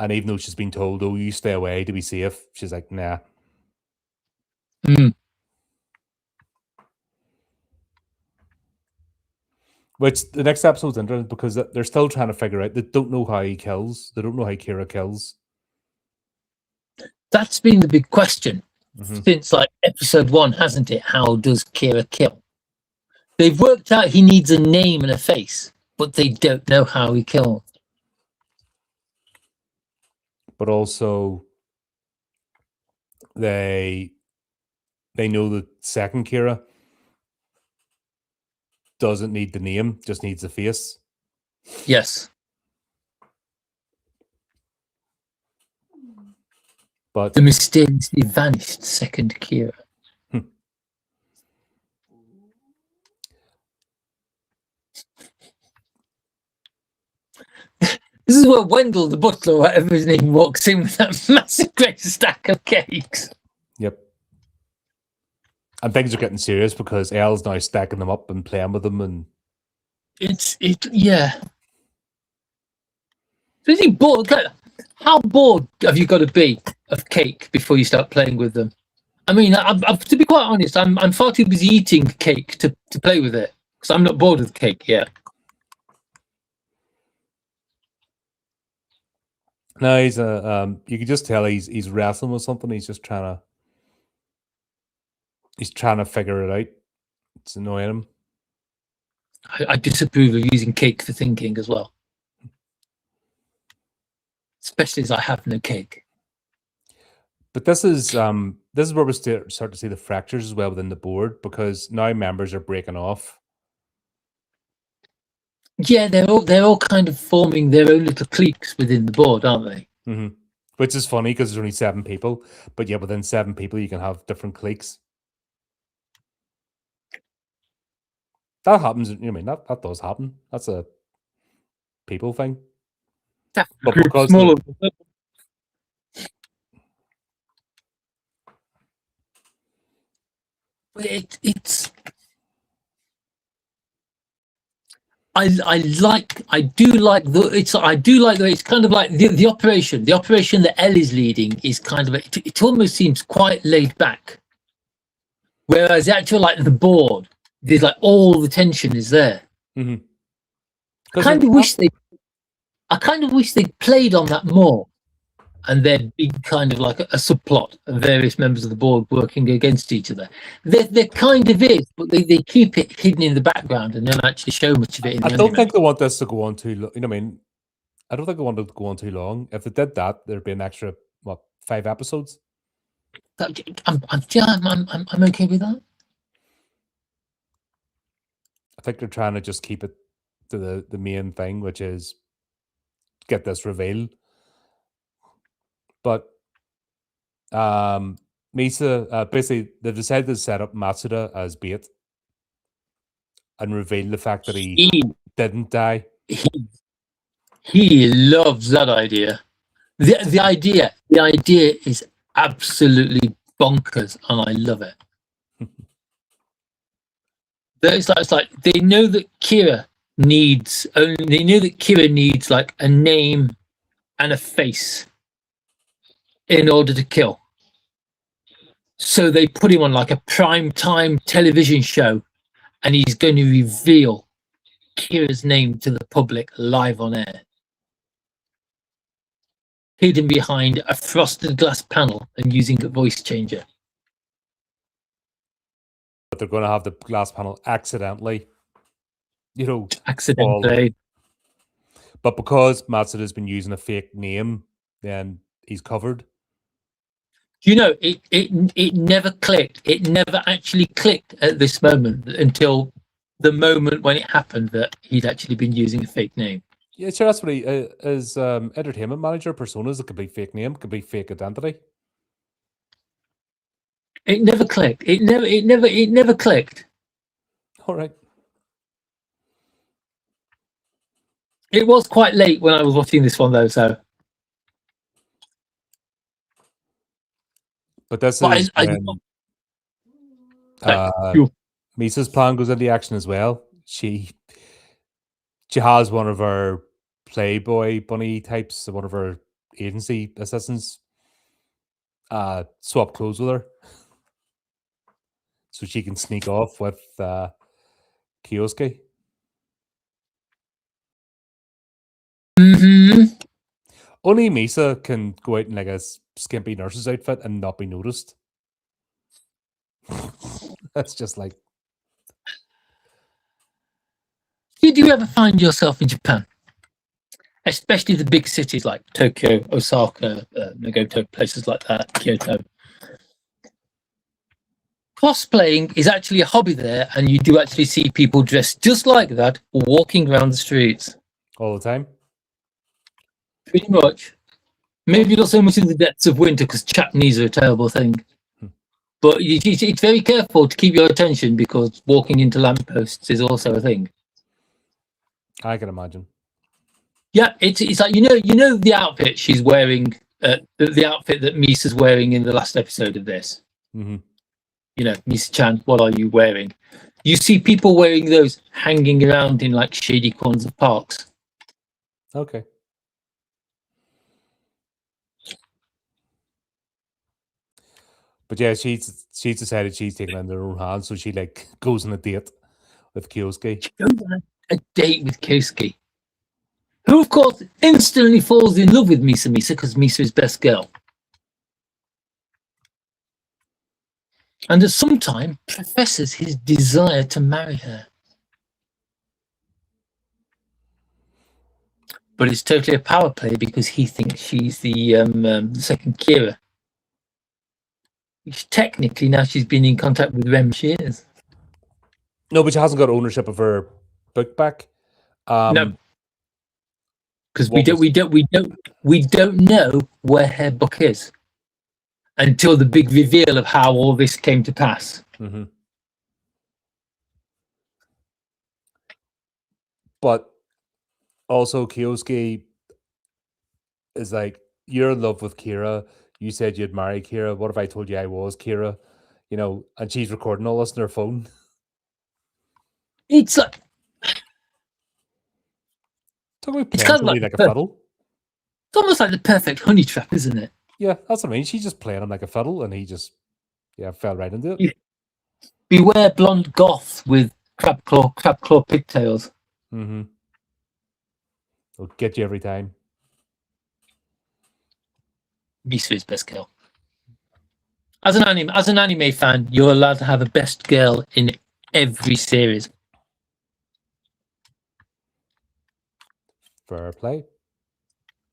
And even though she's been told, "Oh, you stay away to be safe," she's like, "Nah." Which the next episode's interesting because they're still trying to figure out. They don't know how he kills. They don't know how Kira kills. That's been the big question since like episode 1, hasn't it? How does Kira kill? They've worked out he needs a name and a face, but they don't know how he kills. But also, they know the second Kira doesn't need the name, just needs the face. Yes. But the mysteriously vanished second Kira. This is where Wendell, the butler, whatever his name, walks in with that massive great stack of cakes. Yep. And things are getting serious because Elle's now stacking them up and playing with them, and yeah. So is he bored? How bored have you got to be of cake before you start playing with them? I mean, to be quite honest, I'm far too busy eating cake to play with it because I'm not bored with cake yet. no, he's you can just tell he's wrestling with something. He's just trying to figure it out. It's annoying him. I disapprove of using cake for thinking as well, especially as I have no cake. But this is where we start to see the fractures as well within the board, because now members are breaking off. Yeah, they're all kind of forming their own little cliques within the board, aren't they? Mm-hmm. Which is funny because there's only 7 people, but yeah, within 7 people you can have different cliques. That happens. I mean, that does happen. That's a people thing. But because smaller. It's. I do like the it's kind of like the operation that Elle is leading is kind of it almost seems quite laid back, whereas the actual like the board, there's like all the tension is there. Mm-hmm. I kind of wish they played on that more, and there'd be kind of like a subplot of various members of the board working against each other. There kind of is, but they keep it hidden in the background and don't actually show much of it. I don't think they want this to go on too long. You know what I mean? I don't think they want it to go on too long. If they did that, there'd be an extra 5 episodes. I'm okay with that. I think they're trying to just keep it to the main thing, which is get this reveal. But Misa, basically, they've decided to set up Matsuda as bait and reveal the fact that he didn't die. He loves that idea. The idea is absolutely bonkers, and I love it. It's like they know that Kira needs like a name and a face in order to kill. So they put him on like a prime time television show, and he's going to reveal Kira's name to the public live on air, hidden behind a frosted glass panel and using a voice changer. But they're going to have the glass panel accidentally, Accidentally. But because Matsuda's been using a fake name, then he's covered. It never clicked. It never actually clicked at this moment until the moment when it happened that he'd actually been using a fake name. Yeah, sure. That's what he is. Entertainment manager personas. It could be fake name. Could be fake identity. It never clicked. It never clicked. All right. It was quite late when I was watching this one, though. So, But this but is I when like, uh, Misa's plan goes into action as well. She has one of her Playboy bunny types, one of her agency assistants, swap clothes with her so she can sneak off with Kiyosuke. mhm. Only Misa can go out in like a skimpy nurse's outfit and not be noticed. That's just like, Did you ever find yourself in Japan, especially the big cities like Tokyo, Osaka, Nagoto, places like that, Kyoto? Cosplaying is actually a hobby there, and you do actually see people dressed just like that walking around the streets. all the time. Pretty much. Maybe not so much in the depths of winter because chap knees are a terrible thing. But it's very careful to keep your attention because walking into lampposts is also a thing. I can imagine. Yeah, it's like you know the outfit she's wearing, the outfit that Misa's wearing in the last episode of this. Mm-hmm. You know, Misa-chan, what are you wearing? You see people wearing those hanging around in like shady corners of parks. Okay. But yeah, she's decided she's taking it in her own hands, so she like goes on a date with Kiyosuke. She goes on a date with Kosuke, who of course instantly falls in love with Misa because Misa is best girl. And at some time professes his desire to marry her. But it's totally a power play because he thinks she's the second Kira. Which technically, now she's been in contact with Rem, she is. No, but she hasn't got ownership of her book back. No, because what we don't know where her book is until the big reveal of how all this came to pass. Mm-hmm. But also, Kiyosuke is like, you're in love with Kira. You said you'd marry Kira. What if I told you I was Kira? You know, and she's recording all this on her phone. It's like It's kind of like a fiddle. It's almost like the perfect honey trap, isn't it? Yeah, that's what I mean. She's just playing him like a fiddle, and he just fell right into it. Beware blonde goth with crab claw pigtails. Mm-hmm. It'll get you every time. Misa is best girl. As an anime fan, you're allowed to have a best girl in every series. Fair play.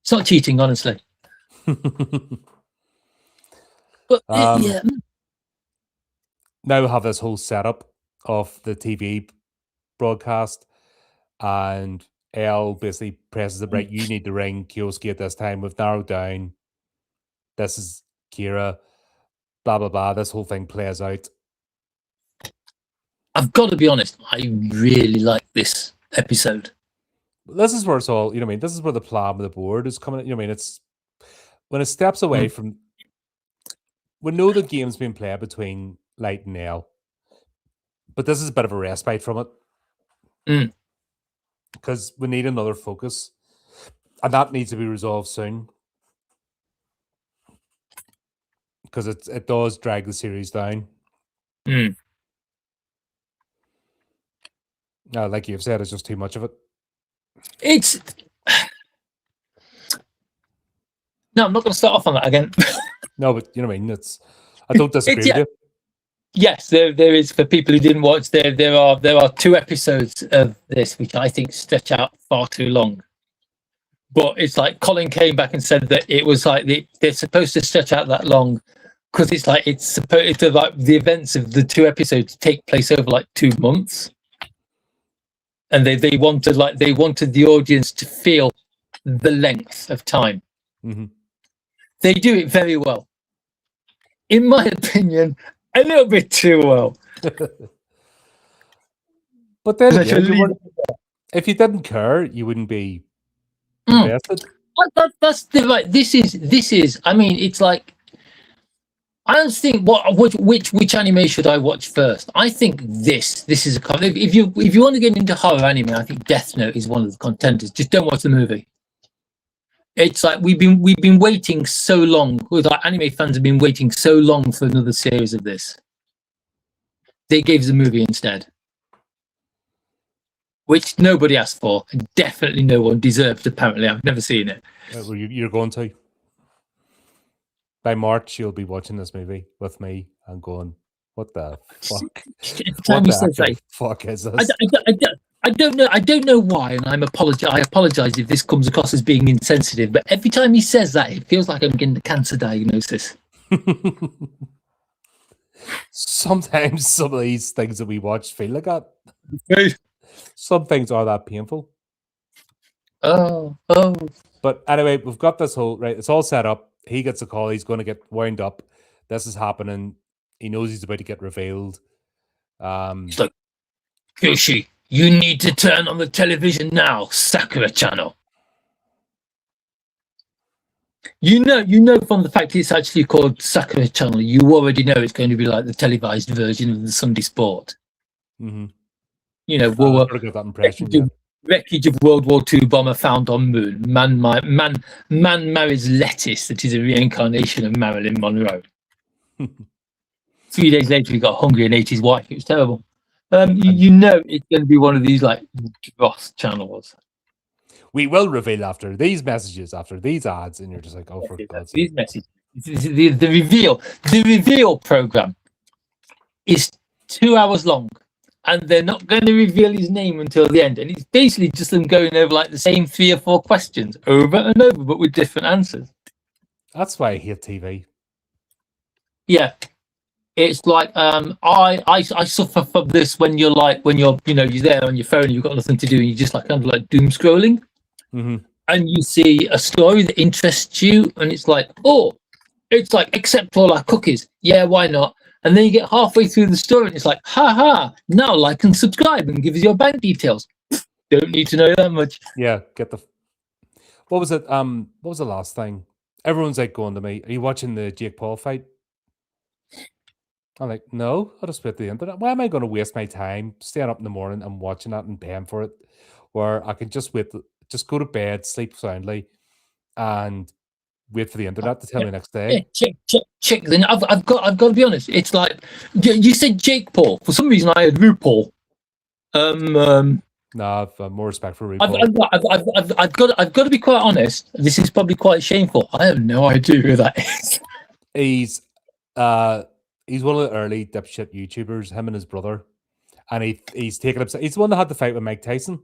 It's not cheating, honestly. But yeah. Now we have this whole setup of the TV broadcast, and Elle basically presses the right. You need to ring Kiyosuke at this time. We've narrowed down. This is Kira. Blah blah blah. This whole thing plays out. I've got to be honest. I really like this episode. This is where it's all. You know what I mean? This is where the plan with the board is coming. You know what I mean? It's when it steps away from. We know the game's been played between Light and Elle, but this is a bit of a respite from it. Because we need another focus, and that needs to be resolved soon. Because it does drag the series down. Like you've said, it's just too much of it. It's no, I'm not going to start off on that again. No, but you know what I mean. I don't disagree with you. Yes, there is. For people who didn't watch, there are 2 episodes of this which I think stretch out far too long. But it's like Colin came back and said that it was like they're supposed to stretch out that long because it's like it's supposed to, like, the events of the 2 episodes take place over like 2 months, and they wanted the audience to feel the length of time. Mm-hmm. They do it very well, in my opinion, a little bit too well. But then again, If you didn't care, you wouldn't be Mm. invested. That's the right. This is. I mean, it's like I don't think which anime should I watch first. I think this is a if you want to get into horror anime, I think Death Note is one of the contenders. Just don't watch the movie. It's like we've been waiting so long. With our anime fans have been waiting so long for another series of this. They gave us a movie instead, which nobody asked for, and definitely no one deserved. Apparently, I've never seen it. Well, you're going to. By March, you'll be watching this movie with me and going, "What the fuck? What the actual fuck is this?" I don't know. I don't know why, and I apologize if this comes across as being insensitive. But every time he says that, it feels like I'm getting a cancer diagnosis. Sometimes some of these things that we watch feel like that. Some things are that painful. Oh. But anyway, we've got this whole right. It's all set up. He gets a call. He's going to get wound up. This is happening. He knows he's about to get revealed. It's like, Yoshi, you need to turn on the television now, Sakura Channel. You know from the fact it's actually called Sakura Channel, you already know it's going to be like the televised version of the Sunday Sport. Mm-hmm. You know, I get that impression. Wreckage of World War II bomber found on moon. Man marries lettuce that is a reincarnation of Marilyn Monroe. 3 days later, he got hungry and ate his wife. It was terrible. You know it's going to be one of these like dross channels. We will reveal after these messages, after these ads, and you're just like, oh, for God's sake. These messages. The reveal program is 2 hours long, and they're not going to reveal his name until the end. And it's basically just them going over like the same 3 or 4 questions over and over, but with different answers. That's why I hate TV. Yeah. It's like I suffer from this when you're you're there on your phone and you've got nothing to do and you just like kind of like doom scrolling, and you see a story that interests you and it's like, oh, it's like accept all our cookies, yeah, why not? And then you get halfway through the story and it's like, haha, now like and subscribe and give us your bank details. Don't need to know that much. Yeah, get the. What was it? What was the last thing? Everyone's like going to me, are you watching the Jake Paul fight? I'm like, no, I'll just wait the internet. Why am I going to waste my time staying up in the morning and watching that and paying for it? Where I can just just go to bed, sleep soundly, and wait for the internet to tell me the next day. Check. Then I've got to be honest. It's like you said Jake Paul. For some reason, I had RuPaul. No, I've more respect for RuPaul. I've got to be quite honest. This is probably quite shameful. I have no idea who that is. He's one of the early dipshit YouTubers, him and his brother. And he's taken up. He's the one that had the fight with Mike Tyson.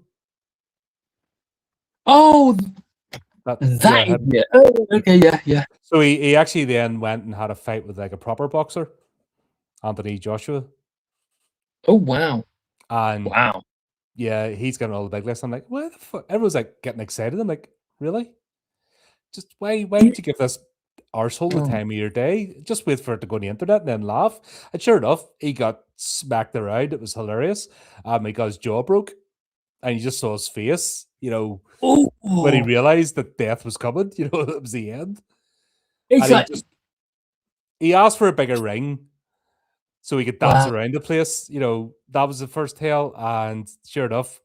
Oh, yeah. Oh, okay, yeah. So he actually then went and had a fight with like a proper boxer, Anthony Joshua. Oh, wow. And wow. Yeah, he's getting all the big lists. I'm like, what the fuck? Everyone's like getting excited. I'm like, really? Just why would you give this arsehole the time of your day? Just wait for it to go on the internet and then laugh. And sure enough, he got smacked around. It was hilarious. He got his jaw broke, and you just saw his face, when he realized that death was coming. It was the end. Exactly. He asked for a bigger ring so he could dance around the place. That was the first tale, and sure enough,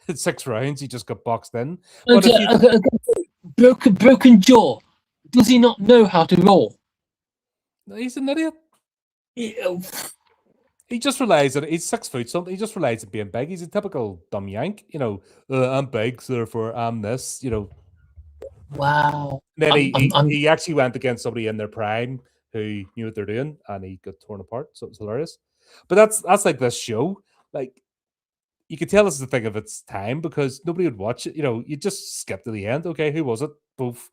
in 6 rounds, he just got boxed in. But broken jaw. Does he not know how to roll? He's an idiot. He just relies on it. He's 6 foot something. He just relies on being big. He's a typical dumb yank. I'm big, so therefore I'm this. Wow. Then he actually went against somebody in their prime who knew what they're doing, and he got torn apart. So it was hilarious. But that's like this show. Like, you could tell this is the thing of its time because nobody would watch it. You just skip to the end. Okay, who was it? Both.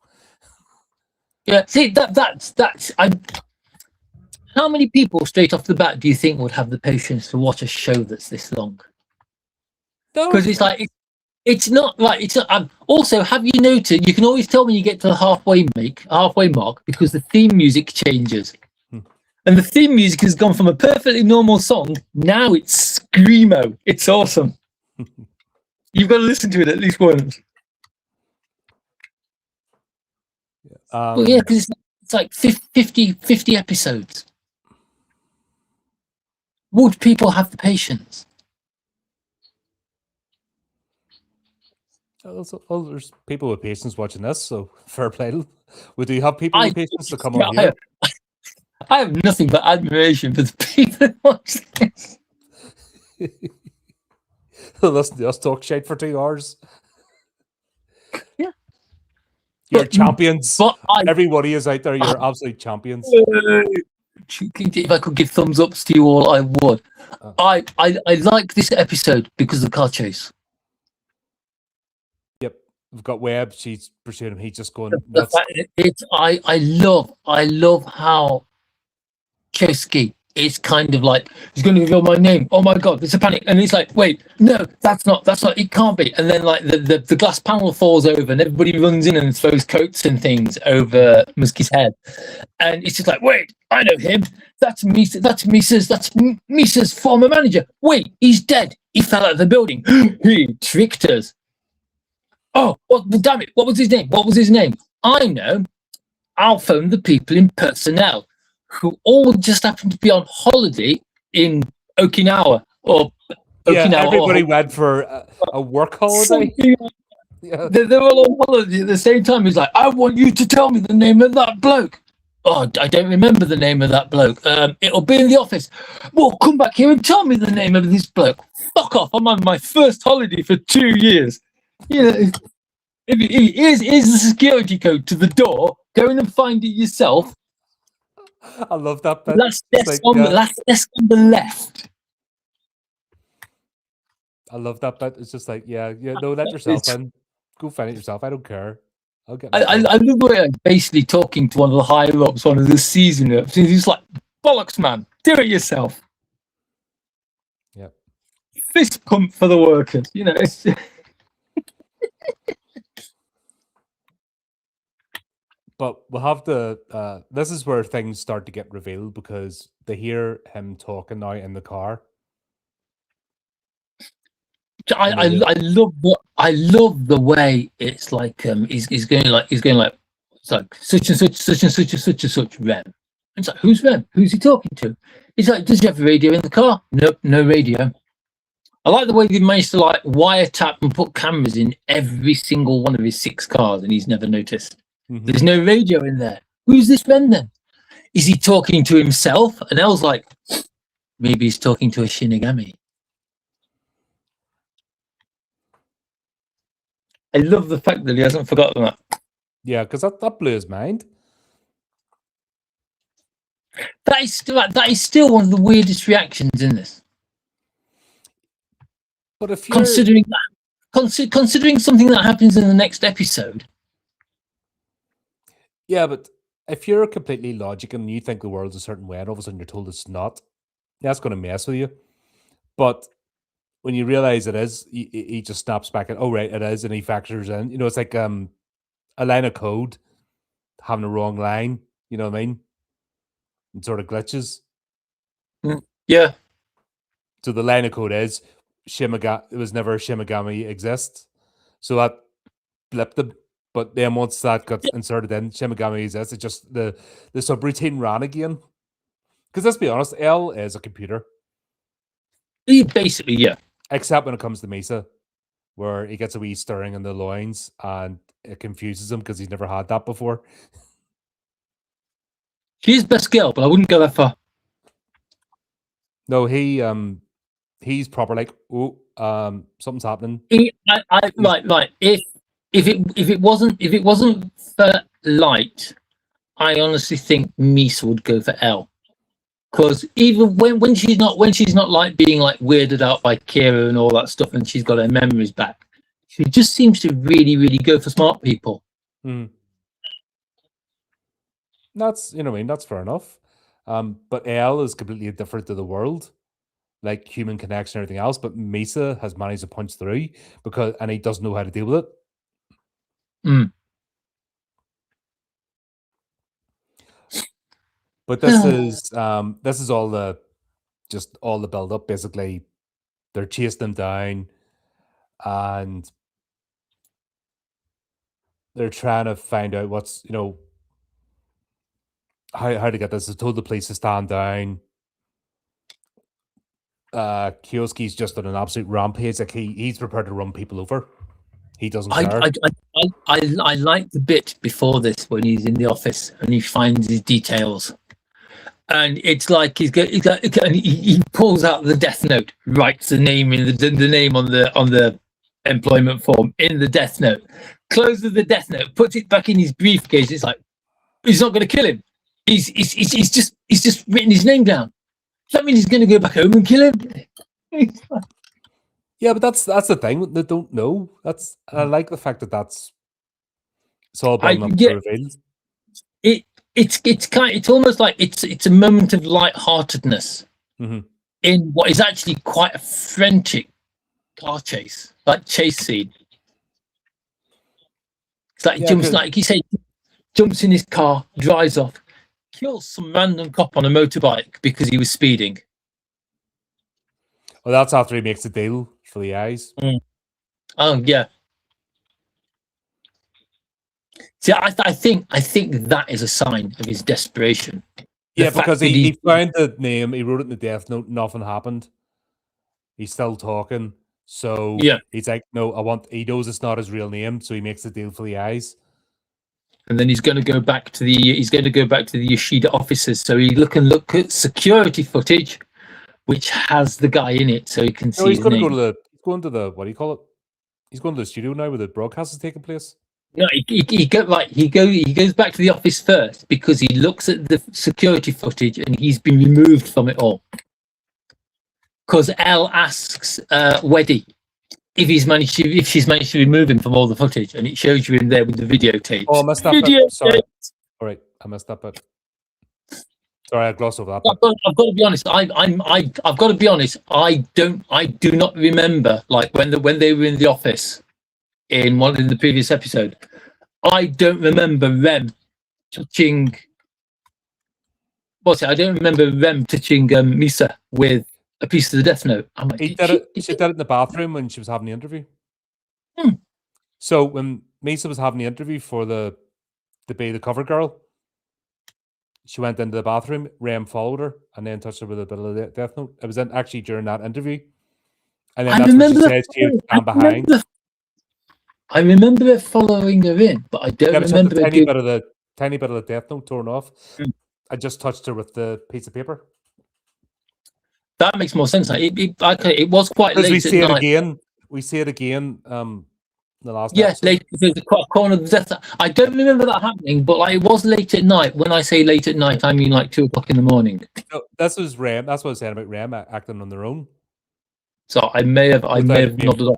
Yeah. See, that's. How many people straight off the bat do you think would have the patience to watch a show that's this long? Because it's like it's not like it's not. Also, have you noted? You can always tell when you get to the halfway mark because the theme music changes, and the theme music has gone from a perfectly normal song. Now it's screamo. It's awesome. You've got to listen to it at least once. Well, yeah, because it's like 50 episodes. Would people have the patience? There's people with patience watching this, so fair play. Would you have people with patience to come on here? I have nothing but admiration for the people who watch this. Listen to us talk shit for 2 hours. Yeah. You're champions. Everybody is out there. You're absolute champions. If I could give thumbs ups to you all, I would. I like this episode because of the car chase. Yep. We've got Webb. She's pursuing him. He's just going nuts. I love how Chesky is kind of like, he's going to reveal my name. Oh my God, there's a panic. And he's like, wait, no, that's not, it can't be. And then like the glass panel falls over and everybody runs in and throws coats and things over Musky's head. And it's just like, wait, I know him. That's Misa's former manager. Wait, he's dead. He fell out of the building. He tricked us. Oh, damn it. What was his name? I know. I'll phone the people in personnel who all just happened to be on holiday in Okinawa. Everybody went for a work holiday. Yeah. They're all on holiday at the same time. He's like, I want you to tell me the name of that bloke. Oh, I don't remember the name of that bloke. It'll be in the office. Well, come back here and tell me the name of this bloke. Fuck off. I'm on my first holiday for 2 years. You know, here's the security code to the door. Go in and find it yourself. I love that bit. Last desk on the left. I love that bit. It's just like, no, let yourself in. Go find it yourself. I don't care. I'll get. I love the way I'm basically talking to one of the higher ups, one of the season ups. And he's like, bollocks, man, do it yourself. Yep. Fist pump for the workers. You know. It's But we'll have to. This is where things start to get revealed because they hear him talking now in the car. I love the way it's like he's going like it's like such and such Rem. And it's like, who's Rem? Who's he talking to? He's like, does he have a radio in the car? Nope, no radio. I like the way they managed to like wiretap and put cameras in every single one of his 6 cars, and he's never noticed. Mm-hmm. There's no radio in there. Who's this Rem then? Is he talking to himself? And Elle's like, maybe he's talking to a Shinigami. I love the fact that he hasn't forgotten that. Yeah, because that blew his mind. That is still one of the weirdest reactions in this. But if you're considering something that happens in the next episode. Yeah, but if you're completely logical and you think the world's a certain way and all of a sudden you're told it's not, that's going to mess with you. But when you realize it is, he just snaps back and, oh, right, it is, and he factors in. You know, it's like a line of code having a wrong line, you know what I mean? And sort of glitches. Yeah. So the line of code is, it was never Shimigami exists. So that blipped them. But then once that got inserted in, Shimigami exists, it's just the subroutine ran again. Because let's be honest, L is a computer. Basically, yeah. Except when it comes to Misa, where he gets a wee stirring in the loins and it confuses him because he's never had that before. She's best girl, but I wouldn't go that far. No, he's proper like, something's happening. If it wasn't for Light, I honestly think Misa would go for L. Because even when she's not like being like weirded out by Kira and all that stuff, and she's got her memories back, she just seems to really, really go for smart people. That's that's fair enough. But L is completely different to the world, like human connection and everything else. But Misa has managed to punch through and he doesn't know how to deal with it. But this is all the build up. Basically, they're chasing them down. and they're trying to find out what's, how to get this. They told the police to stand down. Kioski's just on an absolute rampage. Like he's prepared to run people over. He doesn't care. I like the bit before this when he's in the office and he finds his details, and it's like he pulls out the death note, writes the name in the name on the employment form in the death note, closes the death note, puts it back in his briefcase. It's like he's not going to kill him. He's just written his name down. Does that mean he's going to go back home and kill him? Yeah, but that's the thing. They don't know. I like the fact that it's all building up to reveal. It's almost like it's a moment of lightheartedness in what is actually quite a frantic car chase, like chase scene. It's like like you say, jumps in his car, drives off, kills some random cop on a motorbike because he was speeding. Well, that's after he makes a deal for the eyes. Oh yeah. See, I think that is a sign of his desperation. Yeah, because he found the name, he wrote it in the death note, nothing happened. He's still talking. So he's like, no, he knows it's not his real name, so he makes a deal for the eyes. And then he's going to go back to the Yoshida offices. So he look at security footage, which has the guy in it, so he can see. He's going to go to the what do you call it? He's going to the studio now where the broadcast is taking place. No, he goes back to the office first because he looks at the security footage and he's been removed from it all. Because Elle asks Weddy if she's managed to remove him from all the footage, and it shows you in there with the videotapes. Oh, I messed up. Sorry. All right, I messed up. Sorry, I glossed over that. I've got to be honest. I've got to be honest. I do not remember, like when they were in the office in the previous episode. I don't remember Rem touching. I don't remember Rem touching Misa with a piece of the death note. I'm like, she did it in the bathroom when she was having the interview. So when Misa was having the interview to be the cover girl, she went into the bathroom. Rem followed her and then touched her with a bit of the death note. It was actually during that interview, and then that's when she said she would stand behind. I remember it following her in, but I don't remember a tiny bit of the death note torn off. I just touched her with the piece of paper. That makes more sense. It was quite late. We see it again. The last late. There's a corner of the death. I don't remember that happening, but it was late at night. When I say late at night, I mean like 2 o'clock in the morning. No, this was Rem. That's what I was saying about Rem acting on their own. So I may have nodded off.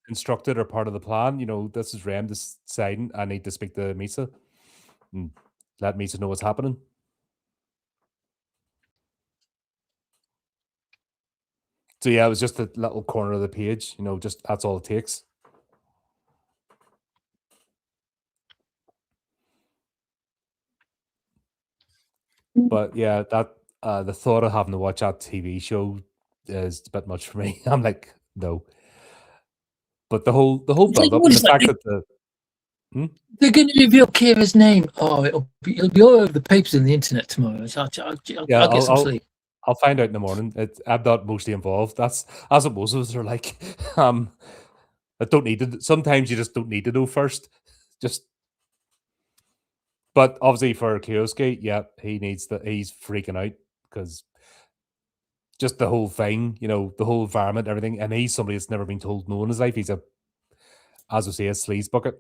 Instructed or part of the plan. This is Rem deciding I need to speak to Misa and let Misa know what's happening. So yeah, it was just a little corner of the page, just that's all it takes. But yeah, that the thought of having to watch that TV show is a bit much for me. I'm like, no. But the whole build up, the fact that they're going to reveal Kira's name. Oh, it'll be all over the papers and the internet tomorrow. I'll get some sleep. I'll find out in the morning. I'm not mostly involved. That's what most of us are like. I don't need to. Sometimes you just don't need to know first. But obviously for Kioski, yeah, he's freaking out because just the whole thing, the whole environment, everything, and he's somebody that's never been told no in his life. He's a sleaze bucket.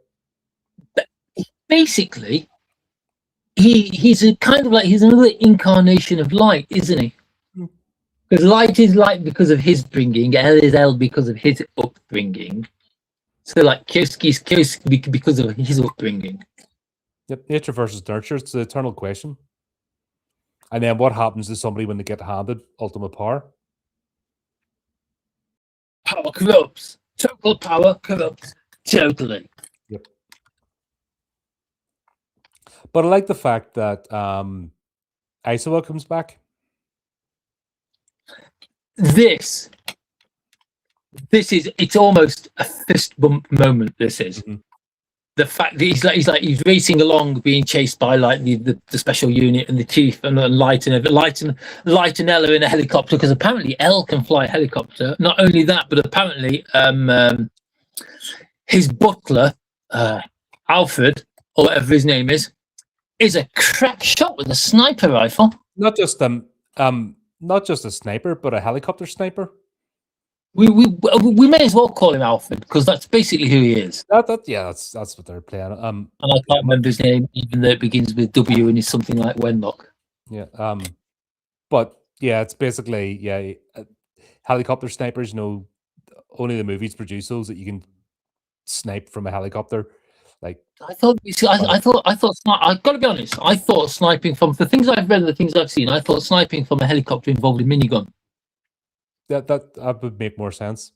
Basically, he's a kind of like he's another incarnation of light, isn't he? Because light is light because of his bringing, L is L because of his upbringing. So like Kioski's Kioski because of his upbringing. Yep, nature versus nurture. It's the eternal question. And then what happens to somebody when they get handed ultimate power? Power corrupts. Total power corrupts. Totally. Yep. But I like the fact that Aizawa comes back. This it's almost a fist bump moment. This is Mhm. the fact that he's racing along, being chased by like the special unit and the chief and Light and Ella in a helicopter, because apparently Elle can fly a helicopter. Not only that, but apparently his butler, Alfred, or whatever his name is a crack shot with a sniper rifle. Not just a sniper, but a helicopter sniper. We may as well call him Alfred, because that's basically who he is. That's what they're playing. And I can't remember his name, even though it begins with W and is something like Wenlock. Yeah. But yeah, it's basically helicopter snipers. You know, only the movies produce those that you can snipe from a helicopter. Like I thought I got to be honest. I thought sniping from the things I've read and the things I've seen. I thought sniping from a helicopter involved a minigun. that would make more sense.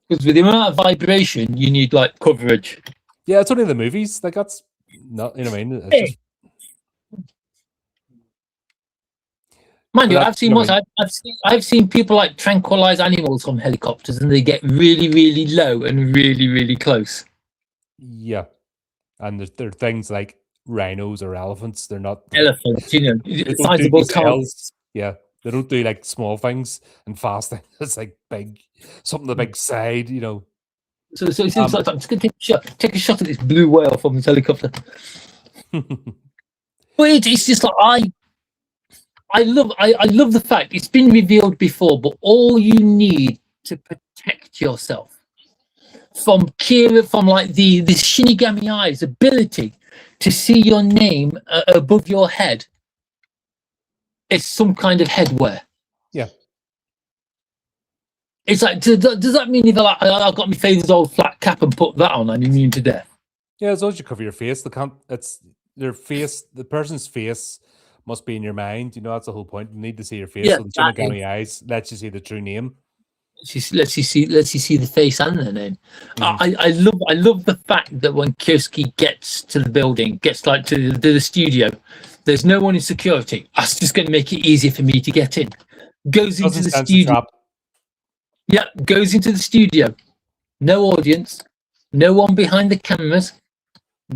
Because with the amount of vibration, you need like coverage. Yeah, it's only the movies. Like that's not, you know what I mean? It's just, mind you, I've seen people like tranquilize animals from helicopters, and they get really, really low and really, really close. Yeah, and there are things like rhinos or elephants. They're not elephants, you know, sizable tails. Yeah, they don't do like small things and fast things. It's like big, something the big side, you know. So it seems like I'm just gonna take a shot at this blue whale from this helicopter. But it's just like I love the fact it's been revealed before, but all you need to protect yourself from Kira, from like the Shinigami Eye's ability to see your name above your head, is some kind of headwear. Yeah. It's like, does that mean if I've got my father's old flat cap and put that on, I'm immune to death? Yeah, as long as you cover your face, it's their face, the person's face must be in your mind. You know, that's the whole point. You need to see your face. Yeah, so the Shinigami Eyes lets you see the true name. Lets you see the face and the name. I love the fact that when Kirsky gets to the building, gets like to the studio, there's no one in security. That's just going to make it easier for me to get in. Goes into the studio. Yeah, goes into the studio. No audience, no one behind the cameras,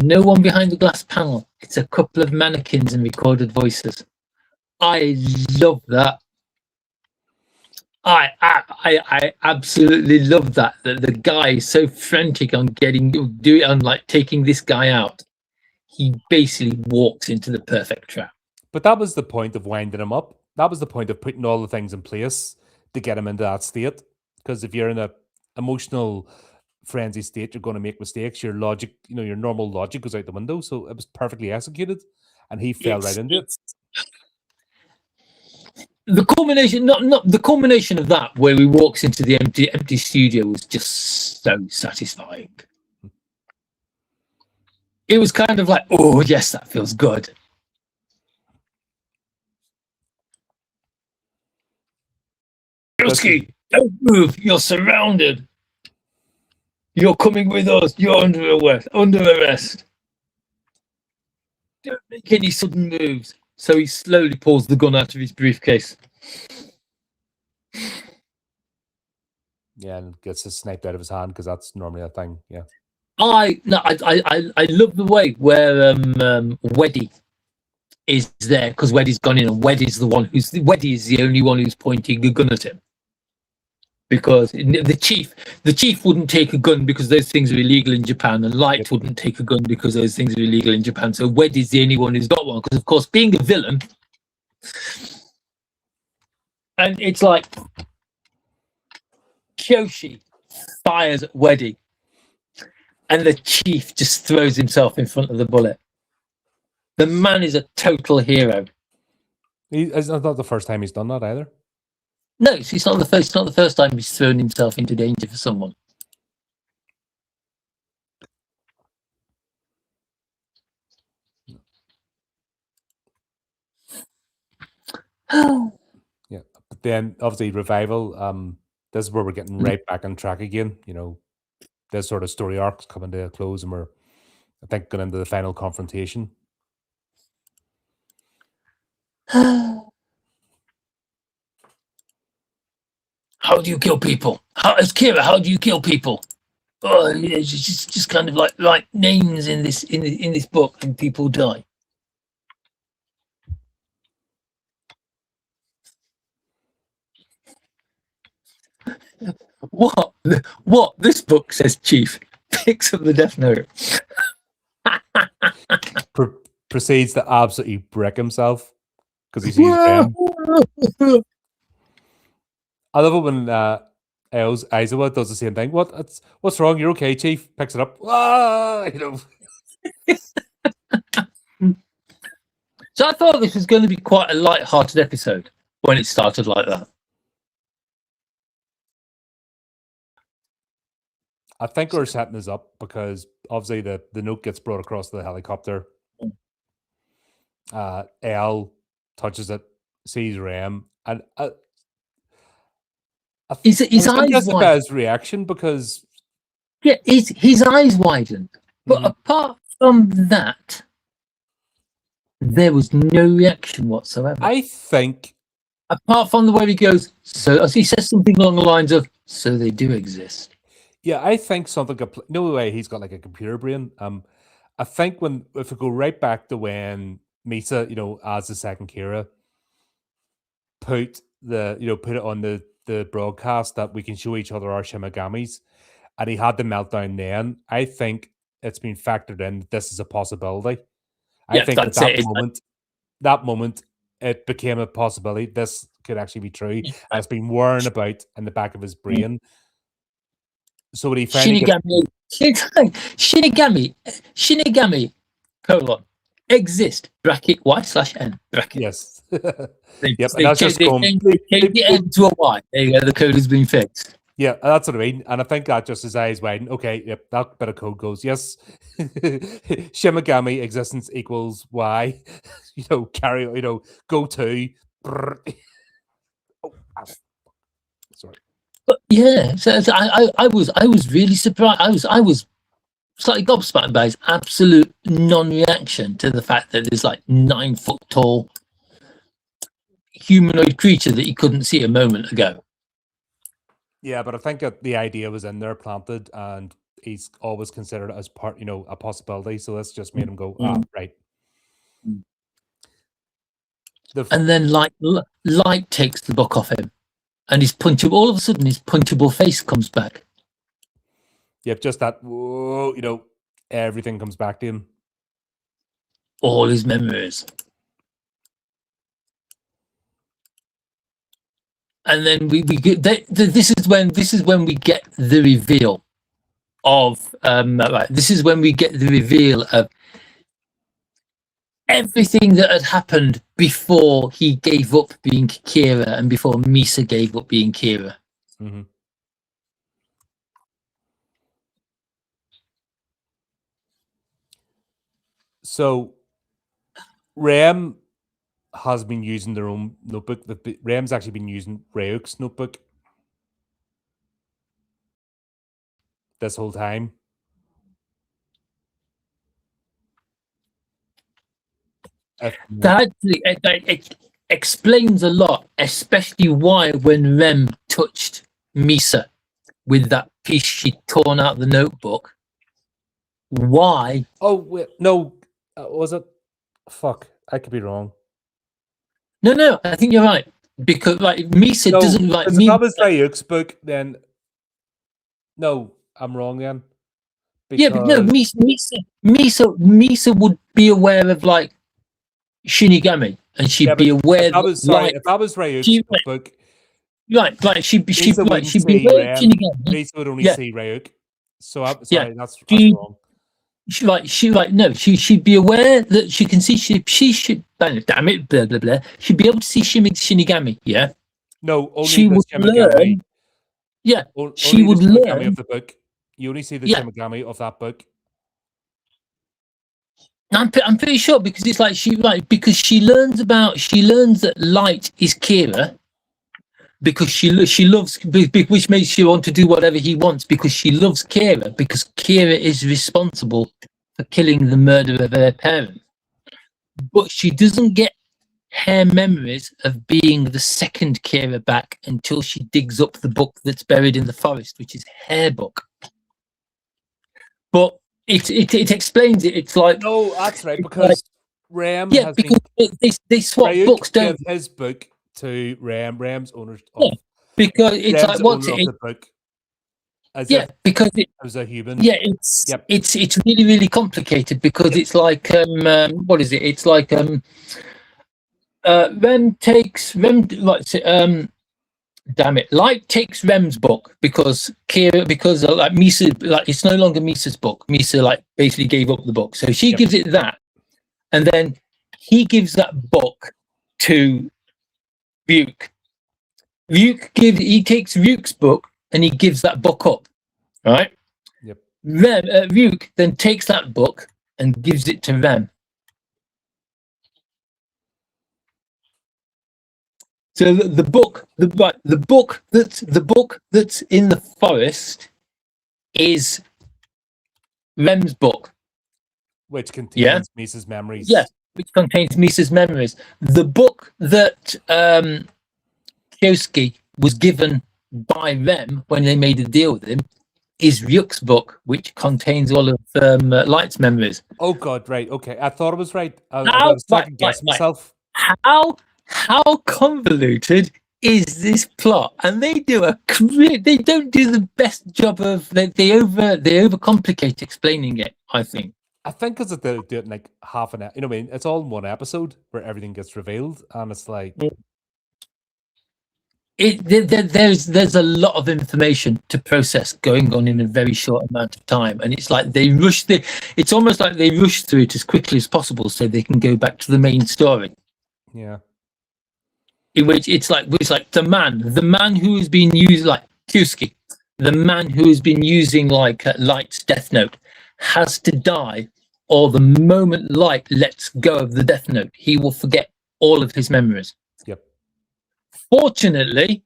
no one behind the glass panel. It's a couple of mannequins and recorded voices. I love that. I absolutely love that the guy is so frantic on taking this guy out. He basically walks into the perfect trap. But that was the point of winding him up. That was the point of putting all the things in place to get him into that state. Because if you're in a emotional frenzy state, you're going to make mistakes. Your logic, you know, your normal logic goes out the window. So it was perfectly executed, and he fell right into it. The culmination, not the culmination of that, where he walks into the empty studio, was just so satisfying. It was kind of like, oh yes, that feels good. Yosuke, don't move. You're surrounded. You're coming with us. You're under arrest. Don't make any sudden moves. So he slowly pulls the gun out of his briefcase. Yeah, and gets it sniped out of his hand because that's normally a thing. Yeah. I love the way where Weddy is there, because Weddy's gone in, and Weddy is the only one who's pointing a gun at him. Because the chief wouldn't take a gun because those things are illegal in Japan, and Light wouldn't take a gun because those things are illegal in Japan. So Weddy's the only one who's got one, because of course, being a villain, and it's like Kyoshi fires at Weddy, and the chief just throws himself in front of the bullet. The man is a total hero. It's not the first time he's done that either. No, it's not the first time he's thrown himself into danger for someone. Yeah, but then obviously Revival. This is where we're getting right back on track again. You know, this sort of story arc's coming to a close, and we're, I think, going into the final confrontation. how do you kill people? As Kira, how do you kill people? Oh, yeah, just kind of like names in this book, and people die. What this book says, Chief, picks up the Death Note. Proceeds to absolutely brick himself because he sees Rem. I love it when Aizawa does the same thing. What's wrong? You're okay, Chief. Picks it up. Ah, you know. So I thought this was going to be quite a light-hearted episode when it started like that. I think we're setting this up because obviously the note gets brought across the helicopter. Elle touches it, sees Rem, and his eyes widen. His reaction because his eyes widen. But apart from that, there was no reaction whatsoever. I think, apart from the way he goes, so as he says something along the lines of, "So they do exist." Yeah, I think something. No way, he's got like a computer brain. I think if we go right back to when Misa, as the second Kira, put it on the broadcast that we can show each other our Shimagamis, and he had the meltdown then. I think it's been factored in that this is a possibility. I think that moment it became a possibility. This could actually be true. And it's been worrying about in the back of his brain. So when he finally Shinigami, exist, (Y/N). Yes. Yep, and that's just change the N to a Y. There you go, the code has been fixed. Yeah, that's what I mean. And I think that just his eyes widen. Okay, yep, that bit of code goes, yes. Shimigami existence equals Y. Carry, go to. Sorry. But yeah, so I was really surprised. I was slightly gobsmacked by his absolute non-reaction to the fact that there's like 9 foot tall humanoid creature that he couldn't see a moment ago. Yeah, but I think that the idea was in there planted, and he's always considered it as part, a possibility. So this just made him go, right. And then light takes the book off him, and his punchable. All of a sudden, his punchable face comes back. Yep, just that. Whoa, everything comes back to him. All his memories. And then we get this is when we get the reveal of this is when we get the reveal of everything that had happened before he gave up being Kira and before Misa gave up being Kira. Mm-hmm. So Rem has been using their own notebook. Rem's actually been using Ryuk's notebook this whole time. That explains a lot, especially why when Rem touched Misa with that piece she'd torn out the notebook. Why? Oh, wait, no. Was it? Fuck, I could be wrong. No, I think you're right. Because Misa doesn't like me. If that was Ryuk's book, then no, I'm wrong then. Yeah, but no, Misa would be aware of Shinigami, and she'd be aware if that was Ryuk's book. Right, she'd be aware of Shinigami. Misa would only see Ryuk. So I'm sorry, that's wrong. She'd be aware that she can see. She should. Damn it! Blah blah blah. She'd be able to see Shinigami. Yeah. No, only she would learn. Yeah, she would learn of the book. You only see the Shimigami of that book. I'm pretty sure because it's because she learns that light is Kira. Because she loves, which makes you want to do whatever he wants because she loves Kira, because Kira is responsible for killing the murder of her parents. But she doesn't get her memories of being the second Kira back until she digs up the book that's buried in the forest, which is her book. But it explains it. It's like, No, that's right, it's because like, Rem yeah, has because they swap Ryuk books, don't gave his book to Rem. Rem's owner Yeah, of because it's Rem's like what's owner of it? the book, as Yeah, if because it was a human. yeah, it's Yep. it's really really complicated because Yep. it's like what is it? It's like Rem takes Rem like damn it, Light takes Rem's book because like Misa, like it's no longer Misa's book. Misa like basically gave up the book, so she Yep. gives it that, and then he gives that book to Ryuk. He takes Ryuk's book and he gives that book up, right? Yep. Ryuk then takes that book and gives it to Rem. So the book that's in the forest is Rem's book. Which contains Yeah? Misa's memories. Yeah, which contains Misa's memories. The book that Kyosuke was given by Rem when they made a deal with him is Ryuk's book, which contains all of Light's memories. Oh God, right, okay. I thought it was right. I How, was second guessing myself. how convoluted is this plot? And they don't do the best job of they overcomplicate explaining it, I think. I think because they do it in like half an hour. You know what I mean? It's all in one episode where everything gets revealed, and it's like There's a lot of information to process going on in a very short amount of time, and it's like it's almost like they rush through it as quickly as possible so they can go back to the main story. yeah. In which it's like the man who has been using like Kyosuke, the man who has been using like Light's Death Note has to die, or the moment Light lets go of the Death Note, he will forget all of his memories. Yep. Fortunately,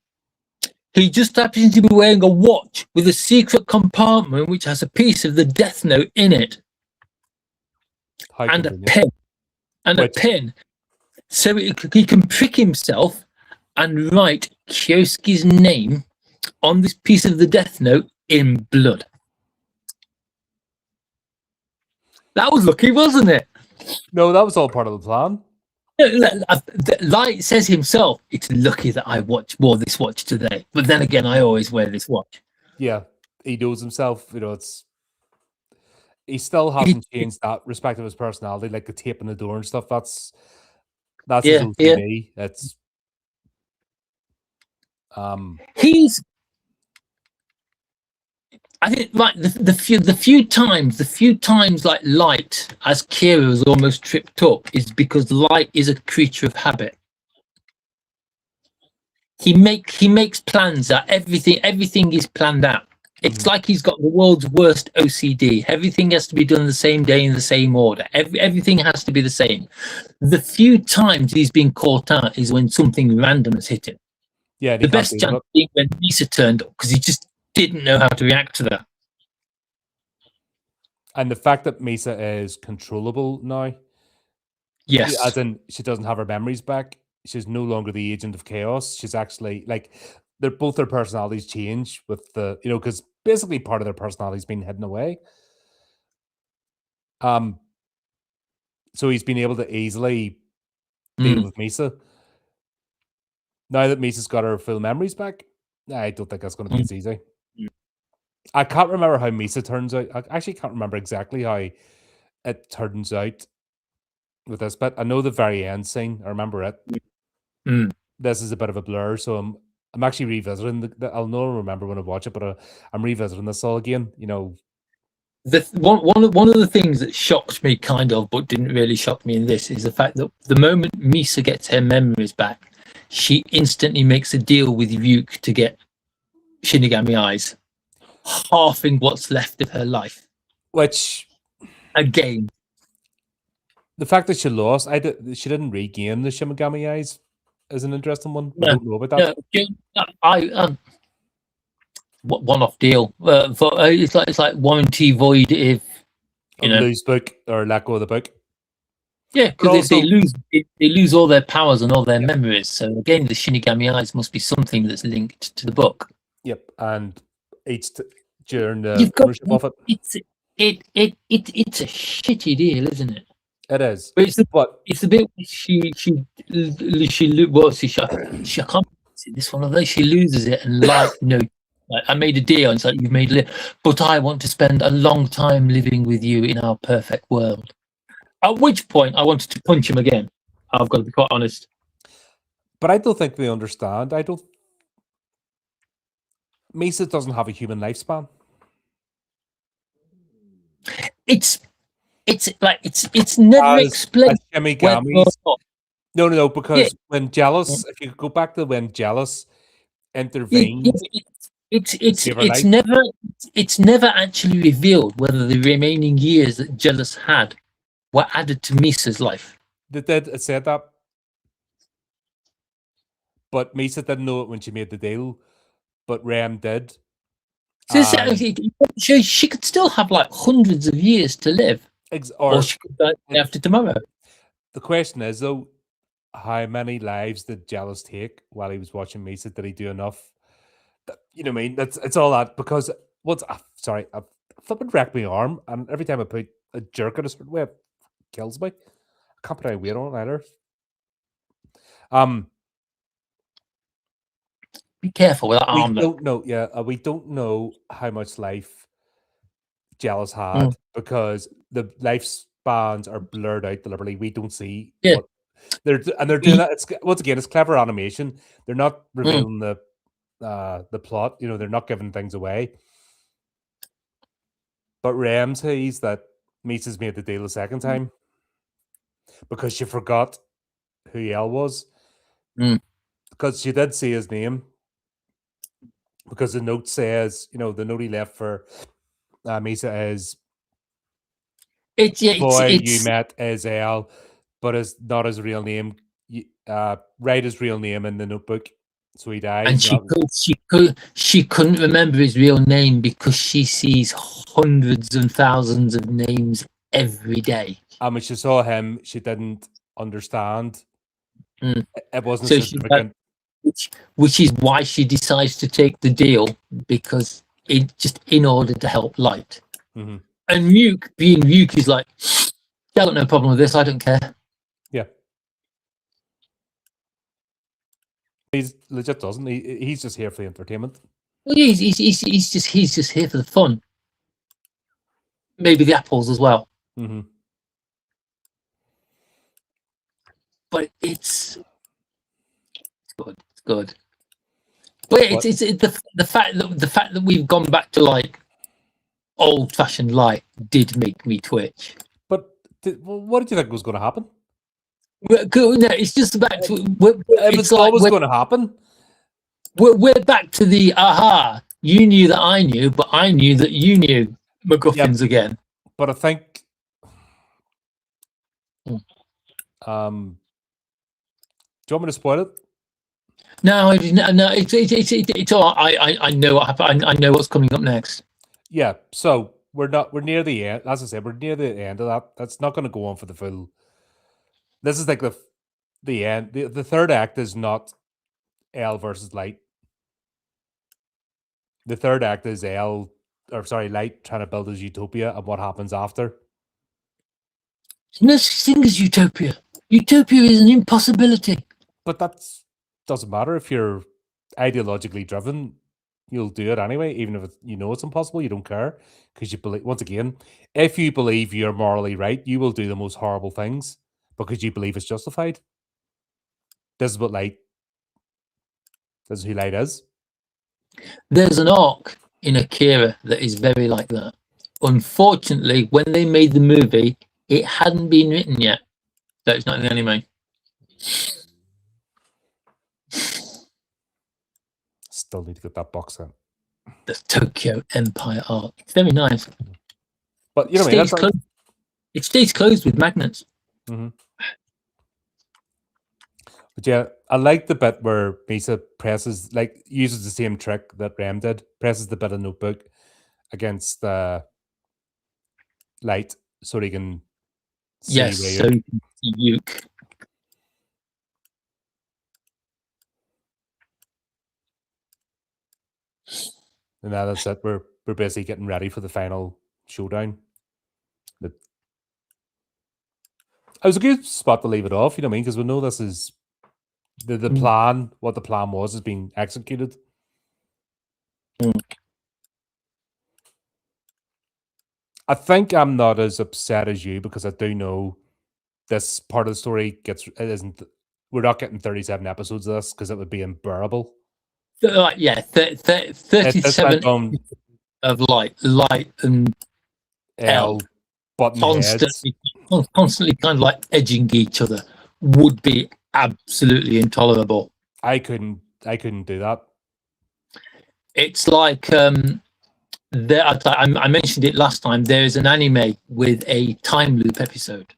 he just happens to be wearing a watch with a secret compartment which has a piece of the Death Note in it, and a pin, so he can prick himself and write Kyosuke's name on this piece of the Death Note in blood. That was lucky, wasn't it? No, that was all part of the plan. Light says himself, it's lucky that I wore this watch today. But then again, I always wear this watch. Yeah, he knows himself. You know, he still hasn't changed that respect of his personality, like the tape on the door and stuff. That's his OCD. Yeah. It's I think like the few times like Light as Kira is almost tripped up is because Light is a creature of habit. He makes plans that everything is planned out. It's like he's got the world's worst OCD. Everything has to be done the same day in the same order. Everything has to be the same. The few times he's been caught out is when something random has hit him. Yeah, the best chance being when Misa turned up because he just didn't know how to react to that. And the fact that Misa is controllable now, yes, as in she doesn't have her memories back. She's no longer the agent of chaos. She's actually like both their personalities change with the because basically part of their personality's been hidden away. So he's been able to easily deal with Misa. Now that Misa's got her full memories back, I don't think that's going to be as easy. I can't remember how Misa turns out. I actually can't remember exactly how it turns out with this, but I know the very end scene. I remember it. This is a bit of a blur, so I'm actually revisiting. I'll not remember when I watch it, but I'm revisiting this all again. One of the things that shocked me, kind of, but didn't really shock me in this, is the fact that the moment Misa gets her memories back, she instantly makes a deal with Ryuk to get Shinigami eyes, halving what's left of her life. Which, again, the fact that she lost, she didn't regain the Shinigami eyes, is an interesting one. I don't know about that. One-off deal. It's like warranty void if lose book or let go of the book. Yeah, But because also, they lose all their powers and all their memories. So again, the Shinigami eyes must be something that's linked to the book. yep, and during the You've got ownership of it, it's a shitty deal, isn't it? it is. But But it's the bit where she I can't this one of those she loses it and like I made a deal and it's like you've made it, but I want to spend a long time living with you in our perfect world. At which point I wanted to punch him again. I've got to be quite honest. but I don't think they understand. I don't. Misa doesn't have a human lifespan. It's like it's never As explained whether or Shimigami's. not. No, Yeah, because when Jealous, if you go back to when Jealous yeah, intervened to save her life, it's never actually revealed whether the remaining years that Jealous had were added to Misa's life. they did it said that, but Misa didn't know it when she made the deal, but Rem did. So And she could still have like hundreds of years to live, or she could die after tomorrow. the question is though, how many lives did Jealous take while he was watching Misa? Did he do enough? You know what I mean? It's all that because once sorry, I flipping wrecked my arm, and every time I put a jerk in a certain way, it kills me. I can't put any weight on it either. Be careful with that We arm. don't know. Yeah, we don't know how much life Jealous had because the lifespans are blurred out deliberately. We don't see what they're doing that. It's once again, it's clever animation. They're not revealing the plot. You know, they're not giving things away. But Rem says that Misa's made the deal the second time because she forgot who Yel was. Because she did say his name. Because the note says, you know, the note he left for Misa is you met is El, but is not his real name. Write his real name in the notebook. So he dies. And she couldn't remember his real name because she sees hundreds and thousands of names every day. And when she saw him, she didn't understand. It wasn't So significant. Which is why she decides to take the deal, because in order to help Light. And Muke, being Muke, is like, I got no problem with this. I don't care. Yeah. He's legit doesn't. He's just here for the entertainment. Well, he's just here for the fun. Maybe the apples as well. But it's good. It's good. But it's the fact that we've gone back to like old-fashioned Light did make me twitch. But what did you think was going to happen? No, it's just back to it's always going to happen. We're back to the aha. You knew that I knew, but I knew that you knew MacGuffins again. But I think, do you want me to spoil it? No, it's all. I know what happened. I know what's coming up next. Yeah, so we're near the end. As I said, we're near the end of that. That's not going to go on for the full. This is like the end. The third act is not L versus Light. The third act is Light trying to build his utopia and what happens after. There's no such thing as utopia. Utopia is an impossibility. But that doesn't matter if you're ideologically driven. You'll do it anyway, even if it's impossible. You don't care because you believe. Once again, if you believe you're morally right, you will do the most horrible things because you believe it's justified. This is what Light. This is who Light is. There's an arc in Akira that is very like that. Unfortunately, when they made the movie, it hadn't been written yet. So it's not in the anime. Still need to get that box set. The Tokyo Empire arc. It's very nice. But you know what I mean? It stays closed with magnets. But yeah, I like the bit where Misa uses the same trick that Rem did, presses the bit of notebook against the Light so he can Yes, so you can see Yuke. And now that's it. We're basically getting ready for the final showdown. It was a good spot to leave it off, you know what I mean? Because we know this is the plan, what the plan was, is being executed. I think I'm not as upset as you because I do know this part of the story we're not getting 37 episodes of this because it would be unbearable. 37 of light and L button constantly kind of like edging each other would be absolutely intolerable. I couldn't do that. It's like I mentioned it last time. There is an anime with a time loop episode,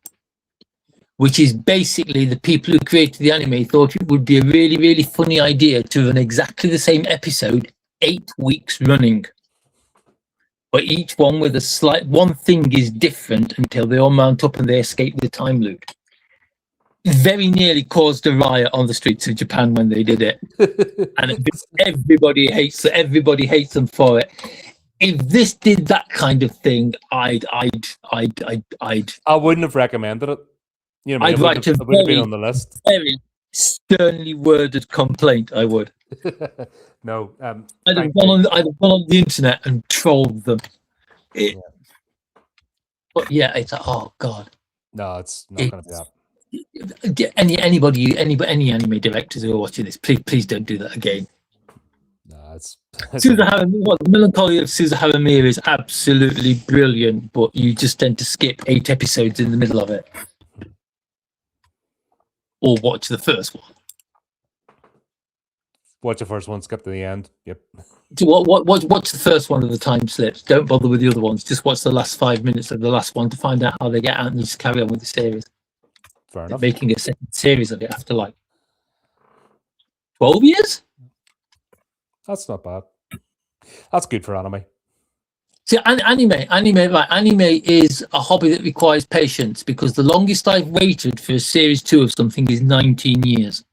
which is basically the people who created the anime thought it would be a really, really funny idea to run exactly the same episode 8 weeks running. But each one with one thing is different until they all mount up and they escape the time loop. Very nearly caused a riot on the streets of Japan when they did it. And everybody hates them for it. If this did that kind of thing, I wouldn't have recommended it. You know, I'd write a been on the list. Very sternly worded complaint. I would. No, I'd have gone on the internet and trolled them. But yeah, it's like, oh god. No, it's not going to be that. Any anime directors who are watching this, please don't do that again. No, it's the Melancholy of Suzu Haramiya is absolutely brilliant, but you just tend to skip 8 episodes in the middle of it, or watch the first one. Watch the first one, skip to the end. Yep. Watch the first one of the time slips. Don't bother with the other ones. Just watch the last 5 minutes of the last one to find out how they get out, and just carry on with the series. Fair enough. Making a second series of it after like 12 years. That's not bad. That's good for anime. See, anime is a hobby that requires patience, because the longest I've waited for a series 2 of something is 19 years.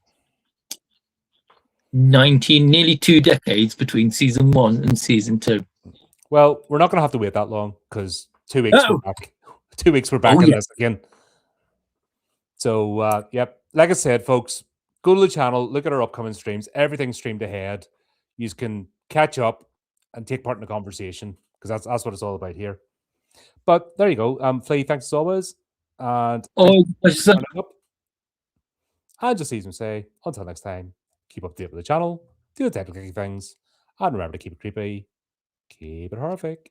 19, nearly 2 decades between season 1 and season 2. Well, we're not going to have to wait that long, because 2 weeks we're back. 2 weeks we're back in this again. So, yep. Like I said, folks, go to the channel, look at our upcoming streams. Everything's streamed ahead. You can catch up and take part in the conversation, because that's what it's all about here. But there you go. Flea, thanks as always. And just as you say, until next time, keep up to date with the channel, do the technical things, and remember to keep it creepy, keep it horrific.